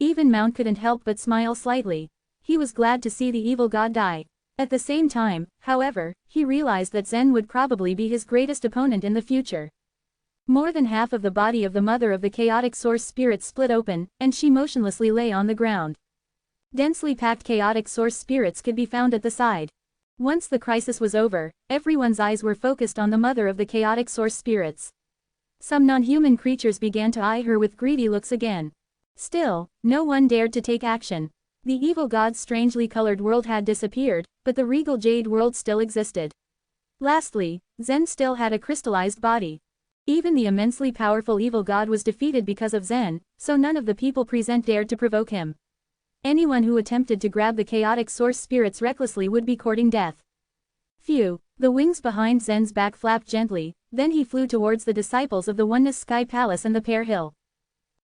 Even Mount couldn't help but smile slightly. He was glad to see the evil god die. At the same time, however, he realized that Zen would probably be his greatest opponent in the future. More than half of the body of the mother of the chaotic source spirit split open, and she motionlessly lay on the ground. Densely packed chaotic source spirits could be found at the side. Once the crisis was over, everyone's eyes were focused on the mother of the chaotic source spirits. Some non-human creatures began to eye her with greedy looks again. Still, no one dared to take action. The evil god's strangely colored world had disappeared, but the regal Jade world still existed. Lastly, Zen still had a crystallized body. Even the immensely powerful evil god was defeated because of Zen, so none of the people present dared to provoke him. Anyone who attempted to grab the chaotic source spirits recklessly would be courting death. Phew, the wings behind Zen's back flapped gently, then he flew towards the disciples of the Oneness Sky Palace and the Pear Hill.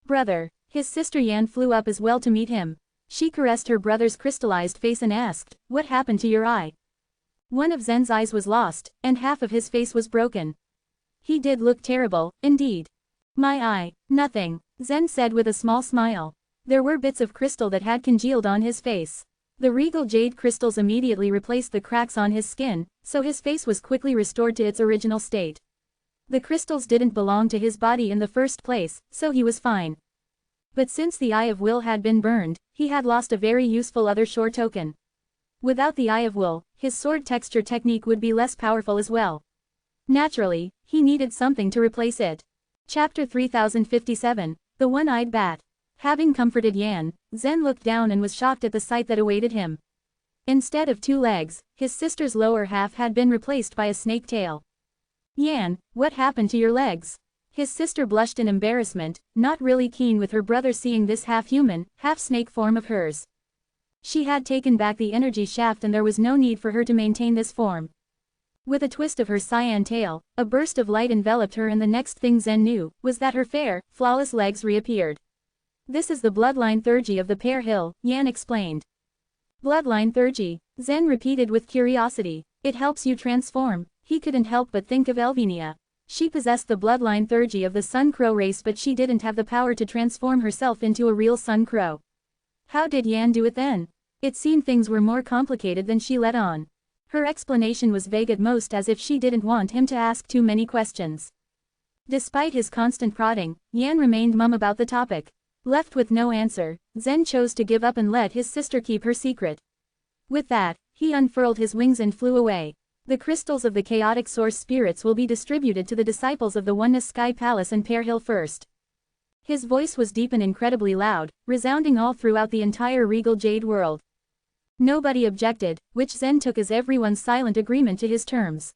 Brother, his sister Yan flew up as well to meet him. She caressed her brother's crystallized face and asked, "What happened to your eye?" One of Zen's eyes was lost, and half of his face was broken. He did look terrible, indeed. "My eye, nothing," Zen said with a small smile. There were bits of crystal that had congealed on his face. The regal jade crystals immediately replaced the cracks on his skin, so his face was quickly restored to its original state. The crystals didn't belong to his body in the first place, so he was fine. But since the Eye of Will had been burned, he had lost a very useful other shore token. Without the Eye of Will, his sword texture technique would be less powerful as well. Naturally, he needed something to replace it. Chapter 3057, The One-Eyed Bat. Having comforted Yan, Zen looked down and was shocked at the sight that awaited him. Instead of 2 legs, his sister's lower half had been replaced by a snake tail. "Yan, what happened to your legs?" His sister blushed in embarrassment, not really keen with her brother seeing this half-human, half-snake form of hers. She had taken back the energy shaft and there was no need for her to maintain this form. With a twist of her cyan tail, a burst of light enveloped her and the next thing Zen knew, was that her fair, flawless legs reappeared. "This is the Bloodline Thurgy of the Pear Hill," Yan explained. "Bloodline Thurgy," Zen repeated with curiosity. "It helps you transform." He couldn't help but think of Elvenia. She possessed the Bloodline Thurgy of the Sun Crow race but she didn't have the power to transform herself into a real Sun Crow. How did Yan do it then? It seemed things were more complicated than she let on. Her explanation was vague at most as if she didn't want him to ask too many questions. Despite his constant prodding, Yan remained mum about the topic. Left with no answer, Zen chose to give up and let his sister keep her secret. With that, he unfurled his wings and flew away. The crystals of the chaotic source spirits will be distributed to the disciples of the Oneness Sky Palace and Pear Hill first. His voice was deep and incredibly loud, resounding all throughout the entire regal Jade world. Nobody objected, which Zen took as everyone's silent agreement to his terms.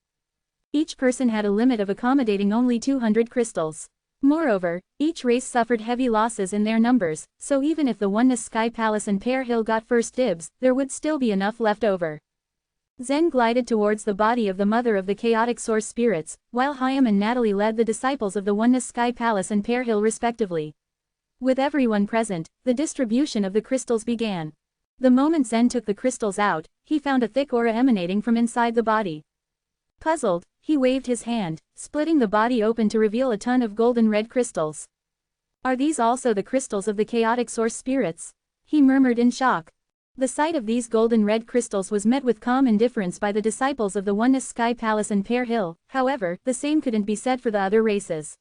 Each person had a limit of accommodating only 200 crystals. Moreover, each race suffered heavy losses in their numbers, so even if the Oneness Sky Palace and Pear Hill got first dibs, there would still be enough left over. Zen glided towards the body of the mother of the chaotic source spirits, while Hyam and Natalie led the disciples of the Oneness Sky Palace and Pear Hill respectively. With everyone present, the distribution of the crystals began. The moment Zen took the crystals out, he found a thick aura emanating from inside the body. Puzzled, he waved his hand, splitting the body open to reveal a ton of golden red crystals. Are these also the crystals of the chaotic source spirits? He murmured in shock. The sight of these golden red crystals was met with calm indifference by the disciples of the Oneness Sky Palace and Pear Hill, however, the same couldn't be said for the other races.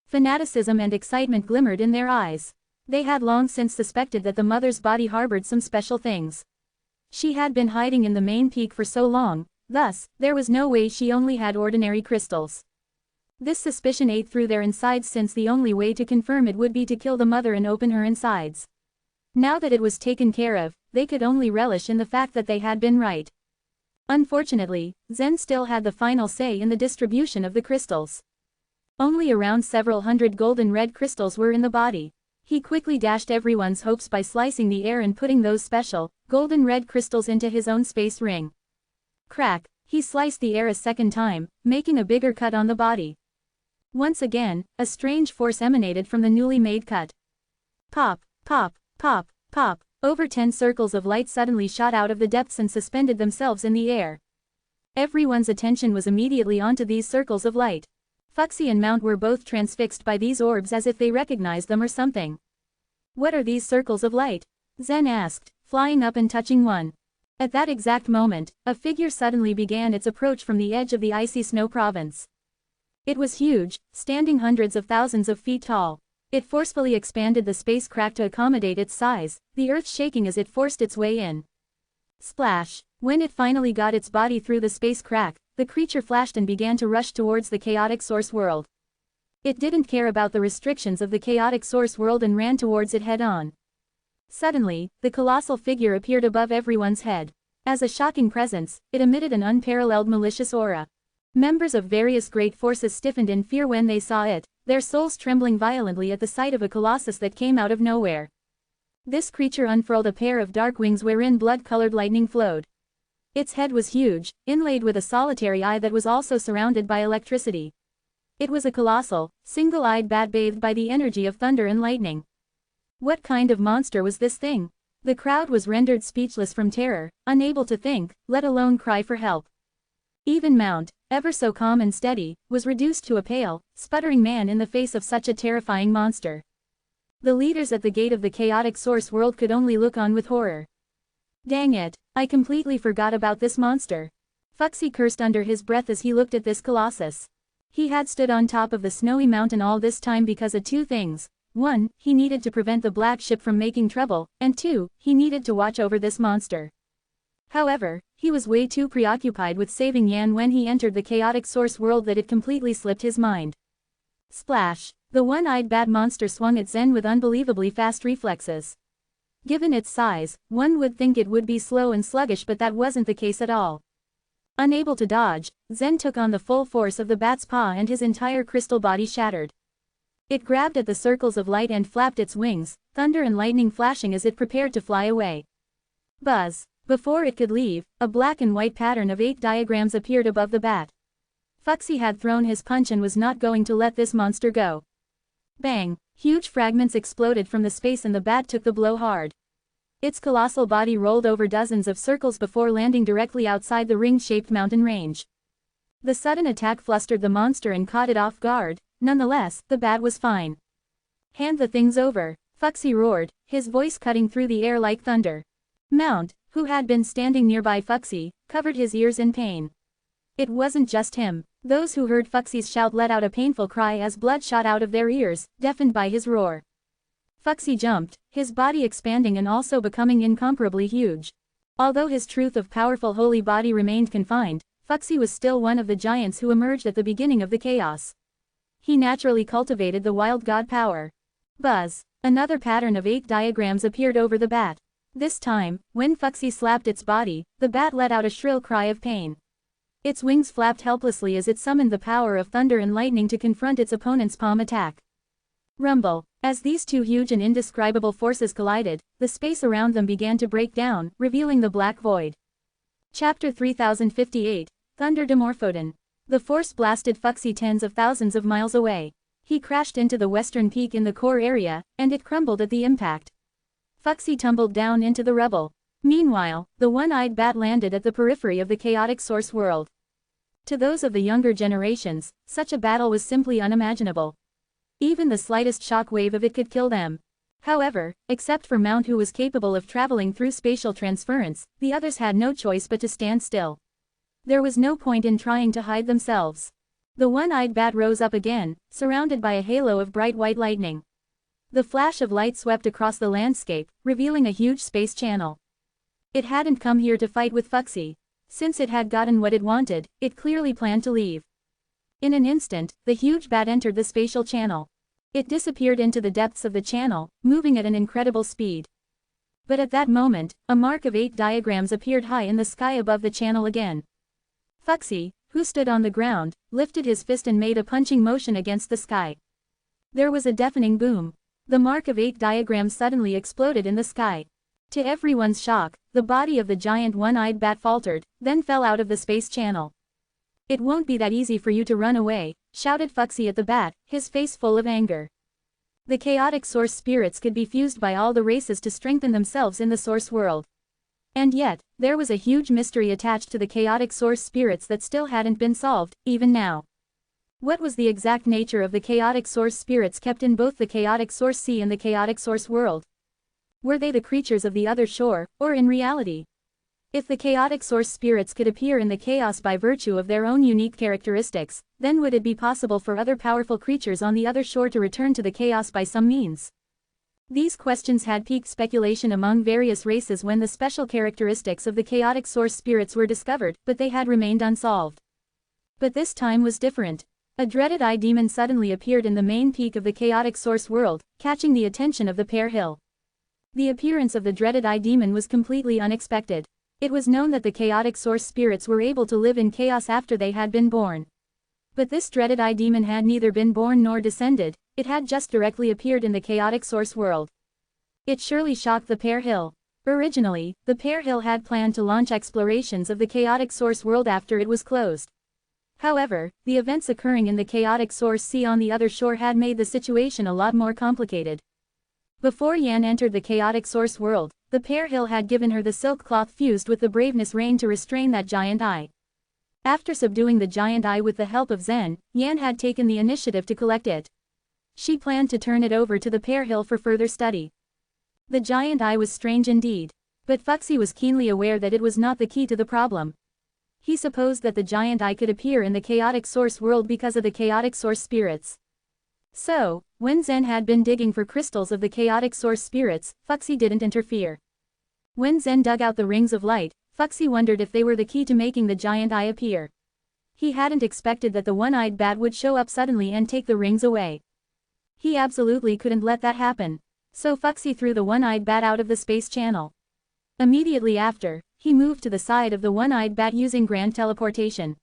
Fanaticism and excitement glimmered in their eyes. They had long since suspected that the mother's body harbored some special things. She had been hiding in the main peak for so long, thus, there was no way she only had ordinary crystals. This suspicion ate through their insides since the only way to confirm it would be to kill the mother and open her insides. Now that it was taken care of, they could only relish in the fact that they had been right. Unfortunately, Zen still had the final say in the distribution of the crystals. Only around several hundred golden red crystals were in the body. He quickly dashed everyone's hopes by slicing the air and putting those special, golden red crystals into his own space ring. Crack, he sliced the air a second time, making a bigger cut on the body. Once again, a strange force emanated from the newly made cut. Pop, pop, pop, pop, over 10 circles of light suddenly shot out of the depths and suspended themselves in the air. Everyone's attention was immediately onto these circles of light. Fuxi and Mount were both transfixed by these orbs as if they recognized them or something. What are these circles of light? Zen asked, flying up and touching one. At that exact moment, a figure suddenly began its approach from the edge of the icy snow province. It was huge, standing hundreds of thousands of feet tall. It forcefully expanded the space crack to accommodate its size, the earth shaking as it forced its way in. Splash! When it finally got its body through the space crack, the creature flashed and began to rush towards the chaotic source world. It didn't care about the restrictions of the chaotic source world and ran towards it head-on. Suddenly, the colossal figure appeared above everyone's head. As a shocking presence, it emitted an unparalleled malicious aura. Members of various great forces stiffened in fear when they saw it, their souls trembling violently at the sight of a colossus that came out of nowhere. This creature unfurled a pair of dark wings wherein blood-colored lightning flowed. Its head was huge, inlaid with a solitary eye that was also surrounded by electricity. It was a colossal, single-eyed bat bathed by the energy of thunder and lightning. What kind of monster was this thing? The crowd was rendered speechless from terror, unable to think, let alone cry for help. Even Mount, ever so calm and steady, was reduced to a pale, sputtering man in the face of such a terrifying monster. The leaders at the gate of the chaotic source world could only look on with horror. Dang it, I completely forgot about this monster. Fuxi cursed under his breath as he looked at this colossus. He had stood on top of the snowy mountain all this time because of two things. 1, he needed to prevent the black ship from making trouble, and 2, he needed to watch over this monster. However, he was way too preoccupied with saving Yan when he entered the chaotic source world that it completely slipped his mind. Splash! The one-eyed bat monster swung at Zen with unbelievably fast reflexes. Given its size, one would think it would be slow and sluggish, but that wasn't the case at all. Unable to dodge, Zen took on the full force of the bat's paw and his entire crystal body shattered. It grabbed at the circles of light and flapped its wings, thunder and lightning flashing as it prepared to fly away. Buzz! Before it could leave, a black and white pattern of 8 diagrams appeared above the bat. Fuxi had thrown his punch and was not going to let this monster go. Bang! Huge fragments exploded from the space and the bat took the blow hard. Its colossal body rolled over dozens of circles before landing directly outside the ring-shaped mountain range. The sudden attack flustered the monster and caught it off guard. Nonetheless, the bat was fine. Hand the things over, Fuxi roared, his voice cutting through the air like thunder. Mount, who had been standing nearby Fuxi, covered his ears in pain. It wasn't just him. Those who heard Fuxi's shout let out a painful cry as blood shot out of their ears, deafened by his roar. Fuxi jumped, his body expanding and also becoming incomparably huge. Although his truth of powerful holy body remained confined, Fuxi was still one of the giants who emerged at the beginning of the chaos. He naturally cultivated the wild god power. Buzz! Another pattern of 8 diagrams appeared over the bat. This time, when Fuxi slapped its body, the bat let out a shrill cry of pain. Its wings flapped helplessly as it summoned the power of thunder and lightning to confront its opponent's palm attack. Rumble! As these two huge and indescribable forces collided, the space around them began to break down, revealing the black void. Chapter 3058, Thunder-Dimorphodon. The force blasted Fuxi tens of thousands of miles away. He crashed into the western peak in the core area, and it crumbled at the impact. Fuxi tumbled down into the rubble. Meanwhile, the one-eyed bat landed at the periphery of the chaotic source world. To those of the younger generations, such a battle was simply unimaginable. Even the slightest shock wave of it could kill them. However, except for Mount, who was capable of traveling through spatial transference, the others had no choice but to stand still. There was no point in trying to hide themselves. The one-eyed bat rose up again, surrounded by a halo of bright white lightning. The flash of light swept across the landscape, revealing a huge space channel. It hadn't come here to fight with Fuxi. Since it had gotten what it wanted, it clearly planned to leave. In an instant, the huge bat entered the spatial channel. It disappeared into the depths of the channel, moving at an incredible speed. But at that moment, a mark of 8 diagrams appeared high in the sky above the channel again. Fuxi, who stood on the ground, lifted his fist and made a punching motion against the sky. There was a deafening boom. The mark of 8 diagrams suddenly exploded in the sky. To everyone's shock, the body of the giant one-eyed bat faltered, then fell out of the space channel. "It won't be that easy for you to run away," shouted Fuxi at the bat, his face full of anger. The chaotic source spirits could be fused by all the races to strengthen themselves in the source world. And yet, there was a huge mystery attached to the chaotic source spirits that still hadn't been solved, even now. What was the exact nature of the chaotic source spirits kept in both the chaotic source sea and the chaotic source world? Were they the creatures of the other shore, or in reality? If the chaotic source spirits could appear in the chaos by virtue of their own unique characteristics, then would it be possible for other powerful creatures on the other shore to return to the chaos by some means? These questions had piqued speculation among various races when the special characteristics of the chaotic source spirits were discovered, but they had remained unsolved. But this time was different. A dreaded eye demon suddenly appeared in the main peak of the chaotic source world, catching the attention of the Pear Hill. The appearance of the dreaded eye demon was completely unexpected. It was known that the chaotic source spirits were able to live in chaos after they had been born. But this dreaded eye demon had neither been born nor descended, it had just directly appeared in the chaotic source world. It surely shocked the Pear Hill. Originally, the Pear Hill had planned to launch explorations of the chaotic source world after it was closed. However, the events occurring in the chaotic source sea on the other shore had made the situation a lot more complicated. Before Yan entered the chaotic source world, the Pear Hill had given her the silk cloth fused with the braveness rain to restrain that giant eye. After subduing the giant eye with the help of Zen, Yan had taken the initiative to collect it. She planned to turn it over to the Pear Hill for further study. The giant eye was strange indeed. But Fuxi was keenly aware that it was not the key to the problem. He supposed that the giant eye could appear in the chaotic source world because of the chaotic source spirits. So, when Zen had been digging for crystals of the chaotic source spirits, Fuxi didn't interfere. When Zen dug out the rings of light, Fuxi wondered if they were the key to making the giant eye appear. He hadn't expected that the one-eyed bat would show up suddenly and take the rings away. He absolutely couldn't let that happen. So Fuxi threw the one-eyed bat out of the space channel. Immediately after, he moved to the side of the one-eyed bat using grand teleportation.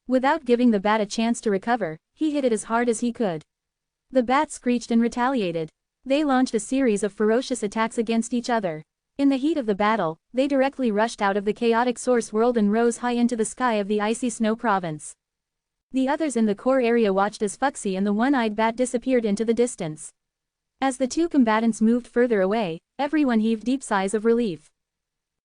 Without giving the bat a chance to recover, he hit it as hard as he could. The bat screeched and retaliated. They launched a series of ferocious attacks against each other. In the heat of the battle, they directly rushed out of the chaotic source world and rose high into the sky of the icy snow province. The others in the core area watched as Fuxi and the one-eyed bat disappeared into the distance. As the two combatants moved further away, everyone heaved deep sighs of relief.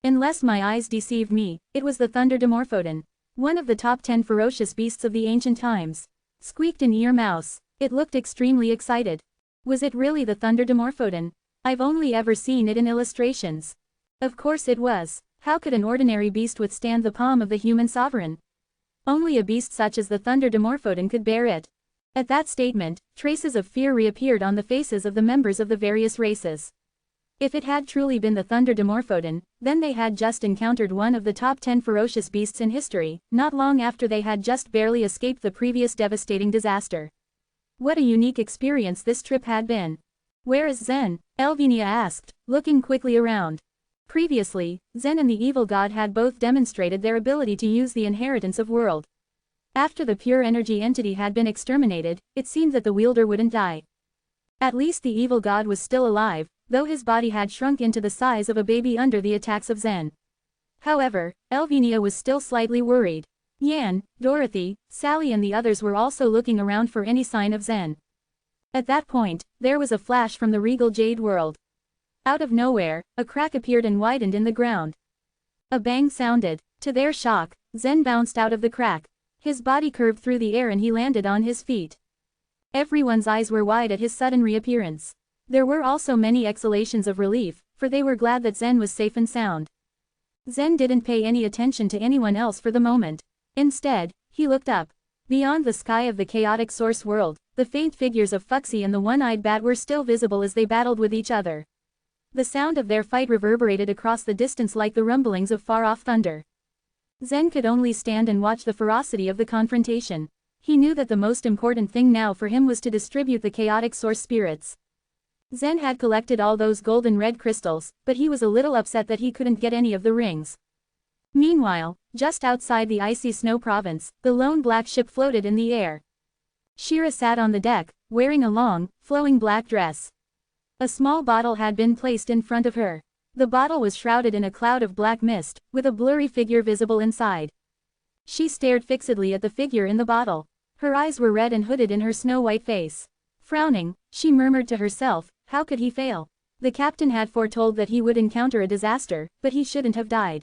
Unless my eyes deceived me, it was the Thunder-Dimorphodon, one of the top 10 ferocious beasts of the ancient times. Squeaked an ear mouse. It looked extremely excited. Was it really the Thunder-Dimorphodon? I've only ever seen it in illustrations. Of course it was. How could an ordinary beast withstand the palm of the human sovereign? Only a beast such as the Thunder-Dimorphodon could bear it. At that statement, traces of fear reappeared on the faces of the members of the various races. If it had truly been the Thunder-Dimorphodon, then they had just encountered one of the top 10 ferocious beasts in history, not long after they had just barely escaped the previous devastating disaster. What a unique experience this trip had been. "Where is Zen?" Elvinia asked, looking quickly around. Previously, Zen and the evil god had both demonstrated their ability to use the inheritance of world. After the pure energy entity had been exterminated, it seemed that the wielder wouldn't die. At least the evil god was still alive, though his body had shrunk into the size of a baby under the attacks of Zen. However, Elvenia was still slightly worried. Yan, Dorothy, Sally and the others were also looking around for any sign of Zen. At that point, there was a flash from the regal jade world. Out of nowhere, a crack appeared and widened in the ground. A bang sounded. To their shock, Zen bounced out of the crack. His body curved through the air and he landed on his feet. Everyone's eyes were wide at his sudden reappearance. There were also many exhalations of relief, for they were glad that Zen was safe and sound. Zen didn't pay any attention to anyone else for the moment. Instead, he looked up. Beyond the sky of the chaotic source world, the faint figures of Fuxi and the one-eyed bat were still visible as they battled with each other. The sound of their fight reverberated across the distance like the rumblings of far-off thunder. Zen could only stand and watch the ferocity of the confrontation. He knew that the most important thing now for him was to distribute the chaotic source spirits. Zen had collected all those golden red crystals, but he was a little upset that he couldn't get any of the rings. Meanwhile, just outside the icy snow province, the lone black ship floated in the air. Shira sat on the deck, wearing a long, flowing black dress. A small bottle had been placed in front of her. The bottle was shrouded in a cloud of black mist, with a blurry figure visible inside. She stared fixedly at the figure in the bottle. Her eyes were red and hooded in her snow-white face. Frowning, she murmured to herself, how could he fail? The captain had foretold that he would encounter a disaster, but he shouldn't have died.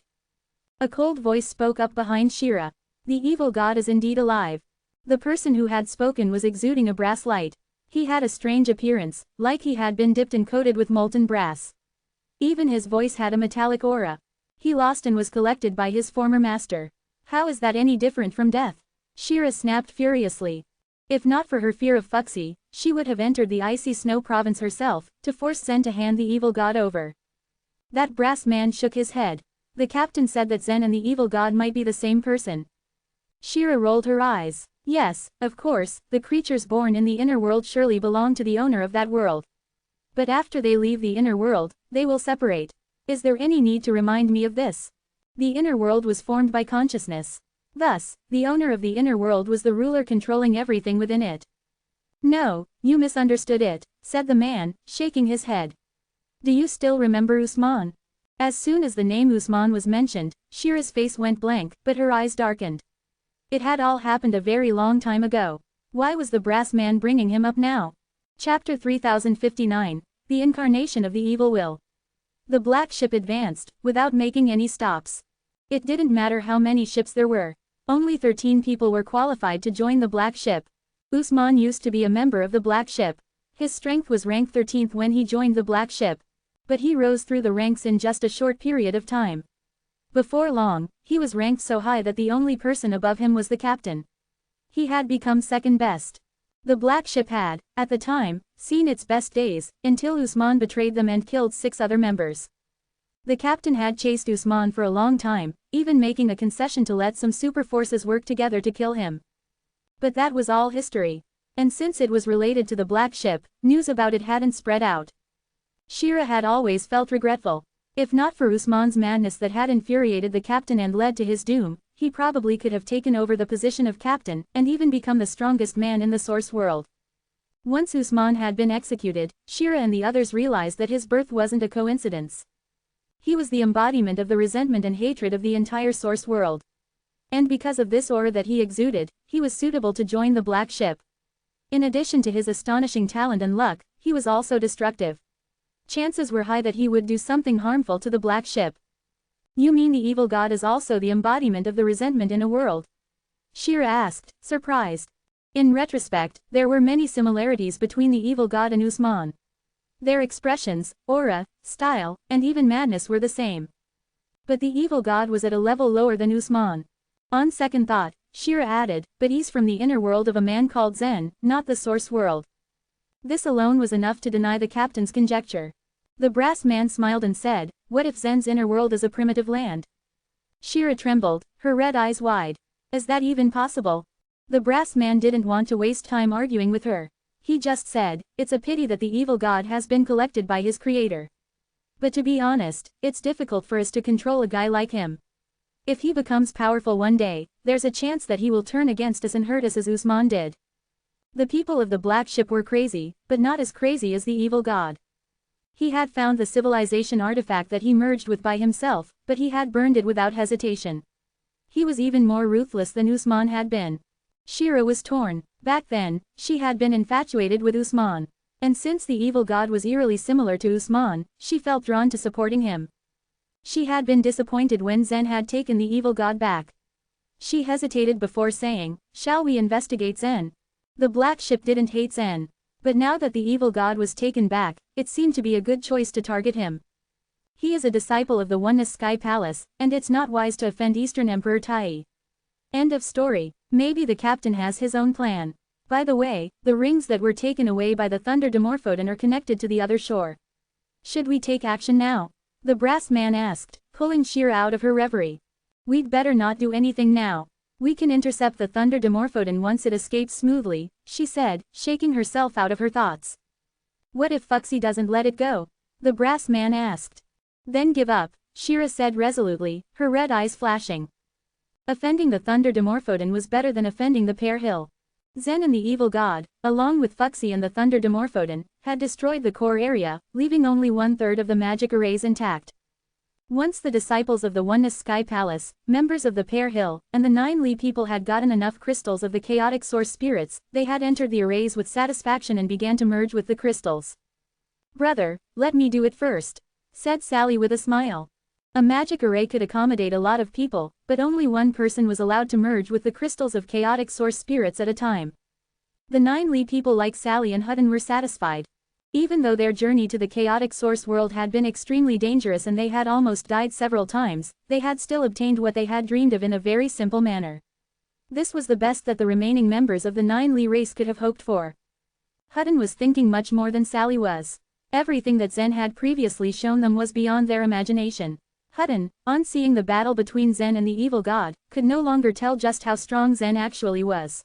A cold voice spoke up behind Shira. The evil god is indeed alive. The person who had spoken was exuding a brass light. He had a strange appearance, like he had been dipped and coated with molten brass. Even his voice had a metallic aura. He lost and was collected by his former master. How is that any different from death? Shira snapped furiously. If not for her fear of Fuxi, she would have entered the icy snow province herself, to force Zen to hand the evil god over. That brass man shook his head. The captain said that Zen and the evil god might be the same person. Shira rolled her eyes. Yes, of course, the creatures born in the inner world surely belong to the owner of that world. But after they leave the inner world, they will separate. Is there any need to remind me of this? The inner world was formed by consciousness. Thus, the owner of the inner world was the ruler controlling everything within it. No, you misunderstood it, said the man, shaking his head. Do you still remember Usman? As soon as the name Usman was mentioned, Shira's face went blank, but her eyes darkened. It had all happened a very long time ago. Why was the brass man bringing him up now? Chapter 3059, The Incarnation of the Evil Will. The black ship advanced, without making any stops. It didn't matter how many ships there were. Only 13 people were qualified to join the black ship. Usman used to be a member of the black ship. His strength was ranked 13th when he joined the black ship. But he rose through the ranks in just a short period of time. Before long, he was ranked so high that the only person above him was the captain. He had become second best. The black ship had, at the time, seen its best days, until Usman betrayed them and killed 6 other members. The captain had chased Usman for a long time, even making a concession to let some super forces work together to kill him. But that was all history. And since it was related to the black ship, news about it hadn't spread out. Shira had always felt regretful. If not for Usman's madness that had infuriated the captain and led to his doom, he probably could have taken over the position of captain, and even become the strongest man in the source world. Once Usman had been executed, Shira and the others realized that his birth wasn't a coincidence. He was the embodiment of the resentment and hatred of the entire source world. And because of this aura that he exuded, he was suitable to join the black ship. In addition to his astonishing talent and luck, he was also destructive. Chances were high that he would do something harmful to the black ship. You mean the evil god is also the embodiment of the resentment in a world? Shira asked, surprised. In retrospect, there were many similarities between the evil god and Usman. Their expressions, aura, style, and even madness were the same. But the evil god was at a level lower than Usman. On second thought, Shira added, but he's from the inner world of a man called Zen, not the source world. This alone was enough to deny the captain's conjecture. The brass man smiled and said, what if Zen's inner world is a primitive land? Shira trembled, her red eyes wide. Is that even possible? The brass man didn't want to waste time arguing with her. He just said, it's a pity that the evil god has been collected by his creator. But to be honest, it's difficult for us to control a guy like him. If he becomes powerful one day, there's a chance that he will turn against us and hurt us as Usman did. The people of the black ship were crazy, but not as crazy as the evil god. He had found the civilization artifact that he merged with by himself, but he had burned it without hesitation. He was even more ruthless than Usman had been. Shira was torn. Back then, she had been infatuated with Usman. And since the evil god was eerily similar to Usman, she felt drawn to supporting him. She had been disappointed when Zen had taken the evil god back. She hesitated before saying, "Shall we investigate Zen?" The black ship didn't hate Zen. But now that the evil god was taken back, it seemed to be a good choice to target him. He is a disciple of the Oneness Sky Palace, and it's not wise to offend Eastern Emperor Tai. End of story. Maybe the captain has his own plan. By the way, the rings that were taken away by the Thunder Dimorphodon are connected to the other shore. Should we take action now? The brass man asked, pulling Shira out of her reverie. We'd better not do anything now. We can intercept the Thunder Dimorphodon once it escapes smoothly, she said, shaking herself out of her thoughts. What if Fuxi doesn't let it go? The brass man asked. Then give up, Shira said resolutely, her red eyes flashing. Offending the Thunder Dimorphodon was better than offending the Pear Hill. Zen and the evil god, along with Fuxi and the Thunder Dimorphodon, had destroyed the core area, leaving only 1/3 of the magic arrays intact. Once the disciples of the Oneness Sky Palace, members of the Pear Hill, and the 9 Li people had gotten enough crystals of the chaotic source spirits, they had entered the arrays with satisfaction and began to merge with the crystals. Brother, let me do it first, said Sally with a smile. A magic array could accommodate a lot of people, but only one person was allowed to merge with the crystals of chaotic source spirits at a time. The 9 Li people like Sally and Hutton were satisfied. Even though their journey to the chaotic source world had been extremely dangerous and they had almost died several times, they had still obtained what they had dreamed of in a very simple manner. This was the best that the remaining members of the 9 Li race could have hoped for. Hutton was thinking much more than Sally was. Everything that Zen had previously shown them was beyond their imagination. Hutton, on seeing the battle between Zen and the evil god, could no longer tell just how strong Zen actually was.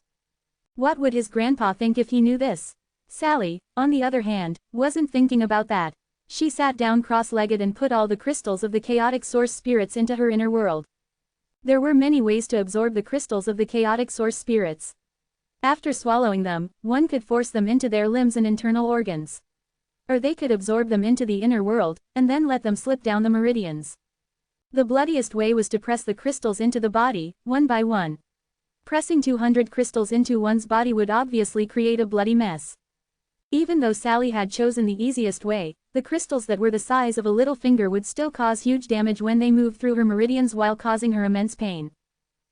What would his grandpa think if he knew this? Sally, on the other hand, wasn't thinking about that. She sat down cross-legged and put all the crystals of the chaotic source spirits into her inner world. There were many ways to absorb the crystals of the chaotic source spirits. After swallowing them, one could force them into their limbs and internal organs. Or they could absorb them into the inner world, and then let them slip down the meridians. The bloodiest way was to press the crystals into the body, one by one. Pressing 200 crystals into one's body would obviously create a bloody mess. Even though Sally had chosen the easiest way, the crystals that were the size of a little finger would still cause huge damage when they moved through her meridians while causing her immense pain.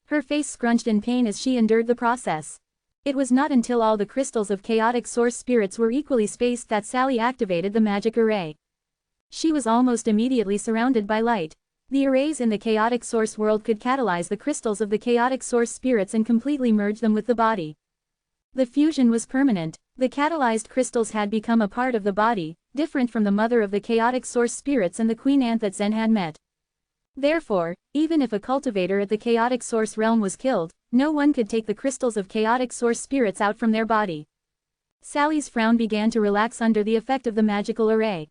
Her face scrunched in pain as she endured the process. It was not until all the crystals of chaotic source spirits were equally spaced that Sally activated the magic array. She was almost immediately surrounded by light. The arrays in the chaotic source world could catalyze the crystals of the chaotic source spirits and completely merge them with the body. The fusion was permanent. The catalyzed crystals had become a part of the body, different from the mother of the chaotic source spirits and the queen ant that Zen had met. Therefore, even if a cultivator at the chaotic source realm was killed, no one could take the crystals of chaotic source spirits out from their body. Sally's frown began to relax under the effect of the magical array.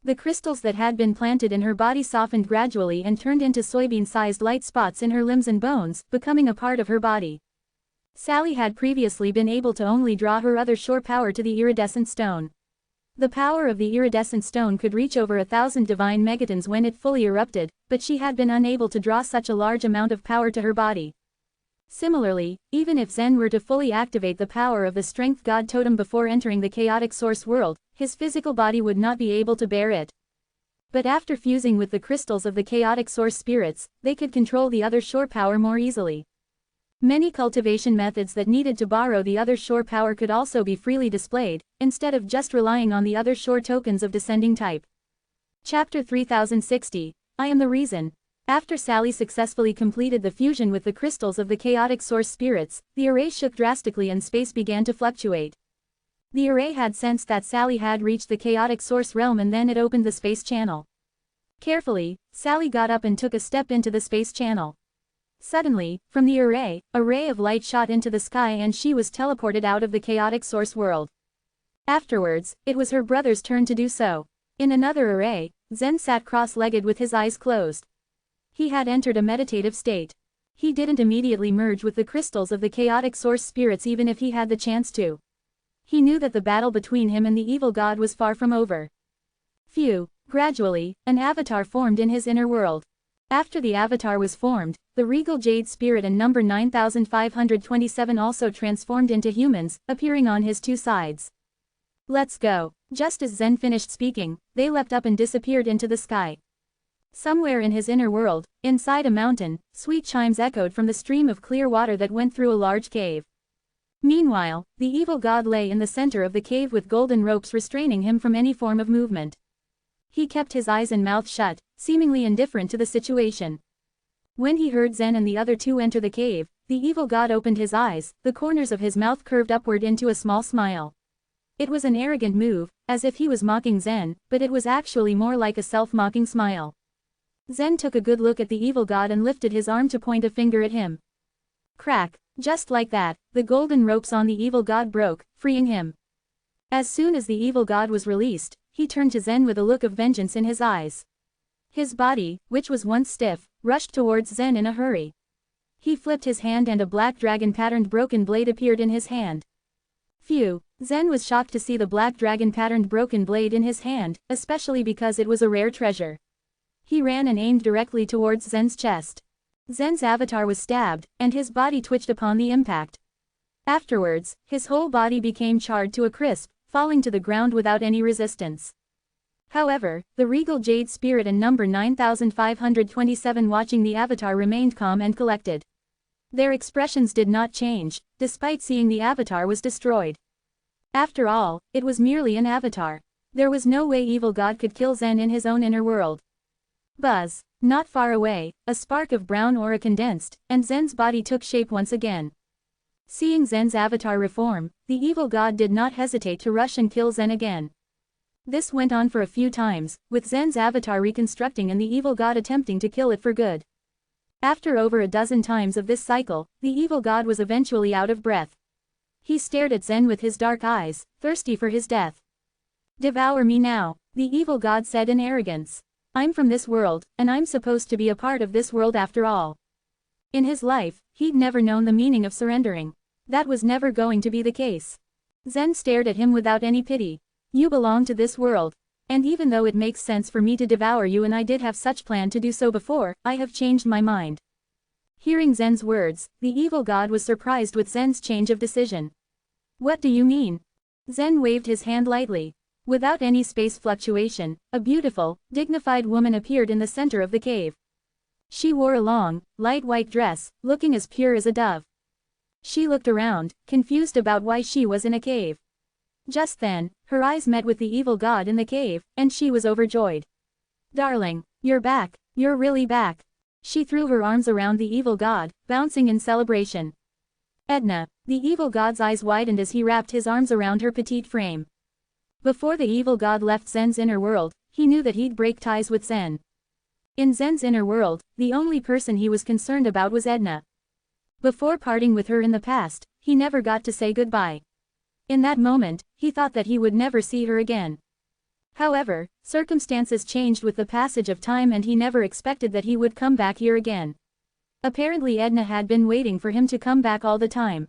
The crystals that had been planted in her body softened gradually and turned into soybean-sized light spots in her limbs and bones, becoming a part of her body. Sally had previously been able to only draw her other shore power to the iridescent stone. The power of the iridescent stone could reach over 1,000 divine megatons when it fully erupted, but she had been unable to draw such a large amount of power to her body. Similarly, even if Zen were to fully activate the power of the strength god totem before entering the chaotic source world, his physical body would not be able to bear it. But after fusing with the crystals of the chaotic source spirits, they could control the other shore power more easily. Many cultivation methods that needed to borrow the other shore power could also be freely displayed, instead of just relying on the other shore tokens of descending type. Chapter 3060, I Am the Reason. After Sally successfully completed the fusion with the crystals of the chaotic source spirits, the array shook drastically and space began to fluctuate. The array had sensed that Sally had reached the chaotic source realm and then it opened the space channel. Carefully, Sally got up and took a step into the space channel. Suddenly, from the array, a ray of light shot into the sky and she was teleported out of the chaotic source world. Afterwards, it was her brother's turn to do so. In another array, Zen sat cross-legged with his eyes closed. He had entered a meditative state. He didn't immediately merge with the crystals of the chaotic source spirits even if he had the chance to. He knew that the battle between him and the evil god was far from over. Gradually, an avatar formed in his inner world. After the avatar was formed, the regal jade spirit and number 9527 also transformed into humans, appearing on his two sides. Let's go. Just as Zen finished speaking, they leapt up and disappeared into the sky. Somewhere in his inner world, inside a mountain, sweet chimes echoed from the stream of clear water that went through a large cave. Meanwhile, the evil god lay in the center of the cave with golden ropes restraining him from any form of movement. He kept his eyes and mouth shut, seemingly indifferent to the situation. When he heard Zen and the other two enter the cave, the evil god opened his eyes, the corners of his mouth curved upward into a small smile. It was an arrogant move, as if he was mocking Zen, but it was actually more like a self-mocking smile. Zen took a good look at the evil god and lifted his arm to point a finger at him. Crack, just like that, the golden ropes on the evil god broke, freeing him. As soon as the evil god was released, he turned to Zen with a look of vengeance in his eyes. His body, which was once stiff, rushed towards Zen in a hurry. He flipped his hand and a black dragon-patterned broken blade appeared in his hand. Zen was shocked to see the black dragon-patterned broken blade in his hand, especially because it was a rare treasure. He ran and aimed directly towards Zen's chest. Zen's avatar was stabbed, and his body twitched upon the impact. Afterwards, his whole body became charred to a crisp, falling to the ground without any resistance. However, the regal jade spirit and number 9527 watching the avatar remained calm and collected. Their expressions did not change, despite seeing the avatar was destroyed. After all, it was merely an avatar. There was no way evil god could kill Zen in his own inner world. Buzz. Not far away, a spark of brown aura condensed, and Zen's body took shape once again. Seeing Zen's avatar reform, the evil god did not hesitate to rush and kill Zen again. This went on for a few times, with Zen's avatar reconstructing and the evil god attempting to kill it for good. After over a dozen times of this cycle, the evil god was eventually out of breath. He stared at Zen with his dark eyes, thirsty for his death. Devour me now, the evil god said in arrogance. I'm from this world, and I'm supposed to be a part of this world after all. In his life, he'd never known the meaning of surrendering. That was never going to be the case. Zen stared at him without any pity. You belong to this world. And even though it makes sense for me to devour you and I did have such plan to do so before, I have changed my mind. Hearing Zen's words, the evil god was surprised with Zen's change of decision. What do you mean? Zen waved his hand lightly. Without any space fluctuation, a beautiful, dignified woman appeared in the center of the cave. She wore a long, light white dress, looking as pure as a dove. She looked around, confused about why she was in a cave. Just then, her eyes met with the evil god in the cave, and she was overjoyed. Darling, you're back, you're really back. She threw her arms around the evil god, bouncing in celebration. Edna, the evil god's eyes widened as he wrapped his arms around her petite frame. Before the evil god left Zen's inner world, he knew that he'd break ties with Zen. In Zen's inner world, the only person he was concerned about was Edna. Before parting with her in the past, he never got to say goodbye. In that moment, he thought that he would never see her again. However, circumstances changed with the passage of time and he never expected that he would come back here again. Apparently Edna had been waiting for him to come back all the time.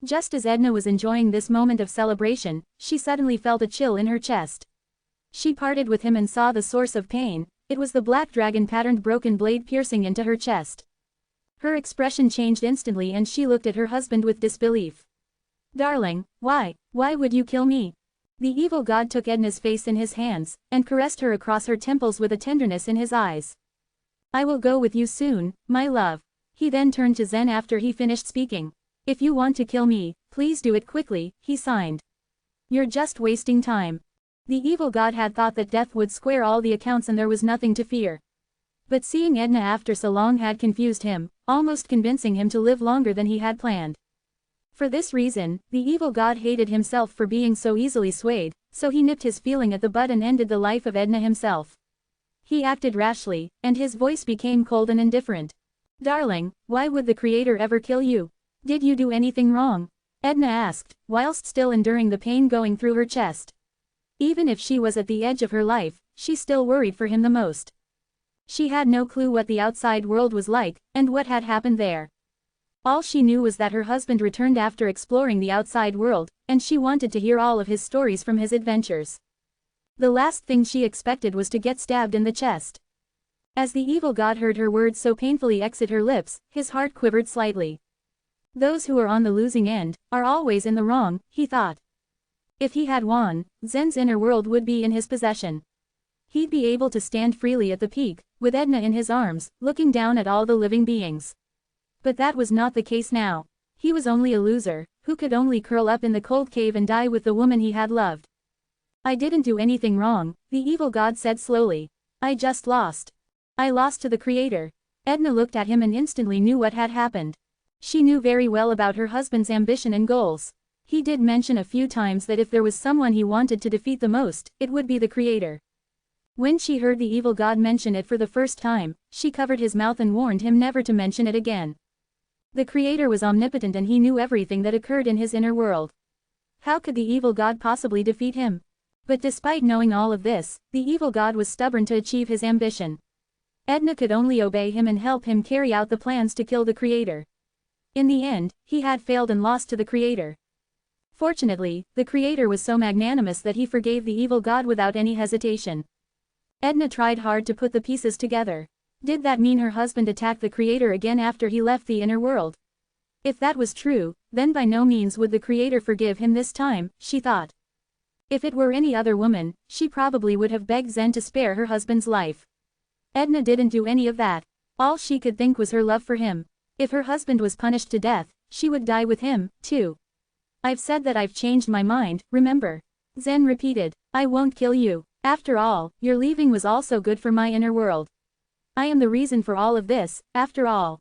Just as Edna was enjoying this moment of celebration, she suddenly felt a chill in her chest. She parted with him and saw the source of pain. It was the black dragon-patterned broken blade piercing into her chest. Her expression changed instantly and she looked at her husband with disbelief. Darling, why would you kill me? The evil god took Edna's face in his hands, and caressed her across her temples with a tenderness in his eyes. I will go with you soon, my love. He then turned to Zen after he finished speaking. If you want to kill me, please do it quickly, he signed. You're just wasting time. The evil god had thought that death would square all the accounts and there was nothing to fear. But seeing Edna after so long had confused him, almost convincing him to live longer than he had planned. For this reason, the evil god hated himself for being so easily swayed, so he nipped his feeling at the bud and ended the life of Edna himself. He acted rashly, and his voice became cold and indifferent. Darling, why would the Creator ever kill you? Did you do anything wrong? Edna asked, whilst still enduring the pain going through her chest. Even if she was at the edge of her life, she still worried for him the most. She had no clue what the outside world was like, and what had happened there. All she knew was that her husband returned after exploring the outside world, and she wanted to hear all of his stories from his adventures. The last thing she expected was to get stabbed in the chest. As the evil god heard her words so painfully exit her lips, his heart quivered slightly. Those who are on the losing end are always in the wrong, he thought. If he had won, Zen's inner world would be in his possession. He'd be able to stand freely at the peak, with Edna in his arms, looking down at all the living beings. But that was not the case now. He was only a loser, who could only curl up in the cold cave and die with the woman he had loved. I didn't do anything wrong, the evil god said slowly. I just lost. I lost to the Creator. Edna looked at him and instantly knew what had happened. She knew very well about her husband's ambition and goals. He did mention a few times that if there was someone he wanted to defeat the most, it would be the Creator. When she heard the evil god mention it for the first time, she covered his mouth and warned him never to mention it again. The Creator was omnipotent and he knew everything that occurred in his inner world. How could the evil god possibly defeat him? But despite knowing all of this, the evil god was stubborn to achieve his ambition. Edna could only obey him and help him carry out the plans to kill the Creator. In the end, he had failed and lost to the Creator. Fortunately, the Creator was so magnanimous that he forgave the evil god without any hesitation. Edna tried hard to put the pieces together. Did that mean her husband attacked the Creator again after he left the inner world? If that was true, then by no means would the Creator forgive him this time, she thought. If it were any other woman, she probably would have begged Zen to spare her husband's life. Edna didn't do any of that. All she could think was her love for him. If her husband was punished to death, she would die with him, too. I've said that I've changed my mind, remember? Zen repeated. I won't kill you. After all, your leaving was also good for my inner world. I am the reason for all of this, after all.